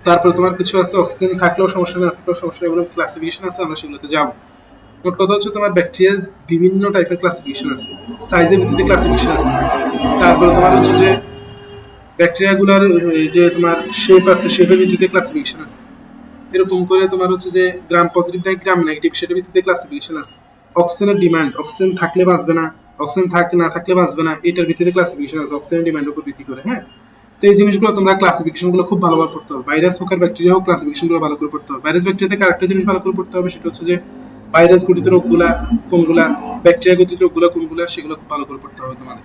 তারপর তোমার কিছু আছে অক্সিজেন থাকলেও সমস্যা, না থাকলেও সমস্যা, এগুলো ক্লাসিফিকেশন আছে, আমরা সেগুলোতে যাবো। মোট কথা হচ্ছে তোমার ব্যাকটেরিয়ার বিভিন্ন টাইপের ক্লাসিফিকেশন আছে, সাইজের ভিত্তিতে ক্লাসিফিকেশন আছে। তারপরে তোমার হচ্ছে যে ব্যাকটেরিয়াগুলোর যে তোমার শেপ আছে, শেপের ভিত্তিতে ক্লাসিফিকেশন আছে। এরকম করে তোমার হচ্ছে যে গ্রাম পজিটিভ নাই গ্রাম নেগেটিভ সেটার ভিত্তিতে ক্লাসিফিকেশন আছে। অক্সিজেনের ডিমান্ড, অক্সিজেন থাকলে বাঁচবে না, অক্সিজেন না থাকলে বাঁচবে না, এটার ভিত্তিতে ক্লাসিফিকেশন আছে অক্সিজেনের ডিমান্ডের উপর ভিত্তি করে। হ্যাঁ, তো এই জিনিসগুলো তোমরা ক্লাসিফিকেশন গুলো খুব ভালোভাবে পড়তে হবে। ভাইরাস হোক আর ব্যাকটেরিয়া হোক, ক্লাসিফিকেশন গুলো ভালো করে পড়তে হবে। ভাইরাস ব্যাকটেরিয়াতে আরেকটা জিনিস ভালো করে পড়তে হবে, সেটা হচ্ছে যে ভাইরাস গঠিত রোগগুলা কোনগুলা, ব্যাকটেরিয়া গঠিত রোগগুলা কোনগুলা, সেগুলো খুব ভালো করে পড়তে হবে তোমাদের।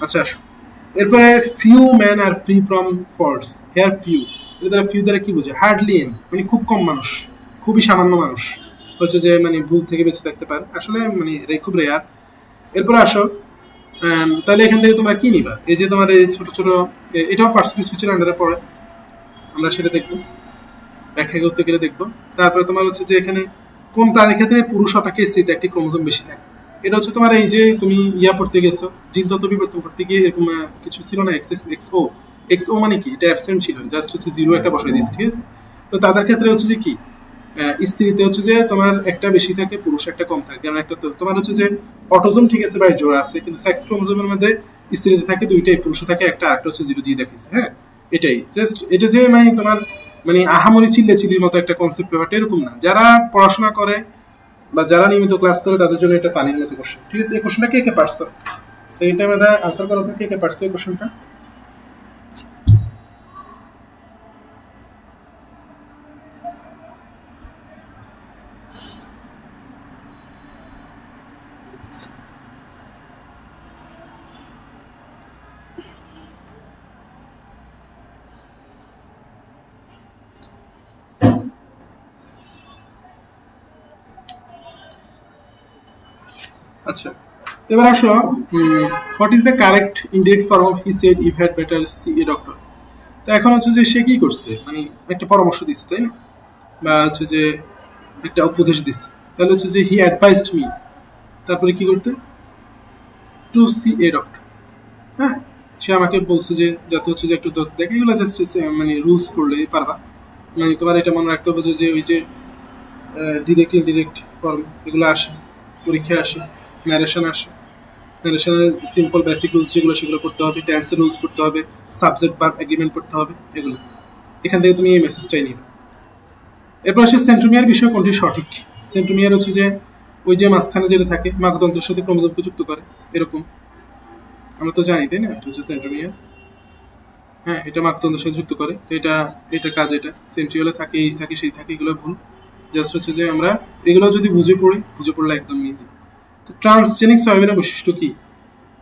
আচ্ছা আসো, এরপরে few man are free from faults. Here few, এটা দ্বারা ফিউ দ্বারা কি বোঝে? হার্ডলি এন, মানে খুব কম মানুষ, খুবই সামান্য মানুষ হচ্ছে যে মানে ভুল থেকে বেঁচে থাকতে পারে। আসলে মানে খুব রেয়ার। এরপর আসো, তাহলে এখান থেকে তোমরা কি নিবা? এই যে তোমার এই ছোট ছোট, এটাও পার্সপেক্টিভ স্পিচের আন্ডারে পড়ে, আমরা সেটা দেখবো, ব্যাখ্যা করতে গেলে দেখবো। তারপরে তোমার হচ্ছে যে এখানে কোন প্রাণীর ক্ষেত্রে পুরুষ অপেক্ষা স্ত্রীতে একটি ক্রোমোজোম বেশি থাকে। এটা হচ্ছে তোমার এই যে তুমি ইয়া পড়তে গেছো, জিনতত্ত্ব বিবর্তন করতে গিয়ে এরকম কিছু ছিল না, এক্সও। এক্সও মানে কি? এটা অ্যাবসেন্ট ছিল, জাস্ট হচ্ছে জিরো একটা বসাই দিয়েছে, ঠিক আছে? তো তাদের ক্ষেত্রে হচ্ছে যে কি, স্ত্রীতে হচ্ছে যে তোমার একটা বেশি থাকে, পুরুষ একটা কম থাকে। কারণ একটা তোমার হচ্ছে যে অটোজোম ঠিক আছে ভাই, জোড়া আছে, কিন্তু সেক্স ক্রোমোজোমের মধ্যে স্ত্রীতে থাকে দুইটাই, পুরুষে থাকে একটা, আরেকটা হচ্ছে জিরো দিয়ে দেখাইছে। হ্যাঁ, এটাই জাস্ট, এটা যে মানে তোমার মানে আহামরি চিল্লে চিল্লির মতো একটা কনসেপ্ট, ব্যাপারটা এরকম না। যারা পড়াশোনা করে বা যারা নিয়মিত ক্লাস করে তাদের জন্য এটা পানির মতো কোশ্চেন, ঠিক আছে? এই কোশ্চেনটা কে কে পারছো সেই টাইমে আনসার করা তো, কে কে পারছো এই কোশ্চেনটা? আচ্ছা, এবার আসো, what is the correct indirect form of he said you had better see a doctor. তো এখন হচ্ছে যে সে কি করছে, মানে একটা পরামর্শ দিচ্ছে, তাই না? বা হচ্ছে যে একটা উপদেশ দিচ্ছে। তাহলে হচ্ছে যে হি অ্যাডভাইসড মি, তারপরে কি করতে? To see a doctor. হ্যাঁ, সে আমাকে বলছে যে যাতে হচ্ছে যে একটু দেখে, এগুলো জাস্ট মানে রুলস করলেই পারবা। মানে তোমার এটা মনে রাখতে হবে যে ওই যে ডিরেক্ট ইনডিরেক্ট ফর্ম এগুলো আসে, পরীক্ষায় আসে, ন্যারেশন আসে, ন্যারেশনের সিম্পল বেসিক রুলস যেগুলো সেগুলো পড়তে হবে, টেন্সের রুলস পড়তে হবে, সাবজেক্ট ভার্ব এগ্রিমেন্ট পড়তে হবে, এগুলো এখান থেকে তুমি এই মেসেজটাই নিবে। এরপর আসে সেন্ট্রোমিয়ার বিষয় কোনটি সঠিক। সেন্ট্রোমিয়ার হচ্ছে যে ওই যে মাঝখানে যেটা থাকে মাগতন্ত্রের সাথে ক্রোমোজোমকে যুক্ত করে, এরকম আমরা তো জানি, তাই না? এটা হচ্ছে সেন্ট্রোমিয়ার। হ্যাঁ, এটা মাগতন্ত্রের সাথে যুক্ত করে, তো এটা এটা কাজ, এটা সেন্ট্রিওলে থাকে, এই থাকে, সেই থাকে, এগুলো ভুল। জাস্ট হচ্ছে যে আমরা এগুলো যদি বুঝে পড়ি, বুঝে পড়লে একদম ইজি। তো ট্রান্সজেনিক সয়াবিনের বৈশিষ্ট্য কি?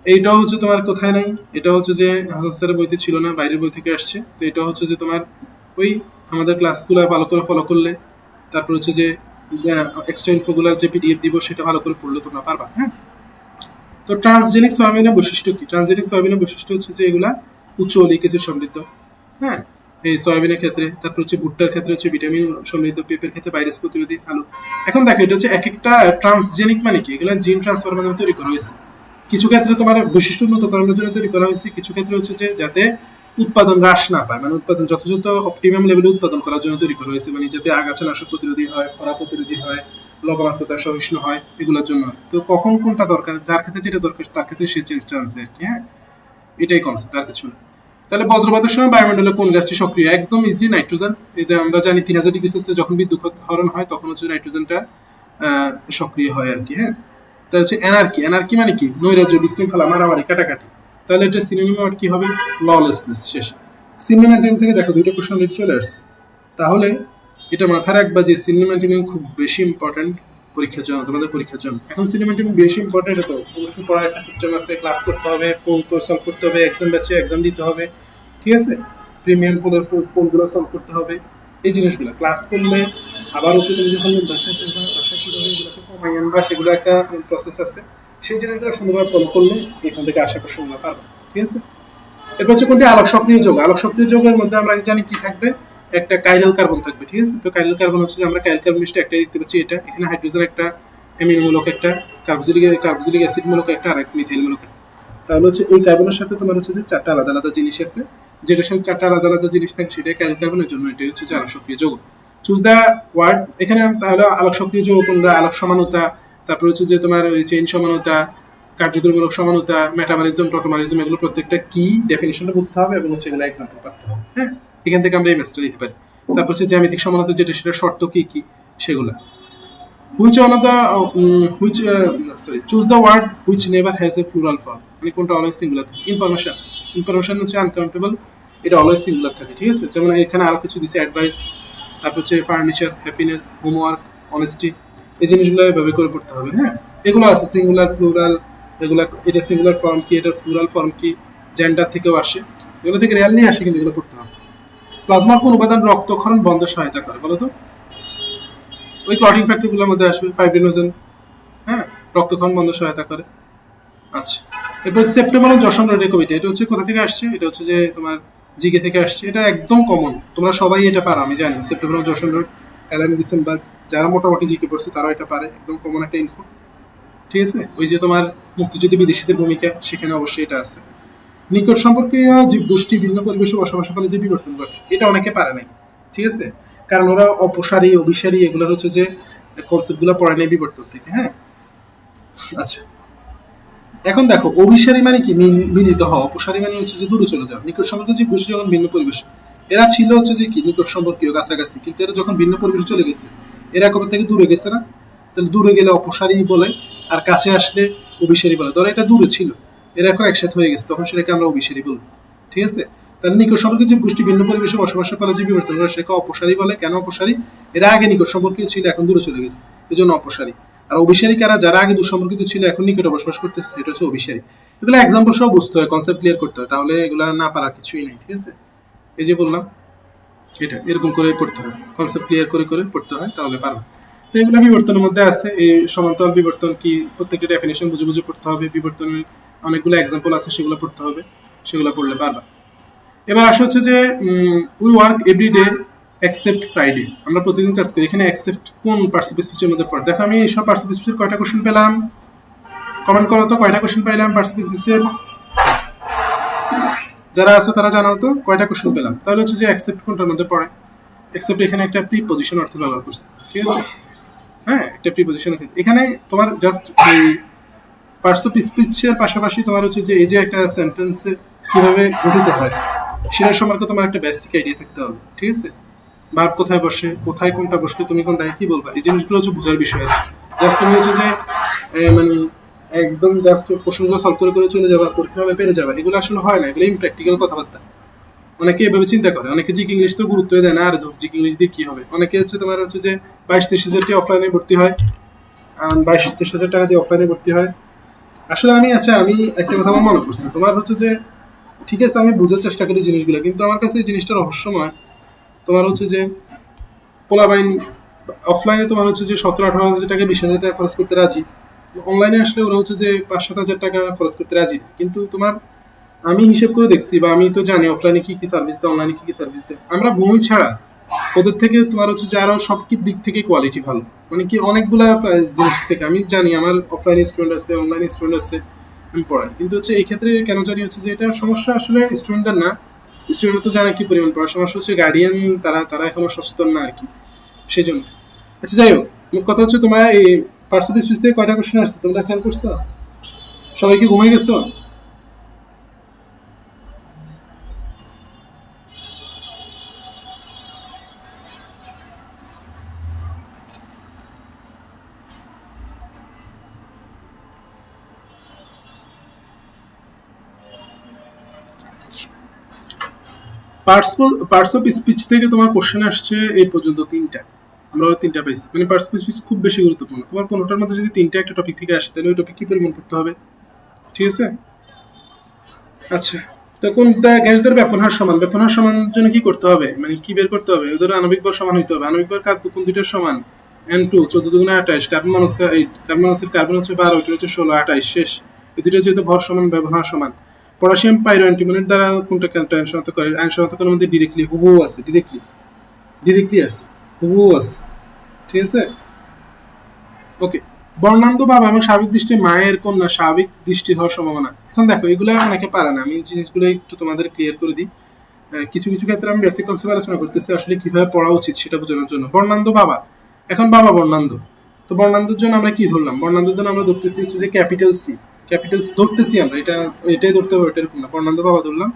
এইটাও হচ্ছে তোমার কোথায় নাই, এটা হচ্ছে যে হাসান স্যারের বইতে ছিল না, বাইরের বই থেকে আসছে। তো এটা হচ্ছে যে তোমার ওই আমাদের ক্লাসগুলো ভালো করে ফলো করলে, তারপর হচ্ছে যে এক্সট্রা ইনফোগুলো যে পিডিএফ দিব সেটা ভালো করে পড়লে তোমরা পারবা। হ্যাঁ, তো ট্রান্সজেনিক সয়াবিনের বৈশিষ্ট্য কি? ট্রান্সজেনিক সয়াবিনের বৈশিষ্ট্য হচ্ছে যে এগুলা উচ্চ ওলিক অ্যাসিড সমৃদ্ধ। হ্যাঁ, এই সয়াবিনের ক্ষেত্রে, তারপর হচ্ছে ভুট্টার ক্ষেত্রে হচ্ছে ভিটামিন সমৃদ্ধ, পেঁপের ক্ষেত্রে ভাইরাস প্রতিরোধী, আলু। এখন দেখো, এটা হচ্ছে এক একটা ট্রান্সজেনিক মানে কি, এগুলো জিন ট্রান্সফার মাধ্যমে তৈরি করা হয়েছে। কিছু ক্ষেত্রে তোমার বৈশিষ্ট্য উন্নতকরণের জন্য তৈরি করা হয়েছে, কিছু ক্ষেত্রে হচ্ছে যে যাতে উৎপাদন হ্রাস না পায়, মানে উৎপাদন যথাযথ অপটিমাম লেভেলে উৎপাদন করার জন্য তৈরি করা হয়েছে, মানে যাতে আগাছা নাশক প্রতিরোধী হয়, খরা প্রতিরোধী হয়, লবণাক্ততা সহিষ্ণু হয়, এগুলোর জন্য। তো কখন কোনটা দরকার, যার ক্ষেত্রে যেটা দরকার তার ক্ষেত্রে সে চেঞ্জটা আনছে আর কি। হ্যাঁ, এটাই কনসেপ্ট, আর কিছু না। তাহলে বজ্রপাতের সময় বায়ুমণ্ডলে কোন গ্যাসটি সক্রিয়? একদম ইজি, নাইট্রোজেন। এটা আমরা জানি 3000 ডিগ্রি সেলসিয়াসে যখন বিদ্যুৎ হরণ হয় তখন হচ্ছে নাইট্রোজেনটা সক্রিয় হয় আর কি। হ্যাঁ, তাহলে হচ্ছে এনার্কি। এনার্কি মানে কি? নৈরাজ্য, বিশৃঙ্খলা, মারামারি, কাটাকাটি। তাহলে এটা সিনোনিম ওয়ার্ড কি হবে? ললেসনেস। শেষ। সিনোনিম থেকে দেখো দুইটা কোশ্চেন অলরেডি চলে আসছে। তাহলে এটা মাথায় রাখবা যে সিনেমাটিং খুব বেশি ইম্পর্টেন্ট পরীক্ষার জন্য, তোমাদের পরীক্ষার জন্য। এখন সিনেমাটিং বেশি ইম্পর্টেন্ট, তো অবশ্যই পড়ার একটা সিস্টেম আছে, ক্লাস করতে হবে, পোল সলভ করতে হবে, এক্সাম ব্যাচে এক্সাম দিতে হবে, ঠিক আছে? প্রিমিয়াম পোলের পোলগুলো সলভ করতে হবে, এই জিনিসগুলো ক্লাস করলে। আবার হচ্ছে তুমি যখন বাসায় কীভাবে এগুলোকে কমাই আনবা, সেগুলো একটা প্রসেস আছে। সেই জিনিসগুলো সুন্দরভাবে ফলো করলে এখান থেকে আশা করি সুন্দর পারবে, ঠিক আছে? এরপর হচ্ছে কোনটি আলোক সক্রিয় যৌগ। আলোক সক্রিয় যৌগের মধ্যে আমরা জানি কি থাকবে, একটা কাইরাল কার্বন থাকবে, ঠিক আছে? তো কাইরাল কার্বন হচ্ছে আমরা কাইরাল কার্বন মিষ্টি একটাই দেখতে পাচ্ছি, এটা এখানে হাইড্রোজেন একটা, অ্যামিনোমূলক একটা, কার্বক্সিলিক অ্যাসিড মূলক একটা, আর একটা মিথাইল মূলক একটা। তাহলে হচ্ছে এই কার্বনের সাথে তোমার হচ্ছে যে চারটা আলাদা আলাদা জিনিস আছে, যেটার সাথে চারটা আলাদা আলাদা জিনিস থাকে সেটাই কাইরাল কার্বনের জন্য এটাই হচ্ছে যে আলোক সক্রিয় যৌগ। চুজ দ্য ওয়ার্ড, এখানে তাহলে আলোক সক্রিয় যৌগ কোনটা, আলোক সমানতা, তারপর হচ্ছে যে তোমার ওই চেইন সমানতা, কার্যকরীমূলক সমানতা, মেটামারিজম, টোটোমারিজম, এগুলো প্রত্যেকটা কি ডেফিনিশনটা বুঝতে হবে এবং হচ্ছে এগুলো এক্সাম্পল পারতে হবে। হ্যাঁ, এখান থেকে আমরা এই ম্যাথটা দিতে পারি। তারপর হচ্ছে জ্যামিতিক সমানতা যেটা, সেটা শর্ত কি কি সেগুলো। which one of the which sorry choose the word which never has a plural form, মানে কোনটা অলওয়েজ সিঙ্গুলার থাকে। ইনফরমেশন হচ্ছে আনকাউন্টেবল, এটা অলওয়েজ সিঙ্গুলার থাকে, ঠিক আছে। যেমন এখানে আরো কিছু দিছে, অ্যাডভাইস, তারপর হচ্ছে ফার্নিচার, হ্যাপিনেস, হোমওয়ার্ক, অনেস্টি, এই জিনিসগুলো এভাবে করে পড়তে হবে। হ্যাঁ, এগুলো আছে সিঙ্গুলার, প্লুরাল, এগুলো, এটা সিঙ্গুলার ফর্ম কি, এটা প্লুরাল ফর্ম কি, জেন্ডার থেকেও আসে, এগুলো থেকে রিয়ালি আসে, কিন্তু এগুলো পড়তে হবে। প্লাজমার কোন উপাদান রক্তক্ষরণ বন্ধে সহায়তা করে বলো তো? ওই ক্লটিং ফ্যাক্টরগুলোর মধ্যে আসবে ফাইব্রিনোজেন। হ্যাঁ, রক্তক্ষরণ বন্ধ সহায়তা করে। আচ্ছা, এরপর সেপ্টেম্বর যশন রোডের কবিতা, এটা হচ্ছে কোথা থেকে আসছে? এটা হচ্ছে যে তোমার জিকে থেকে আসছে। এটা একদম কমন, তোমরা সবাই এটা পারো আমি জানি। সেপ্টেম্বর যশন রোড, অ্যালান ডিসেম্বর, যারা মোটামুটি জিকে পড়ছে তারা এটা পারে, একদম কমন একটা ইনফো, ঠিক আছে। ওই যে তোমার মুক্তিযুদ্ধে বিদেশিদের ভূমিকা, সেখানে অবশ্যই এটা আছে। নিকট সম্পর্কীয় জীব গোষ্ঠী ভিন্ন পরিবেশে বসবাসকালে যে বিবর্তন ঘটে, এটা অনেকে পারে নাই, ঠিক আছে, কারণ ওরা অপসারী, অভিসারী, এগুলোর হচ্ছে যে কনসেপ্টগুলো পড়ে নেই বিবর্তন থেকে। হ্যাঁ, আচ্ছা, এখন দেখো অভিসারী মানে কি? মিলিত হওয়া। অপসারী মানে হচ্ছে যে দূরে চলে যাওয়া। নিকট সম্পর্কীয় জীব গোষ্ঠী যখন ভিন্ন পরিবেশ, এরা ছিল হচ্ছে যে কি নিকট সম্পর্কীয়, কাছাকাছি, কিন্তু এরা যখন ভিন্ন পরিবেশে চলে গেছে, এরা কবে থেকে দূরে গেছে না? তাহলে দূরে গেলে অপসারী বলে, আর কাছে আসলে অভিসারী বলে। ধরো এটা দূরে ছিল, এরা এখন একসাথে হয়ে গেছে, তখন সেটাকে আমরা অভিসারী বলবো, ঠিক আছে। তাহলে নিকট সম্পর্কীয় জীব গোষ্ঠী ভিন্ন পরিবেশে বসবাসের ফলে যে বিবর্তন করে, সেটাকে অপসারী বলে। কেন অপসারী? এরা আগে নিকট সম্পর্কীয় ছিল, এখন দূরে চলে গেছে, এই জন্য অপসারী। আর অভিসারী কারা? যারা আগে দুঃসম্পর্কিত ছিল, এখন নিকটে বসবাস করতেছে, এটা হচ্ছে অভিসারী। এগুলো এক্সাম্পল সহ বুঝতে হয়, কনসেপ্ট ক্লিয়ার করতে হয়, তাহলে এগুলা না পারার কিছুই নাই, ঠিক আছে। এই যে বললাম, এটা এরকম করে পড়তে হয়, কনসেপ্ট ক্লিয়ার করে করে পড়তে হয়, তাহলে পারবে। তো এগুলো বিবর্তনের মধ্যে আছে। এই সমান্তরাল বিবর্তন কি, প্রত্যেকটা ডেফিনেশন বুঝে বুঝে পড়তে হবে। বিবর্তনের অনেকগুলো এক্সাম্পল আছে, সেগুলো পড়তে হবে, সেগুলো পড়লে পারবা। এবার আসা হচ্ছে যে we work every day except Friday, আমরা প্রতিদিন কাজ করি। এখানে এক্সেপ্ট কোন পার্টিসিপেট স্পিচের মধ্যে পড়ে? দেখো আমি এইসব পার্টিসিপেট স্পিচের কয়টা কোশ্চেন পেলাম, কমেন্ট করো তো, কয়টা কোশ্চেন পাইলাম পার্টিসিপেট স্পিচের? যারা আছে তারা জানাও তো কয়টা কোশ্চেন পেলাম। তাহলে হচ্ছে যে অ্যাকসেপ্ট কোনটার মধ্যে পড়ে? অ্যাকসেপ্ট এখানে একটা প্রিপজিশন অর্থ ব্যবহার করছে, ঠিক আছে। হ্যাঁ, একটা প্রিপজিশন এখানে তোমার জাস্ট এই পার্টিসিপেট স্পিচের পাশাপাশি তোমার হচ্ছে যে এই যে একটা সেন্টেন্সে কিভাবে গঠিত হয় সেটা সম্পর্কে তোমার একটা বেসিক আইডিয়া থাকতে হবে, ঠিক আছে। ভার্ব কোথায় বসে, কোথায় কোনটা বসলে তুমি কোনটাকে কি বলবা, এই জিনিসগুলো হচ্ছে বোঝার বিষয়। জাস্ট তুমি হচ্ছে যে মানে একদম জাস্ট প্রশ্নগুলো সলভ করে করে চলে যাবা, পরীক্ষা হলে পেরে যাবা, এগুলো আসলে হয় না, এগুলো ইমপ্র্যাকটিক্যাল কথাবার্তা। অনেকে এভাবে চিন্তা করে, অনেকে জিকে ইংলিশ তো গুরুত্ব দেয় না, আর জিকে ইংলিশ দিয়ে কি হবে। অনেকে হচ্ছে তোমার হচ্ছে যে 22-23 হাজার টাকা অফলাইনে ভর্তি হয়, 22-23 হাজার টাকা দিয়ে অফলাইনে ভর্তি হয়। আসলে আমি আচ্ছা, আমি একটা কথা আমার মনে পড়ছে, তোমার হচ্ছে যে ঠিক আছে আমি বোঝার চেষ্টা করি জিনিসগুলো, কিন্তু আমার কাছে এই জিনিসটা রহস্যময়। তোমার হচ্ছে যে পোলাবাইন অফলাইনে তোমার হচ্ছে যে 17-18 হাজার টাকা, 20 হাজার টাকা খরচ করতে রাজি, অনলাইনে আসলে ওরা হচ্ছে যে 5-7 হাজার টাকা খরচ করতে রাজি। কিন্তু তোমার আমি হিসেব করে দেখছি, বা আমি তো জানি অফলাইনে কি কি সার্ভিস দেয়, অনলাইনে কি কি সার্ভিস দেয়। আমরা ভূমি ছাড়া ওদের থেকে তোমার হচ্ছে যে আরো সব দিক থেকে কোয়ালিটি ভালো, মানে কি অনেকগুলা জিনিস থেকে আমি জানি। আমার অফলাইন স্টুডেন্ট আছে, অনলাইন স্টুডেন্ট আছে, আমি পড়াই। কিন্তু হচ্ছে এই ক্ষেত্রে কেন জানি হচ্ছে যে এটা সমস্যা আসলে স্টুডেন্টদের না, স্টুডেন্ট তো জানে কি পরিমাণ পড়ার, সমস্যা হচ্ছে গার্ডিয়ান, তারা তারা এখনো সচেতন না আর কি, সেই জন্য। আচ্ছা যাই হোক, মোট কথা হচ্ছে তোমরা এই পার্সোনাল স্পিচ থেকে কয়টা কোশ্চেন আসছে তোমরা খেয়াল করছো? সবাই কি ঘুমিয়ে গেছো? পার্টস অফ স্পিচ থেকে তোমার কোশ্চেন আসছে এই পর্যন্ত 3টা, আমরা ওই 3টা পাইছি। মানে পার্টস অফ স্পিচ খুব বেশি গুরুত্বপূর্ণ। তোমার 15টার মধ্যে যদি 3টা একটা টপিক থেকে আসে, তাহলে ওই টপিক কি পরিমাণ পড়তে হবে, ঠিক আছে। আচ্ছা, তো কোন গ্যাসদের ব্যাপন হার সমান? ব্যাপন হার সমান জন্য কি করতে হবে, মানে কি বের করতে হবে? ধরো আণবিক ভর সমান হইতে হবে। আণবিক ভর কার কোন দুইটার সমান? N2 14×28, কার্বন মনোক্সাইড, কার্বন হচ্ছে 12, এটা হচ্ছে 16, 28 শেষ। এই দুটো যেহেতু ভর সমান, ব্যবহার সমান। পটাশিয়াম পাইরো অ্যান্টিমনির দ্বারা কোনটা আয়ন শনাক্ত করে? আয়ন শনাক্তকরণের মধ্যে ডিরেক্টলি হুবহু আছে, ডিরেক্টলি আছে, হুবহু আছে, ঠিক আছে। ওকে, বর্ণান্ধ বাবা এবং স্বাভাবিক দৃষ্টি মায়ের কন্যা স্বাভাবিক দৃষ্টির হওয়ার সম্ভাবনা। এখন দেখো এগুলো অনেকে পারে না, আমি জিনিসগুলো একটু তোমাদের ক্লিয়ার করে দিই। কিছু কিছু ক্ষেত্রে আমি বেসিক কনসেপ্ট আলোচনা করতেছি আসলে কিভাবে পড়া উচিত সেটা বোঝানোর জন্য। বর্ণান্ধ বাবা, এখন বাবা বর্ণান্ধ, তো বর্ণান্ধের জন্য আমরা কি ধরলাম? বর্ণান্ধের জন্য আমরা ধরতেছি হচ্ছে যে ক্যাপিটাল সি, ক্যাপিটাল সি ধরতেছি আমরা, এটাই ধরতে হবে, এটা এরকম না। বর্ণান্ধ বাবা ধরলাম।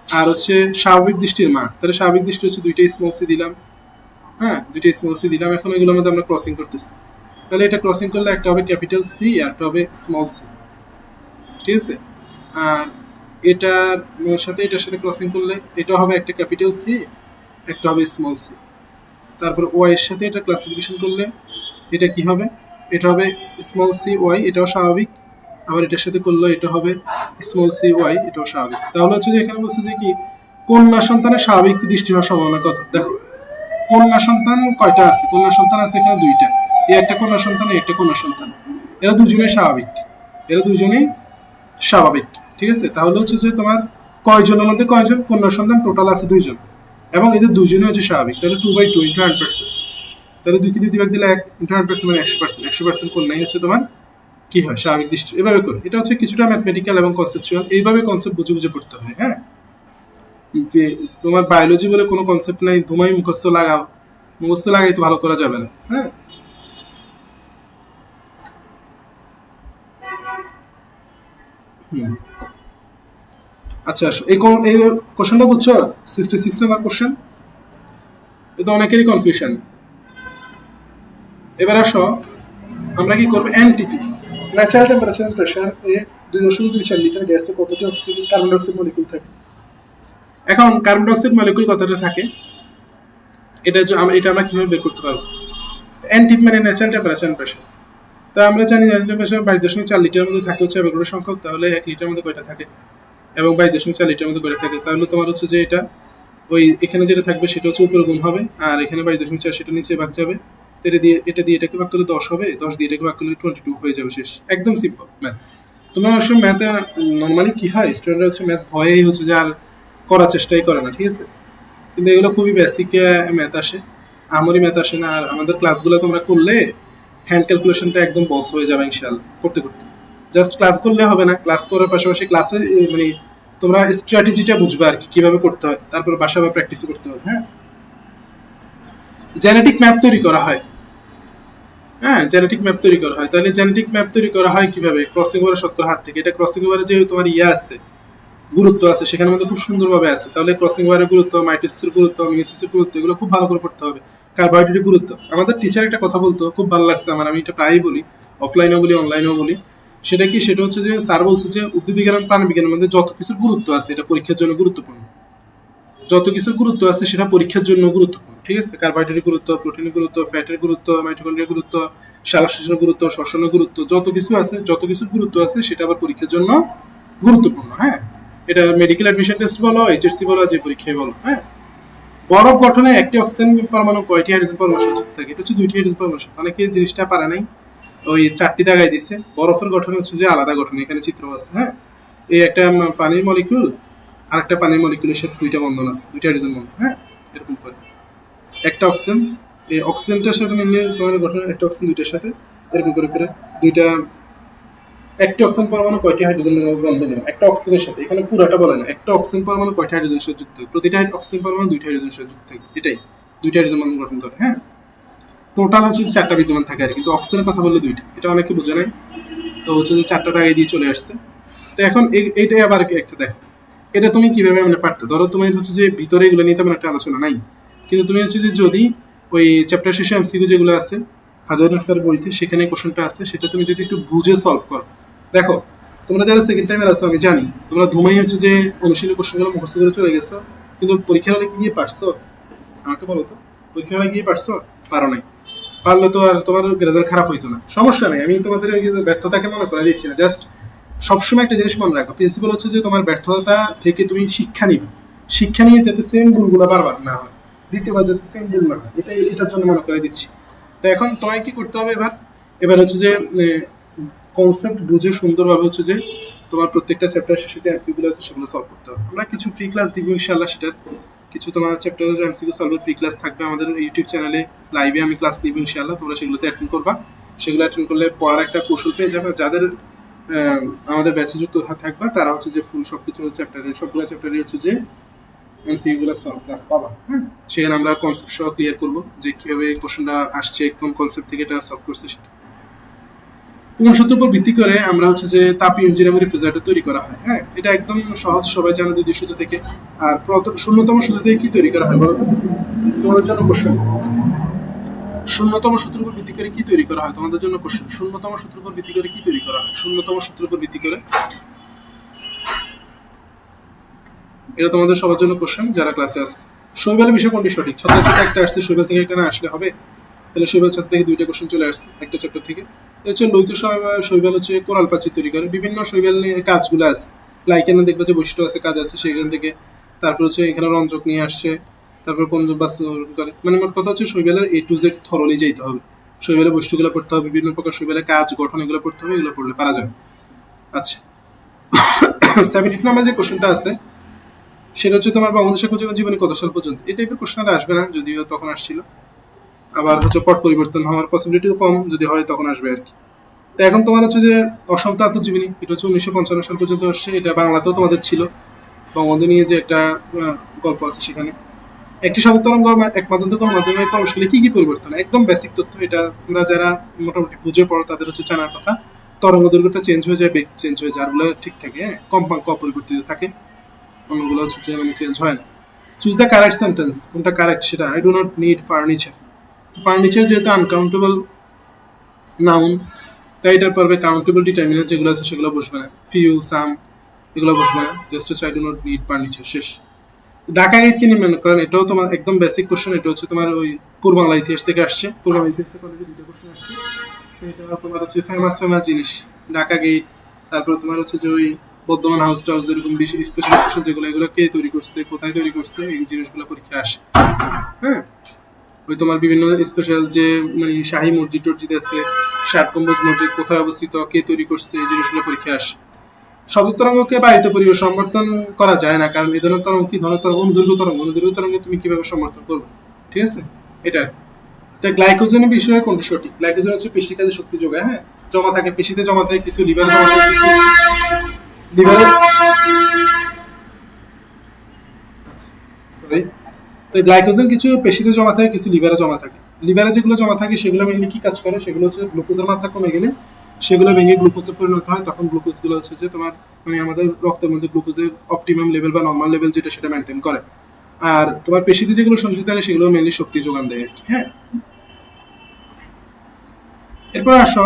আর হচ্ছে স্বাভাবিক দৃষ্টির মা, তাহলে স্বাভাবিক দৃষ্টি হচ্ছে দুইটাই স্মল সি দিলাম। হ্যাঁ, দুইটাই স্মল সি দিলাম। এখন এগুলোর মধ্যে আমরা ক্রসিং করতেছি, তাহলে এটা ক্রসিং করলে একটা হবে ক্যাপিটাল সি আর একটা হবে স্মল সি, ঠিক আছে? আর এটার সাথে এটার সাথে ক্রসিং করলে এটা হবে একটা ক্যাপিটাল সি, একটা হবে স্মল সি। তারপর ওয়াই এর সাথে এটা ক্লাসিফিকেশন করলে এটা কি হবে? এটা হবে স্মল সি ওয়াই, এটাও স্বাভাবিক। আবার এটার সাথে করলে এটা হবে স্মল সি ওয়াই, এটাও স্বাভাবিক। তাহলে হচ্ছে যে এখানে বলছে যে কি কন্যা সন্তানের স্বাভাবিক দৃষ্টি হওয়ার সম্ভাবনা কত? দেখো কন্যা সন্তান কয়টা আছে? কন্যা সন্তান আছে এখানে দুইটা, এই একটা কন্যা সন্তান, এই একটা কন্যা সন্তান, এরা দুজনেই স্বাভাবিক, এরা দুজনেই স্বাভাবিক, ঠিক আছে? তাহলে হচ্ছে যে তোমার কয়জনের মধ্যে কয়জন কন্যা সন্তান? টোটাল আছে দুইজন, এবং এদের দুজনই হচ্ছে স্বাভাবিক। তাহলে 2/2 ইন্টু 100%, তাহলে 2 কে 2 দিয়ে ভাগ দিলে 1 ইন্টু 100% মানে 100%, 100% কন্যাই হচ্ছে তোমার কি হয়? স্বাভাবিক দৃষ্টি। এভাবে করে, এটা হচ্ছে কিছুটা ম্যাথমেটিক্যাল এবং কনসেপচুয়াল, এইভাবে কনসেপ্ট বুঝে বুঝে পড়তে হবে। হ্যাঁ, যে তোমার বায়োলজি বলে কোনো কনসেপ্ট নাই ধুমাই মুখস্থ লাগাও, মুখস্থ লাগাই তো ভালো করা যাবে না। হ্যাঁ, হুম। আচ্ছা আসো, এই কোশ্চেনটা বুঝছো? 66 নাম্বার কোশ্চেন, এটা অনেকেরই কনফিউশন। এবার আসো, আমরা কি করবো? NTP, natural temperature and pressure এ 2.24 লিটার গ্যাসে কতটি অক্সিজেন কার্বন ডাইঅক্সাইড মলিকুল থাকে? এখন কার্বন ডাইঅক্সাইড মলিকুল কতটা থাকে, এটা আমরা কিভাবে বের করতে পারবো? এনটিপি মানে ন্যাচারাল টেম্পারেচার এন্ড প্রেসার। তা আমরা জানি ন্যাচারাল টেম্পারেচার 22.4 লিটারের মধ্যে থাকে হচ্ছে অ্যাভোগাড্রো সংখ্যক, তাহলে 1 লিটারের মধ্যে কয়টা থাকে? এবং 22.4 লিটারের মধ্যে কয়টা থাকে? তাহলে তোমার হচ্ছে যে এটা ওই এখানে যেটা থাকবে সেটা হচ্ছে উপরে গুণ হবে, আর এখানে 22.4 সেটা নিচে ভাগ যাবে। তো এটা দিয়ে এটাকে ভাগ করলে 10 হবে, 10 দিয়ে এটাকে ভাগ করলে 22 হয়ে যাবে, শেষ। একদম সিম্পল ম্যাথ। তোমার অবশ্য ম্যাথে নর্মালি কি হয়, স্টুডেন্টরা হচ্ছে ম্যাথ ভয়েই হচ্ছে যে আর করার চেষ্টাই করে না, ঠিক আছে? কিন্তু এগুলো খুবই বেসিক ম্যাথ আসে, আমারই ম্যাথ আসে না। আর আমাদের ক্লাসগুলো তোমরা করলে হ্যান্ড ক্যালকুলেশনটা একদম বস হয়ে যাবে ইনশাআল্লাহ করতে করতে। জাস্ট ক্লাস করলে হবে না, ক্লাস করার পাশাপাশি ক্লাসে মানে তোমরা স্ট্র্যাটেজিটা বুঝবে আর কি কিভাবে করতে হয়, তারপর বাসা বা প্র্যাকটিস করতে হবে। হ্যাঁ, জেনেটিক ম্যাপ তৈরি করা হয়। হ্যাঁ, জেনেটিক ম্যাপ তৈরি করা হয়। তাহলে জেনেটিক ম্যাপ তৈরি করা হয় কিভাবে? ক্রসিং ওভারের শতকরা হার থেকে। এটা ক্রসিং ওভারে যে তোমার আছে, গুরুত্ব আছে, সেখানের মধ্যে খুব সুন্দরভাবে আছে। তাহলে ক্রসিং ওভারের গুরুত্ব, মাইটোসিসের গুরুত্ব, মিয়োসিসের গুরুত্ব, এগুলো খুব ভালো করে পড়তে হবে। কার্বোহাইড্রেটের গুরুত্ব, আমাদের টিচার একটা কথা বলতো, খুব ভালো লাগছে আমার, আমি এটা প্রায়ই বলি, অফলাইনেও বলি অনলাইনেও বলি। সেটা কি? সেটা হচ্ছে যে স্যার বলছে যে উদ্ভিদ বিজ্ঞান এবং প্রাণী বিজ্ঞানের মধ্যে যত কিছুর গুরুত্ব আছে এটা পরীক্ষার জন্য গুরুত্বপূর্ণ, যত কিছুর গুরুত্ব আছে সেটা পরীক্ষার জন্য গুরুত্বপূর্ণ, ঠিক আছে? কার্বোহাইড্রেটের গুরুত্ব, প্রোটিনের গুরুত্ব, ফ্যাটের গুরুত্ব, মাইটোকন্ড্রিয়ার গুরুত্ব, সালোকসংশ্লেষণের গুরুত্ব, শ্বসনের গুরুত্ব, যত কিছু আছে, যত কিছুর গুরুত্ব আছে সেটা আবার পরীক্ষার জন্য গুরুত্বপূর্ণ। হ্যাঁ, এটা মেডিকেল অ্যাডমিশন টেস্ট বলো, এইচএসসি বলো, যে পরীক্ষায় বলো। হ্যাঁ, বরফ গঠনে একটি অক্সিজেন পরমাণু কয়টি হাইড্রোজেন পরমাণু সংযুক্ত থাকে? এটা হচ্ছে 2টি হাইড্রোজেন পরমাণু। অনেকে জিনিসটা পারে নাই, ওই 4টি দাগাই দিচ্ছে। বরফের গঠন হচ্ছে যে আলাদা গঠন, এখানে চিত্র আছে। হ্যাঁ, এই একটা পানির মলিকুল আর একটা পানির মলিকুলের সাথে 2টা বন্ধন আছে, 2টা হাইড্রোজেন বন্ধন। হ্যাঁ, এরকম করে একটা অক্সিজেন, এই অক্সিজেনটার সাথে মিলিয়ে তোমার গঠন একটা অক্সিজেন দুইটার সাথে এরকম করে করে দুইটা, একটা অক্সিজেন পরমাণু কয়টি হাইড্রোজেন বন্ধন হবে একটা অক্সিজেনের সাথে? এখানে পুরাটা বলে না, একটা অক্সিজেন পরমাণু কয়টি হাইড্রোজেনের সাথে যুক্ত থাকে? প্রতিটা অক্সিজেন পরমাণু 2টা হাইড্রোজেনের সাথে যুক্ত থাকে, এটাই 2টা হাইড্রোজেন বন্ধন গঠন করে। হ্যাঁ, টোটাল হচ্ছে 4টা বিদ্যমান থাকে আর, কিন্তু অক্সিজেনের কথা বললে 2টা, এটা অনেকে বোঝে নাই। তো হচ্ছে যে 4টা দাগাই দিয়ে চলে আসছে। তো এখন এইটাই আবার একটা দেখো, এটা তুমি কিভাবে মানে পারতো? ধরো তুমি হচ্ছে যে ভিতরে এগুলো নিয়ে তেমন একটা আলোচনা নাই, কিন্তু তুমি হচ্ছে যে যদি ওই চ্যাপ্টার শেষে এমসিকিউ যেগুলো আছে হাজার স্যার বইতে, সেখানে কোশ্চেনটা আছে, সেটা তুমি যদি একটু বুঝে সলভ করো। দেখো তোমরা যারা সেকেন্ড টাইমের আছো আমি জানি তোমরা ধুমাই হচ্ছে যে অনুশীলনী কোশ্চেনগুলো মুখস্থ করে চলে গেছো, কিন্তু পরীক্ষার হলে গিয়ে পারছো? আমাকে বলো তো, পরীক্ষার হলে গিয়ে পারছো? পারো নাই। পারলে তো আর তোমার রেজাল্ট খারাপ হইতো না। সমস্যা নেই, আমি তোমাদের ওই ব্যর্থতাকে মনে করে দিচ্ছি না, জাস্ট সবসময় একটা জিনিস মনে রাখো, প্রিন্সিপাল হচ্ছে যে তোমার ব্যর্থতা থেকে তুমি শিক্ষা নিবে, শিক্ষা নিয়ে যাতে সেম ভুলগুলো বারবার না হয়, দ্বিতীয়বার যাতে সেম ভুল না হয়, এটার জন্য মনে করে দিচ্ছি। তো এখন তোমায় কি করতে হবে? এবার হচ্ছে যে কনসেপ্ট বুঝে সুন্দরভাবে হচ্ছে যে তোমার প্রত্যেকটা চ্যাপ্টার শেষে যে এমসিকিউ আছে সেগুলো সলভ করতে হবে। আমরা কিছু ফ্রি ক্লাস দিব ইনশাআল্লাহ, সেটার কিছু তোমার চ্যাপ্টারের এমসিকিউ সলভের ফ্রি ক্লাস থাকবে আমাদের ইউটিউব চ্যানেলে, লাইভে আমি ক্লাস দিব ইনশাআল্লাহ, তোমরা সেগুলোতে অ্যাটেন্ড করবা। সেগুলো অ্যাটেন্ড করলে পড়ার একটা কৌশল পেয়ে যাবে। যাদের আমাদের ব্যাচে যুক্ত থাকবা তারা হচ্ছে যে ফুল সবকিছু চ্যাপ্টারের সবগুলো চ্যাপ্টারে হচ্ছে যে এমসিকিউ গুলো সলভ ক্লাস পাবা। হ্যাঁ, সেখানে আমরা কনসেপ্ট সহ ক্লিয়ার করবো যে কিভাবে কোশ্চেনটা আসছে, কোন কনসেপ্ট থেকে এটা সলভ করছে সেটা। কোন সূত্রের উপর ভিত্তি করে আমরা হচ্ছে যে তাপীয় ইঞ্জিন এবং রেফ্রিজারেটর তৈরি করা হয়? হ্যাঁ, এটা একদম সহজ, সবাই জানে দ্বিতীয় সূত্র থেকে। আর শূন্যতম সূত্র থেকে কি তৈরি করা হয় বলো তো? তোমাদের জন্য কোশ্চেন, শূন্যতম সূত্রের উপর ভিত্তি করে কি তৈরি করা হয়? তোমাদের জন্য কোশ্চেন, শূন্যতম সূত্রের উপর ভিত্তি করে কি তৈরি করা হয়? শূন্যতম সূত্রের উপর ভিত্তি করে, এটা তোমাদের সবার জন্য কোশ্চেন যারা ক্লাসে আছে। শৈবালের বিষয় কোনটি সঠিক? ছত্রাক থেকে একটা আসছে, শৈবাল থেকে একটা না আসলে হবে? তাহলে শৈবাল ছাত্র থেকে দুইটা কোশ্চেন চলে আসছে একটা চ্যাপ্টার থেকে। হচ্ছে লৌহ শৈবাল হচ্ছে কোরাল প্রাচীর তৈরি করে। বিভিন্ন শৈবাল নিয়ে কাজগুলো আছে, লাইকেনে দেখবে যে বৈশিষ্ট্য আছে, কাজ আছে সেখান থেকে। তারপর হচ্ছে এখানে রঞ্জক নিয়ে আসছে, তারপর কমজোর বাস্তবায়ন করে। মানে মোট কথা হচ্ছে শৈবালের A to Z থরলি যেতে হবে, শৈবালের বৈশিষ্ট্যগুলো পড়তে হবে, বিভিন্ন প্রকার শৈবালের কাজ গঠন এগুলো পড়তে হবে, এগুলো পড়লে পারা যাবে। আচ্ছা, 72 নাম্বার যে কোশ্চেনটা আছে সেটা হচ্ছে তোমার বাংলাদেশের জীবনে কত সাল পর্যন্ত? এই টাইপের কোশ্চেনটা আসবে না, যদিও তখন আসছিল। আবার হচ্ছে পট পরিবর্তন হওয়ার পসিবিলিটিও কম, যদি হয় তখন আসবে আর কি। তো এখন তোমার হচ্ছে যে অসমতা আত্মজীবনী, এটা হচ্ছে 1955 সাল পর্যন্ত আসছে। এটা বাংলাতেও তোমাদের ছিল, বঙ্গবন্ধু নিয়ে যে একটা গল্প আছে সেখানে। একটি সবুজ তরঙ্গ এক মাধ্যম মাধ্যমে প্রবেশ করলে কি কি পরিবর্তন? একদম বেসিক তথ্য, এটা তোমরা যারা মোটামুটি বুঝে পড়ো তাদের হচ্ছে জানার কথা। তরঙ্গ দৈর্ঘ্যটা চেঞ্জ হয়ে যায়, বেগ চেঞ্জ হয়ে যায়, আরগুলো ঠিক থাকে, হ্যাঁ, কম্পাঙ্ক অপরিবর্তিত থাকে, অন্যগুলো হচ্ছে যে মানে চেঞ্জ হয় না। চুজ দ্য কারেক্ট সেন্টেন্স, কোনটা কারেক্ট সেটা। I do not need furniture. Furniture যেহেতু আনকাউন্টেবল নাউন, তাই এটার পর্বে কাউন্টেবল ডিটারমিনার যেগুলো আছে সেগুলো বসবে না, ফিউ সাম এগুলো বসবে না, জাস্ট হচ্ছে I do not need furniture, শেষ। ঢাকা গেট কি নির্মাণ করেন? এটাও তোমার একদম বেসিক কোশ্চেন, এটা হচ্ছে তোমার ওই পূর্বাংলা ইতিহাস থেকে আসছে, পূর্বাংলা ইতিহাস থেকে অলরেডি দুটো কোশ্চেন আসছে। তো এটা তোমার হচ্ছে ফেমাস ফেমাস জিনিস, ঢাকা গেট। তারপর তোমার হচ্ছে যে ওই বর্ধমান হাউস টাউস, এরকম বেশি স্পেশাল কোশ্চেন যেগুলো, এগুলো কে তৈরি করছে, কোথায় তৈরি করছে, এই জিনিসগুলো পরীক্ষা আসে। হ্যাঁ, ওই তোমার বিভিন্ন স্পেশাল যে মানে শাহী মসজিদ টসজিদ আছে, ষাট গম্বুজ মসজিদ কোথায় অবস্থিত, কে তৈরি করছে, এই জিনিসগুলো পরীক্ষা আসে। শব্দ তরঙ্গকে বায়ুত পরিবেশ সমর্থন করা যায় না, কারণ এই ধরনের তরঙ্গ কি ধরনের তরঙ্গ? অনুদৈর্ঘ্য তরঙ্গ, অনুদৈর্ঘ্য তরঙ্গে তুমি কিভাবে সমর্থন করবে? ঠিক আছে, এটা। তাই গ্লাইকোজেনের বিষয়ে কোনটি সঠিক? গ্লাইকোজেন হচ্ছে পেশির কাজে শক্তি যোগায়। হ্যাঁ, জমা থাকে পেশিতে, জমা থাকে কিছু লিভারে, জমা থাকে কিছু লিভারে, সরি। তো গ্লাইকোজেন কিছু পেশিতে জমা থাকে, কিছু লিভারে জমা থাকে। লিভারে যেগুলো জমা থাকে সেগুলো মেনলি কি কাজ করে? সেগুলো হচ্ছে গ্লুকোজের মাত্রা কমে গেলে সেগুলো ভেঙে গ্লুকোজে পরিণত হয়, তখন গ্লুকোজগুলো হচ্ছে যে তোমার মানে আমাদের রক্তের মধ্যে গ্লুকোজের অপটিমাম লেভেল বা নর্মাল লেভেল যেটা সেটা মেনটেন করে। আর তোমার পেশিতে যেগুলো সঞ্চিত থাকে সেগুলো মেনলি শক্তি যোগান দেয় আর কি। হ্যাঁ, এরপর আসো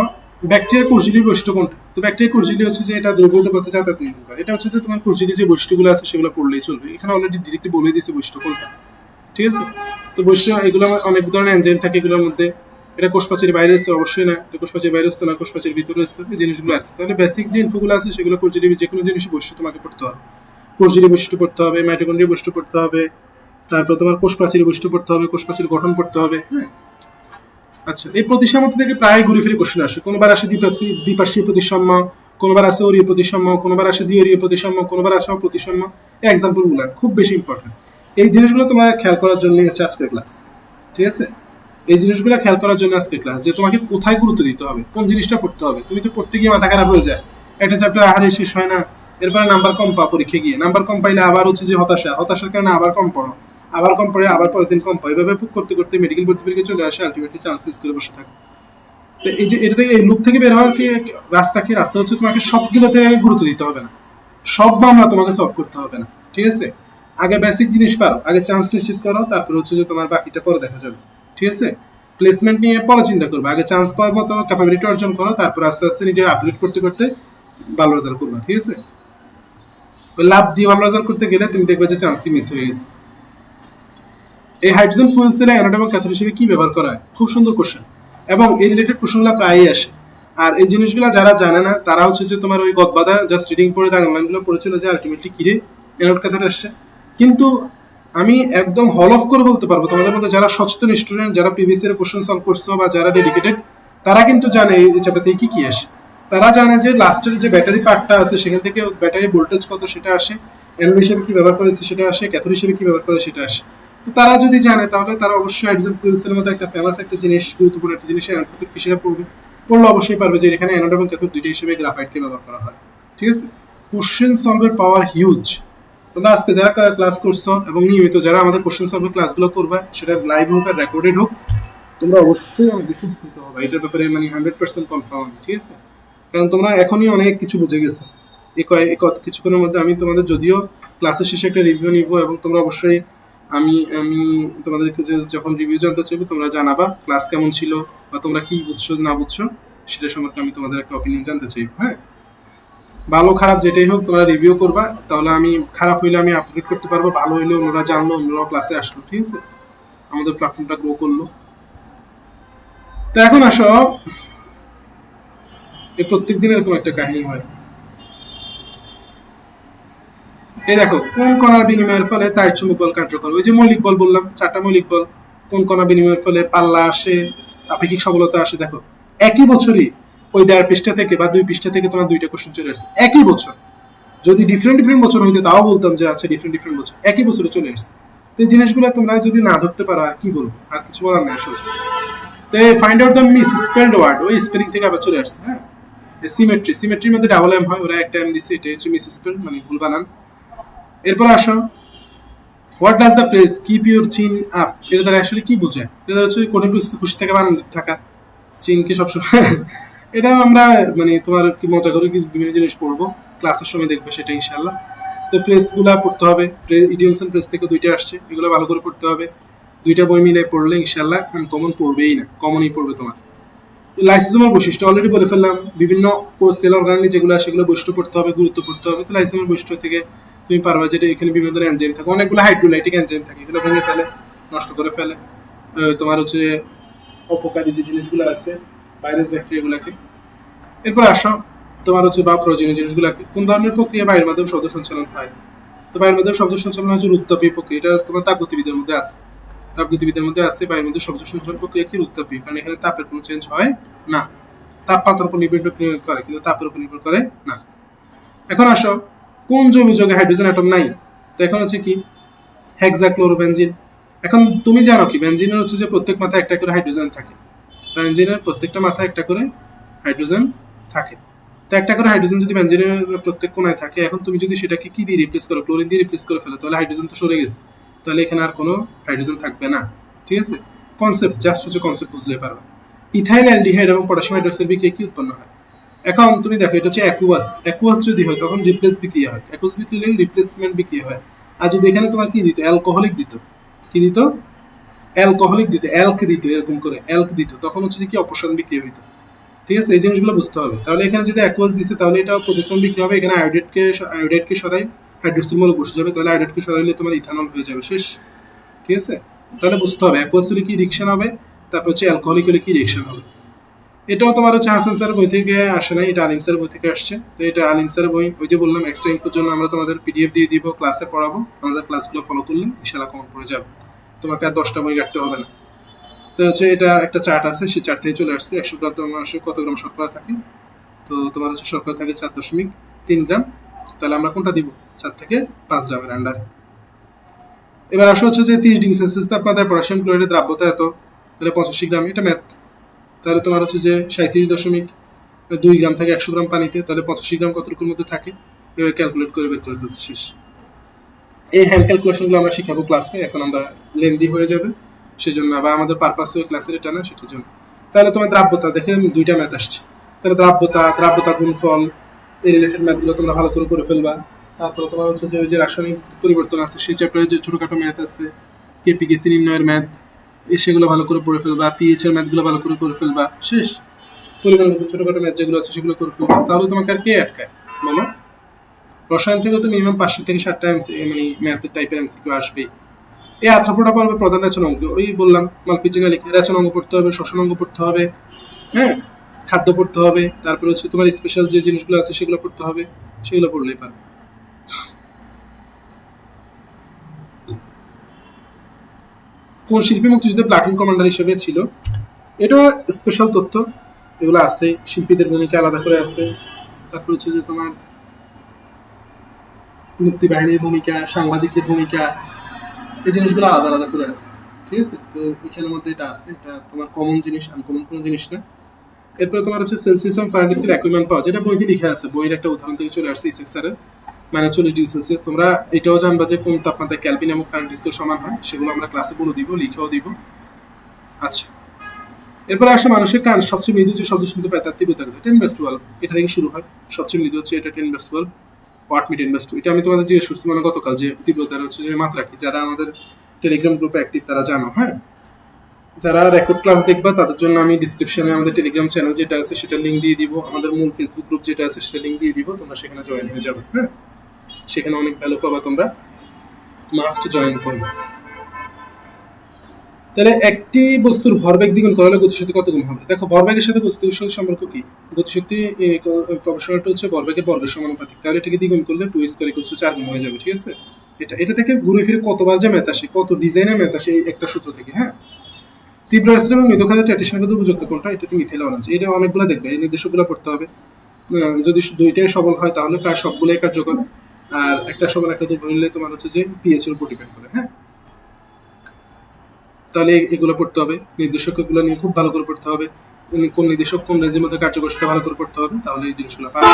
ব্যাকটেরিয়ার কোষঝিলির বৈশিষ্ট্য কোনটা? তো ব্যাকটেরিয়ার কোষঝিলি হচ্ছে যে এটা দ্রবীভূত পথে যাতায়াত নিয়ন্ত্রণ করে। এটা হচ্ছে যে তোমার কোষঝিলি যে বৈশিষ্ট্যগুলো আছে সেগুলো পড়লেই চলবে, এখানে অলরেডি ডিরেক্টলি বলে দিয়েছে বৈশিষ্ট্য কোনটা। ঠিক আছে, তো বৈশিষ্ট্য এগুলো অনেক ধরনের এনজাইম থাকে এগুলোর মধ্যে। এটা কোষপ্রাচীর বাইরে আসছে অবশ্যই না, এটা কোষপ্রাচীর বাইরে আসছে না, কোষপ্রাচীর ভিতরে আসছে, এই জিনিসগুলো আর কি। তাহলে বেসিক যে ইনফোগুলো আছে সেগুলো কোষঝিলি যে কোনো জিনিসের বৈশিষ্ট্য তোমাকে পড়তে হবে। কোষঝিলি বৈশিষ্ট্য পড়তে হবে, মাইটোকন্ড্রিয়া বৈশিষ্ট্য পড়তে হবে, তারপর তোমার কোষপ্রাচীর বৈশিষ্ট্য পড়তে হবে, কোষপ্রাচীর গঠন পড়তে হবে। হ্যাঁ, আচ্ছা, এই প্রতিসাম্য থেকে প্রায় ঘুরে ফিরে কোশ্চেন আসে। কোনোবার আসে দ্বিপার্শ্বীয় প্রতিসাম্য, কোনোবার আসে অরীয় প্রতিসাম্য, কোনোবার আসে দ্বিঅরীয় প্রতিসাম্য, কোনোবার আসে অপ্রতিসাম্য। এক্সাম্পল গুলো খুব বেশি ইম্পর্টেন্ট। এই জিনিসগুলো তোমরা খেয়াল করার জন্য হচ্ছে আজকের ক্লাস। ঠিক আছে, এই জিনিসগুলো খেয়াল করার জন্য আজকের ক্লাস, যে তোমাকে কোথায় গুরুত্ব দিতে হবে, কোন জিনিসটা পড়তে হবে। তুমি তো পড়তে গিয়ে মাথা খারাপ হয়ে যায়, একটা চ্যাপ্টার আহারে শেষ হয় না, এরপরে নাম্বার কম পা পরীক্ষা গিয়ে, নাম্বার কম পাইলে আবার হচ্ছে যে হতাশার কারণে আবার কম পড়ো, আবার কম পড়ে আবার পরের দিন কম পাও, এভাবে করতে করতে মেডিকেল ভর্তি পরীক্ষা চলে আসে, আলটিমেটলি চান্স মিস করে বসে থাকে। তো এই যে এটা থেকে, এই লুপ থেকে বের হওয়ার কি রাস্তা? কি রাস্তা হচ্ছে তোমাকে সবগুলোতে গুরুত্ব দিতে হবে না, সব মামলা তোমাকে সলভ করতে হবে না। ঠিক আছে, আগে বেসিক জিনিস পারো, আগে চান্স নিশ্চিত করো, তারপর হচ্ছে যে তোমার বাকিটা পরে দেখা যাবে। ঠিক আছে, প্লেসমেন্ট নিয়ে পরে চিন্তা করবে, আগে চান্স পাওয়ার মতো ক্যাপাবিলিটি অর্জন করো, তারপর আস্তে আস্তে নিজের আপগ্রেড করতে করতে ভালো রেজাল্ট করবে। ঠিক আছে, ওই লাভ দিয়ে ভালো রেজাল্ট করতে গেলে তুমি দেখবে যে চান্সই মিস হয়ে গেছে। এই হাইড্রোজেন ফুয়েল সেলে অ্যানোড এবং ক্যাথোড হিসেবে কি ব্যবহার করা হয়? খুব সুন্দর কোশ্চেন, এবং এই রিলেটেড কোশ্চেনগুলো প্রায়ই আসে। আর এই জিনিসগুলো যারা জানে না তারা হচ্ছে যে তোমার ওই গদবাদা জাস্ট রিডিং পড়ে দাগলাইনগুলো পড়েছিল যে আলটিমেটলি কিরে অ্যানোড ক্যাথোড আসছে। কিন্তু আমি একদম হল অফ করে বলতে পারবো তোমাদের মধ্যে যারা সচেতন স্টুডেন্ট, যারা প্রিভিয়াস এর কোশ্চেন সলভ করছো বা যারা ডেডিকেটেড, তারা কিন্তু জানে এই চ্যাপ্টার থেকে কি কি আসে। তারা জানে যে লাস্টের যে ব্যাটারি পার্টটা আছে সেখান থেকে ব্যাটারি ভোল্টেজ কত সেটা আসে, অ্যানোড হিসেবে কি ব্যবহার করেছে সেটা আসে, ক্যাথোড হিসেবে কি ব্যবহার করে সেটা আসে। তো তারা যদি জানে তাহলে তারা অবশ্যই হাইড্রোজেন ফুয়েল সেলের মতো একটা ফেমাস একটা জিনিস, গুরুত্বপূর্ণ একটা জিনিস অ্যানোড ক্যাথোড কিসেরা পড়বে, পড়লে অবশ্যই পারবে যে এখানে অ্যানোড এবং ক্যাথোড দুইটা হিসেবে গ্রাফাইটকে ব্যবহার করা হয়। ঠিক আছে, কোশ্চেন সলভের পাওয়ার হিউজ। তোমরা আজকে যারা ক্লাস করছো এবং নিয়মিত যারা আমাদের কোশ্চেন সলভ ক্লাসগুলো করবা, সেটা লাইভ হোক আর রেকর্ডেড হোক, তোমরা অবশ্যই অনেক বেশি উপকৃত হবে। এটার ব্যাপারে মানে 100% কনফার্ম, ঠিক আছে? কারণ তোমরা এখনই অনেক কিছু বুঝে গেছো। এই কিছুক্ষণের মধ্যে আমি তোমাদের যদিও ক্লাসের শেষে একটা রিভিউ নিব, এবং তোমরা অবশ্যই আমি আমি তোমাদেরকে যে যখন রিভিউ জানতে চাইবো তোমরা জানাবা ক্লাস কেমন ছিল বা তোমরা কি বুঝছো না বুঝছো সেটা সম্পর্কে আমি তোমাদের একটা অপিনিয়ন জানতে চাইবো। হ্যাঁ, ভালো খারাপ যেটাই হোক তোমরা রিভিউ করবা, তাহলে আমি খারাপ হইলে আমি আপডেট করতে পারবো, ভালো হইলে অন্যরা জানলো, অন্যরাও ক্লাসে আসলো, ঠিক আছে? আমাদের প্ল্যাটফর্মটা গ্রো করলো। তো এখন আসো, এই প্রত্যেক দিন এরকম একটা কাহিনী হয়। এই দেখো, কোন কণার বিনিময়ের ফলে তাই চুম্বক বল কার্যকর? ওই যে মৌলিক বল বললাম, 4টা মৌলিক বল। কোন কণা বিনিময়ের ফলে পাল্লা আসে, আপেক্ষিক সবলতা আসে? দেখো, একই বছরই ওই 1.5 পৃষ্ঠা থেকে বা 2 পৃষ্ঠা থেকে তোমার 2টা কোশ্চেন চলে আসছে একই বছর। যদি ডিফারেন্ট ডিফারেন্ট বছর হইতে তাও বলতাম যে আছে ডিফারেন্ট ডিফারেন্ট বছর, একই বছরে চলে আসছে। তো এই জিনিসগুলো তোমরা যদি না ধরতে পারো আর কি বলবো, আর কিছু বলার নাই আসলে। তো find out the misspelled word, ওই স্পেলিং থেকে আবার চলে আসছে। হ্যাঁ, সিমেট্রির মধ্যে ডাবল এম হয়, ওরা একটা এম দিচ্ছে, এটা হচ্ছে মিস স্পেল, মানে ভুল বানান। এরপর আসো, what does the phrase keep your চিন আপ, এটা দ্বারা আসলে কি বোঝায়? এটা হচ্ছে কোনো কিছু খুশি থেকে আনন্দিত থাকা, চিনকে সবসময় এটা আমরা মানে তোমার কি মজা করে কিছু বিভিন্ন জিনিস পড়বো, ক্লাসের সময় দেখবে সেটা ইনশাল্লাহ। তো ফ্রেজ গুলা পড়তে হবে, ইডিয়মস এন্ড ফ্রেজ থেকে 2টা আসছে, এগুলো ভালো করে পড়তে হবে। 2টা বই মিলে পড়লে ইনশাল্লাহ আনকমন পড়বেই না, কমনই পড়বে তোমার। লাইসোজোমাল বৈশিষ্ট্য অলরেডি বলে ফেললাম, বিভিন্ন সেল অর্গানেল যেগুলো সেগুলো বৈশিষ্ট্য পড়তে হবে, গুরুত্ব পড়তে হবে। তো লাইসোজোমাল বৈশিষ্ট্য থেকে তুমি পারবা যেটা এখানে বিভিন্ন ধরনের এনজাইম থাকে, অনেকগুলো হাইড্রোলাইটিক এনজাইম থাকে, এগুলো ভেঙে ফেলে, নষ্ট করে ফেলে তোমার হচ্ছে অপকারী যে জিনিসগুলো আছে, ভাইরাস ব্যাকটেরিয়াগুলোকে। এরপর আসো, তোমার হচ্ছে বা প্রয়োজনীয় জিনিসগুলোকে কোন ধরনের প্রক্রিয়া বায়ুর মাধ্যমে শব্দ সঞ্চালন হয়? তো বায়ুর মাধ্যমে শব্দ সঞ্চালন হচ্ছে উত্তাপী প্রক্রিয়া, এটা তোমার তাপগতিবিদের মধ্যে আছে। তাপগতিবিদের মধ্যে আছে বায়ুর মধ্যে শব্দ সঞ্চালন প্রক্রিয়া কি উত্তাপী, কারণ এখানে তাপের কোনো চেঞ্জ হয় না। তাপমাত্রার উপর নির্ভর করে, কিন্তু তাপের উপর নির্ভর করে না। এখন আসো, কোন জৈব যৌগে হাইড্রোজেন অ্যাটম নাই? তো এখন হচ্ছে কি, হেক্সাক্লোরোবেনজিন। এখন তুমি জানো কি বেনজিনের হচ্ছে যে প্রত্যেক মাথায় একটা করে হাইড্রোজেন থাকে, বেনজিনের প্রত্যেকটা মাথায় একটা করে হাইড্রোজেন থাকে। তো একটা করে হাইড্রোজেন যদি বেনজিনের প্রত্যেক কোণায় থাকে, এখন তুমি যদি সেটাকে কি দিয়ে রিপ্লেস করো, ক্লোরিন দিয়ে রিপ্লেস করে ফেলো, তাহলে হাইড্রোজেন তো সরে গেছে, তাহলে এখানে আর কোনো হাইড্রোজেন থাকবে না, ঠিক আছে? কনসেপ্ট জাস্ট হচ্ছে কনসেপ্ট বুঝলে পারবে। ইথাইল অ্যালডিহাইড এবং পটাশিয়াম হাইড্রোক্সাইড বিক্রিয়া কি উৎপন্ন হয়? এখন তুমি দেখো, এটা হচ্ছে অ্যাকুয়াস যদি হয় তখন রিপ্লেস বিক্রিয়া হয়, অ্যাকুয়াস বিক্রিয়া হলে রিপ্লেসমেন্ট বিক্রিয়া হয়। আর যদি এখানে তোমার কি দিত, অ্যালকোহলিক দিত, কি দিত, অ্যালকোহলিক দিত, অ্যালক দিত, এরকম করে অ্যালক দিত, তখন হচ্ছে কি অপসারণ বিক্রিয়া হইতো, ঠিক আছে? এই জিনিসগুলো বুঝতে হবে। তাহলে এখানে যদি অ্যাকুয়াস দিছে তাহলে এটা প্রতিস্থান বিক্রিয়া হবে, এখানে আয়োডাইডকে সরাই হাইড্রোক্সিল মূলক বসে যাবে, তাহলে আয়োডাইডকে সরাইলে তোমার ইথানল হয়ে যাবে, শেষ, ঠিক আছে? তাহলে বুঝতে হবে অ্যাকুয়াস হলে কি রিঅ্যাকশন হবে, তারপর হচ্ছে অ্যালকোহলিক হলে কি রিঅ্যাকশন হবে। এটাও তোমার হচ্ছে হাসান স্যার বই থেকে আসে না, এটা আলিম স্যার বই থেকে আসছে। তো এটা আলিম স্যার বই, ওই যে বললাম এক্সট্রা ইনফোর জন্য আমরা তোমাদের পিডিএফ দিয়ে দিব, ক্লাসে পড়াবো, আমাদের ক্লাসগুলো ফলো করলে ইনশাআল্লাহ কমন পড়ে যাবে, তোমাকে আর 10টা বই রাখতে হবে না। তো হচ্ছে এটা একটা চার্ট আছে, সেই চার্ট থেকে চলে আসছে 100 গ্রাম মানুষের কত গ্রাম শর্করা থাকে। তো তোমার হচ্ছে শর্করা থাকে 4.3 গ্রাম, তাহলে আমরা কোনটা দিব, 4 থেকে 5 গ্রামের আন্ডারে। এবার আসা হচ্ছে যে 30 ডিগ্রি সেলসিয়াস তাপমাত্রায় পটাশিয়াম ক্লোরাইডের দ্রাব্যতা এত, তাহলে 85 গ্রাম, এটা ম্যাথ। তাহলে তোমার হচ্ছে যে 37.2 গ্রাম থাকে 100 গ্রাম পানিতে, তাহলে 85 গ্রাম কতটুকুর মধ্যে থাকে, এবার ক্যালকুলেট করে বের করে ফেলছে, শেষ। এই হ্যান্ড ক্যালকুলেশনগুলো আমরা শিখাবো ক্লাসে, এখন আমরা লেন্দি হয়ে যাবে সেজন্য, আবার আমাদের পারপাস হয়ে ক্লাসের এটা না, সেটার জন্য। তাহলে তোমার দ্রাব্যতা দেখে 2টা ম্যাথ আসছে, তাহলে দ্রাব্যতা গুণফল, এই রিলেটেড ম্যাথগুলো তোমরা ভালো করে করে ফেলবা। তারপরে তোমার হচ্ছে যে ওই যে রাসায়নিক পরিবর্তন আছে সেই চ্যাপ্টারে যে ছোটখাটো ম্যাথ আছে, কেপিকেসি নির্ণয়ের ম্যাথ, সেগুলো ভালো করে পড়ে ফেলবা, পিএইচ এর ম্যাথগুলো ভালো করে করে ফেলবা, শেষ। পরিমাণের মধ্যে ছোটখাটো ম্যাথ যেগুলো আছে সেগুলো করে ফেলবা, তাহলে তোমাকে আর কে আটকায় বলো? রসায়ন থেকে তো মিনিমাম 5 থেকে 7টা মানে ম্যাথের টাইপের এমসিকিউ আসবেই। এই আর্থ্রোপোডা পড়বে প্রধান রেচন অঙ্ক, ওই বললাম মালপিজিনালিক রেচন অঙ্ক পড়তে হবে, শ্বসন অঙ্ক পড়তে হবে, হ্যাঁ, খাদ্য পড়তে হবে, তারপরে হচ্ছে তোমার স্পেশাল যে জিনিসগুলো আছে সেগুলো পড়তে হবে, সেগুলো পড়লেই পারবে। কোন শিল্পী মুক্তিযুদ্ধে প্লাটুন কমান্ডার হিসেবে ছিল? এটাও স্পেশাল তথ্য, এগুলো আছে, শিল্পীদের ভূমিকা আলাদা করে আছে, তারপর হচ্ছে যে তোমার মুক্তি বাহিনীর ভূমিকা, সাংবাদিকদের ভূমিকা, এই জিনিসগুলো আলাদা আলাদা করে আছে, ঠিক আছে? তো এখানের মধ্যে এটা আছে, এটা তোমার কমন জিনিস, আনকমন কোনো জিনিস না। এরপরে তোমার হচ্ছে সেলসিয়াস ফারেনহাইটের একই মান পাওয়া, যেটা বইতে লিখে আছে, বইয়ের একটা উদাহরণ থেকে চলে আসছে ইসেক স্যারের। -40°C। তোমরা এটাও জানবা যে কোন তাপমাত্রায় কেলভিন এবং ফারেনহাইট স্কেল সমান হয়, সেগুলো আমরা ক্লাসে বলে দিব, লিখেও দিব। আচ্ছা, এরপরে আসলে মানুষের কান সবচেয়ে মৃদু যে শব্দ শুনতে পায় তার তীব্রতা কত? 10/12, এটা থেকে শুরু হয়। সবচেয়ে মৃদু হচ্ছে এটা 10/12 ওয়াট মি 10/2। এটা আমি তোমাদের জিজ্ঞেস করছি মানে গতকাল, যে তীব্রতার হচ্ছে যে মাত্রা কি। যারা আমাদের টেলিগ্রাম গ্রুপে অ্যাক্টিভ তারা জানো। হ্যাঁ, যারা রেকর্ড ক্লাস দেখবা তাদের জন্য আমি ডিসক্রিপশনে আমাদের টেলিগ্রাম চ্যানেল যেটা আছে সেটা লিঙ্ক দিয়ে দিব, আমাদের মূল ফেসবুক গ্রুপ যেটা আছে সেটা লিঙ্ক দিয়ে দিব, তোমরা সেখানে জয়েন হয়ে যাবে। হ্যাঁ, সেখানে অনেক ভ্যালু পাবা, তোমরা মাস্ট জয়েন করবে। তাহলে একটি বস্তুর ভরবেগ দ্বিগুণ করা হলে গতিশক্তি কত গুণ হবে? দেখো, ভরবেগের সাথে গতিশক্তির সম্পর্ক কি? গতিশক্তি প্রপোর্শনাল হচ্ছে ভরবেগের বর্গের সমানুপাতিক। তাহলে এটাকে দ্বিগুণ করলে 2² 4 গুণ হয়ে যাবে। ঠিক আছে, এটা থেকে ঘুরে ফিরে কতবার যে ম্যাথ আসে, কত ডিজাইনের ম্যাথ আসে একটা সূত্র থেকে। হ্যাঁ, তীব্র অ্যাসিড এবং মৃদু খাদ্য ট্যাটিসের মধ্যে উপযুক্ত কোনটা? এটাতে মিথেল আছে। এটা অনেকগুলো দেখবে, এই নির্দেশকগুলো পড়তে হবে। যদি দুইটাই সবল হয় তাহলে প্রায় সবগুলোই কার্যকর, আর একটা সবল একটা দুর্বল হলে তোমার হচ্ছে যে পিএইচ এর উপর ডিপেন্ড করে। হ্যাঁ, তাহলে এগুলো পড়তে হবে। নির্দেশকগুলো নিয়ে খুব ভালো করে পড়তে হবে, কোন নির্দেশক কোন রেঞ্জের মধ্যে কার্যকর সেটা ভালো করে পড়তে হবে, তাহলে এই জিনিসগুলো পাবে।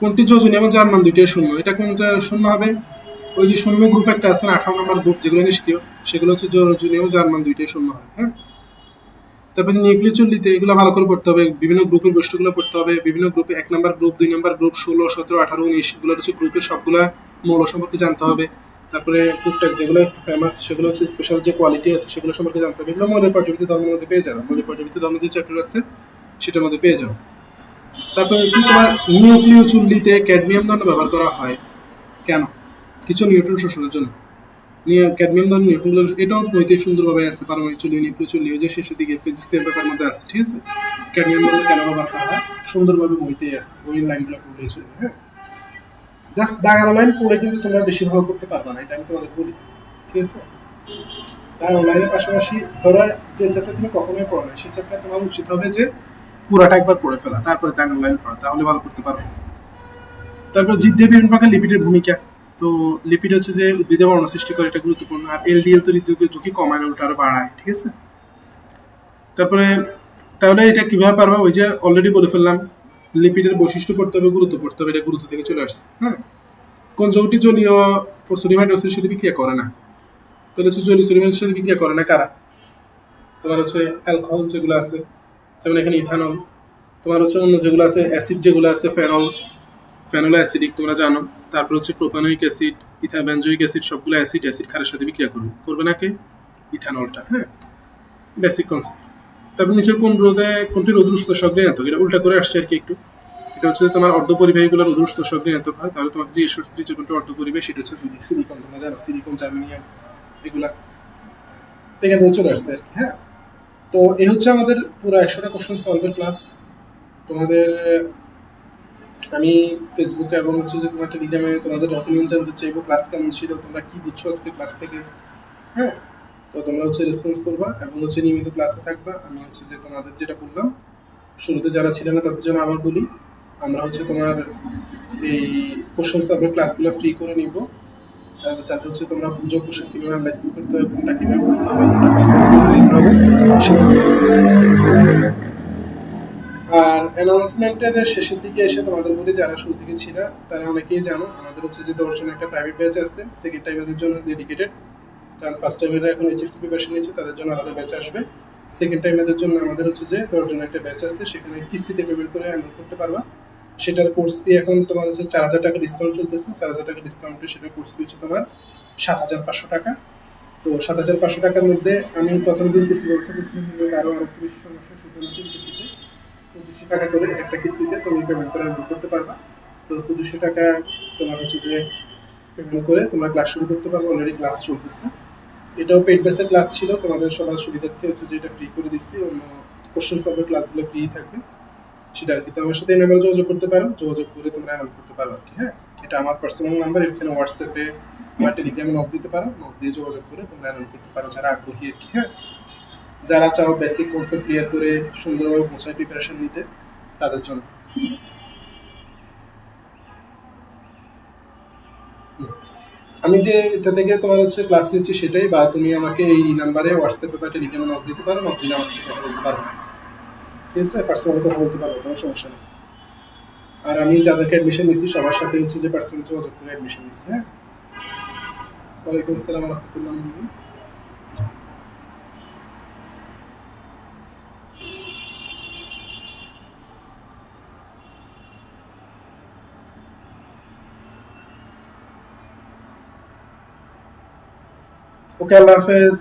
কোনটি যোজনী এবং যার মান দুইটাই শূন্য? এটা কোনটা শূন্য হবে? ওই যে শূন্য গ্রুপ একটা আছে না, 18 নম্বর গ্রুপ, যেগুলো নিষ্ক্রিয়, সেগুলো হচ্ছে যোজনী এবং যার মান দুইটাই শূন্য হয়। হ্যাঁ, তারপরে নিউক্লিয় চুল্লিতে এগুলো ভালো করে পড়তে হবে, বিভিন্ন গ্রুপের বৈশিষ্ট্যগুলো পড়তে হবে। বিভিন্ন গ্রুপে 1 নম্বর গ্রুপ, 2 নম্বর গ্রুপ, 16, 17, 18, 19 এগুলো হচ্ছে গ্রুপের সবগুলা মৌল সম্পর্কে জানতে হবে। তারপরে টুকটাক যেগুলো একটু ফেমাস সেগুলো হচ্ছে স্পেশাল যে কোয়ালিটি আছে সেগুলো সম্পর্কে জানতে হবে। এগুলো মৌলের পর্যাবৃত্ত ধর্মের মধ্যে পেয়ে যাবে, মৌলের পর্যাবৃত্ত ধর্মের যে চ্যাপ্টার আছে সেটার মধ্যে পেয়ে যাবে। তারপরে তোমার নিউক্লিয় চুল্লিতে ক্যাডমিয়াম দণ্ড ব্যবহার করা হয় কেন? কিছু নিউট্রন শোষণের জন্য। ক্যাডমিয়াম ধরনের নিউট্রনগুলো এটাও বইতে সুন্দরভাবে আছে, পারমাণবিক চুল্লি, নিউক্লিয় চুল্লি, ওই যে শেষের দিকে ফিজিক্সের ব্যাপারের মধ্যে আছে। ঠিক আছে, ক্যাডমিয়াম ধরনের কেন ব্যবহার করা হয় সুন্দরভাবে বইতেই আছে, ওই লাইনগুলো পড়লেই চলবে। হ্যাঁ, জাস্ট দাগানো লাইন পড়ে কিন্তু তোমরা বেশি ভালো করতে পারবে না, এটা আমি তোমাদের বলি। ঠিক আছে, দাগানো লাইনের পাশাপাশি ধরো যে চ্যাপ্টার তুমি কখনোই পড়ো না, সেই চ্যাপ্টার তোমার উচিত হবে যে পুরাটা একবার পড়ে ফেলা, তারপরে দাগানো লাইন পড়া, তাহলে ভালো করতে পারবে। তারপর জীবদেহে বিভিন্ন প্রকার লিপিডের ভূমিকা। তো লিপিড হচ্ছে যে উদ্ভিদে বর্ণ সৃষ্টি করে, এটা গুরুত্বপূর্ণ। আর এলডিএল তো হৃদরোগের ঝুঁকি কমায় না, উল্টা আরো বাড়ায়। ঠিক আছে, তারপরে তাহলে এটা কিভাবে পারবা? ওই যে অলরেডি বলে ফেললাম, লিপিডের বৈশিষ্ট্য পড়তে হবে, গুরুত্ব পড়তে হবে, এটা গুরুত্ব থেকে চলে আসছে। হ্যাঁ, কোন যৌগটি জলীয় সোডিয়াম হাইড্রোক্সাইডের সাথে বিক্রিয়া করে না? তাহলে হচ্ছে জলীয় সোডিয়ামের সাথে বিক্রিয়া করে না কারা? তোমার হচ্ছে অ্যালকোহল যেগুলো আছে, যেমন এখানে ইথানল। তোমার হচ্ছে অন্য যেগুলো আছে অ্যাসিড যেগুলো আছে, ফেনল, ফেনল অ্যাসিডিক তোমরা জানো। তারপর হচ্ছে প্রোপানোয়িক অ্যাসিড, বেনজোয়িক অ্যাসিড, সবগুলো অ্যাসিড ক্ষারের সাথে বিক্রিয়া করবে না কে? ইথানলটা। হ্যাঁ, বেসিক কনসেপ্ট। তারপর নিচের কোনটি রোধ শোষক ঋণাত্মক? এটা উল্টা করে আসছে আর কি একটু। এটা হচ্ছে তোমার অর্ধপরিবাহীগুলো রোধ শোষক ঋণাত্মক হয়, তাহলে তোমাকে যে এসোস্ত্রী যে কোনটি অর্ধপরিবাহী সেটা হচ্ছে সিলিকন, তোমরা জানো সিলিকন, জার্মেনিয়াম, এগুলা এখান থেকে চলে আসছে আর কি। হ্যাঁ, তো এই হচ্ছে আমাদের পুরো 100টা কোশ্চেন সলভের ক্লাস। তোমাদের আমি ফেসবুকে এবং হচ্ছে যে তোমার টেলিগ্রামে তোমাদের অপিনিয়ন জানতে চাইবো, ক্লাস কেমন ছিল, তোমরা কি বুঝছো আজকে ক্লাস থেকে। হ্যাঁ, তো তোমরা হচ্ছে রেসপন্স করবা এবং হচ্ছে নিয়মিত ক্লাসে থাকবা। আমি হচ্ছে যে তোমাদের যেটা বললাম শুরুতে, যারা ছিল না তাদের জন্য আবার বলি, আমরা হচ্ছে তোমার এই কোশ্চেন সলভের ক্লাসগুলো ফ্রি করে নিব, যাতে হচ্ছে তোমরা বুঝো কোশ্চেন কীভাবে অ্যানালাইসিস করতে হবে, কোনটা কীভাবে করতে হবে, আর অ্যানাউন্সমেন্টের শেষের দিকে এসে তোমাদের বলি, যারা শুরু থেকে ছিল তারা অনেকেই জানো আমাদের হচ্ছে যে দর্শন একটা প্রাইভেট ব্যাচ আছে, সেকেন্ড টাইমের জন্য ডেডিকেটেড। কারণ ফার্স্ট টাইমেরা এখন এইচএসসি প্রিপারেশন নিচ্ছে, তাদের জন্য আলাদা ব্যাচ আসবে। সেকেন্ড টাইমের জন্য আমাদের হচ্ছে যে দর্শন একটা ব্যাচ আছে, সেখানে কিস্তিতে পেমেন্ট করে এনরোল করতে পারবা। সেটার কোর্স ফি এখন তোমার হচ্ছে 4000 টাকা ডিসকাউন্ট চলতেছে। 4000 টাকা ডিসকাউন্টে সেটার কোর্স ফি হচ্ছে তোমার 7500 টাকা। তো 7500 টাকার মধ্যে আমি প্রথম দিন কিস্তি ব্যবস্থা করছি, আরও একটু বেশি সমস্যা, সেজন্য কিস্তিতে 2500 টাকা করে একটা কিস্তিতে তুমি পেমেন্ট করে এনরোল করতে পারবা। তো 2500 টাকা তোমার হচ্ছে যে পেমেন্ট করে তোমরা ক্লাস শুরু করতে পারবো। অলরেডি ক্লাস চলতেছে, এটাও পেড বেসের ক্লাস ছিল, তোমাদের সবার সুবিধার্থে হচ্ছে যে এটা ফ্রি করে দিচ্ছি। অন্য কোশ্চেন সলভের ক্লাসগুলো ফ্রি থাকবে, সেটা আর কি। তো আমার সাথে এই নাম্বারে যোগাযোগ করতে পারো, যোগাযোগ করে তোমরা এনরোল করতে পারো আর কি। হ্যাঁ, এটা আমার পার্সোনাল নাম্বার, এখানে হোয়াটসঅ্যাপে বা টেলিগ্রামে নক দিতে পারো, নক দিয়ে যোগাযোগ করে তোমরা এনরোল করতে পারো যারা আগ্রহী আর কি। হ্যাঁ, যারা চাও বেসিক কনসেপ্ট ক্লিয়ার করে সুন্দরভাবে বোঝায় প্রিপারেশন নিতে, তাদের জন্য। আমি যে এটা থেকে তোমার হচ্ছে ক্লাস নিচ্ছি সেটাই, বা তুমি আমাকে এই নাম্বারে হোয়াটসঅ্যাপে বা টেলিগ্রামে নক দিতে পারো, নক দিলে আমার সাথে কথা বলতে পারো। ঠিক আছে, পার্সোনালি কথা বলতে পারো, কোনো সমস্যা নেই। আর আমি যাদেরকে অ্যাডমিশন নিচ্ছি সবার সাথে হচ্ছে যে পার্সোনাল যোগাযোগ করে অ্যাডমিশন নিচ্ছি। হ্যাঁ, ওয়ালাইকুম আসসালাম রহমতুল্লাহ। ওকে, আল্লাহ হাফেজ।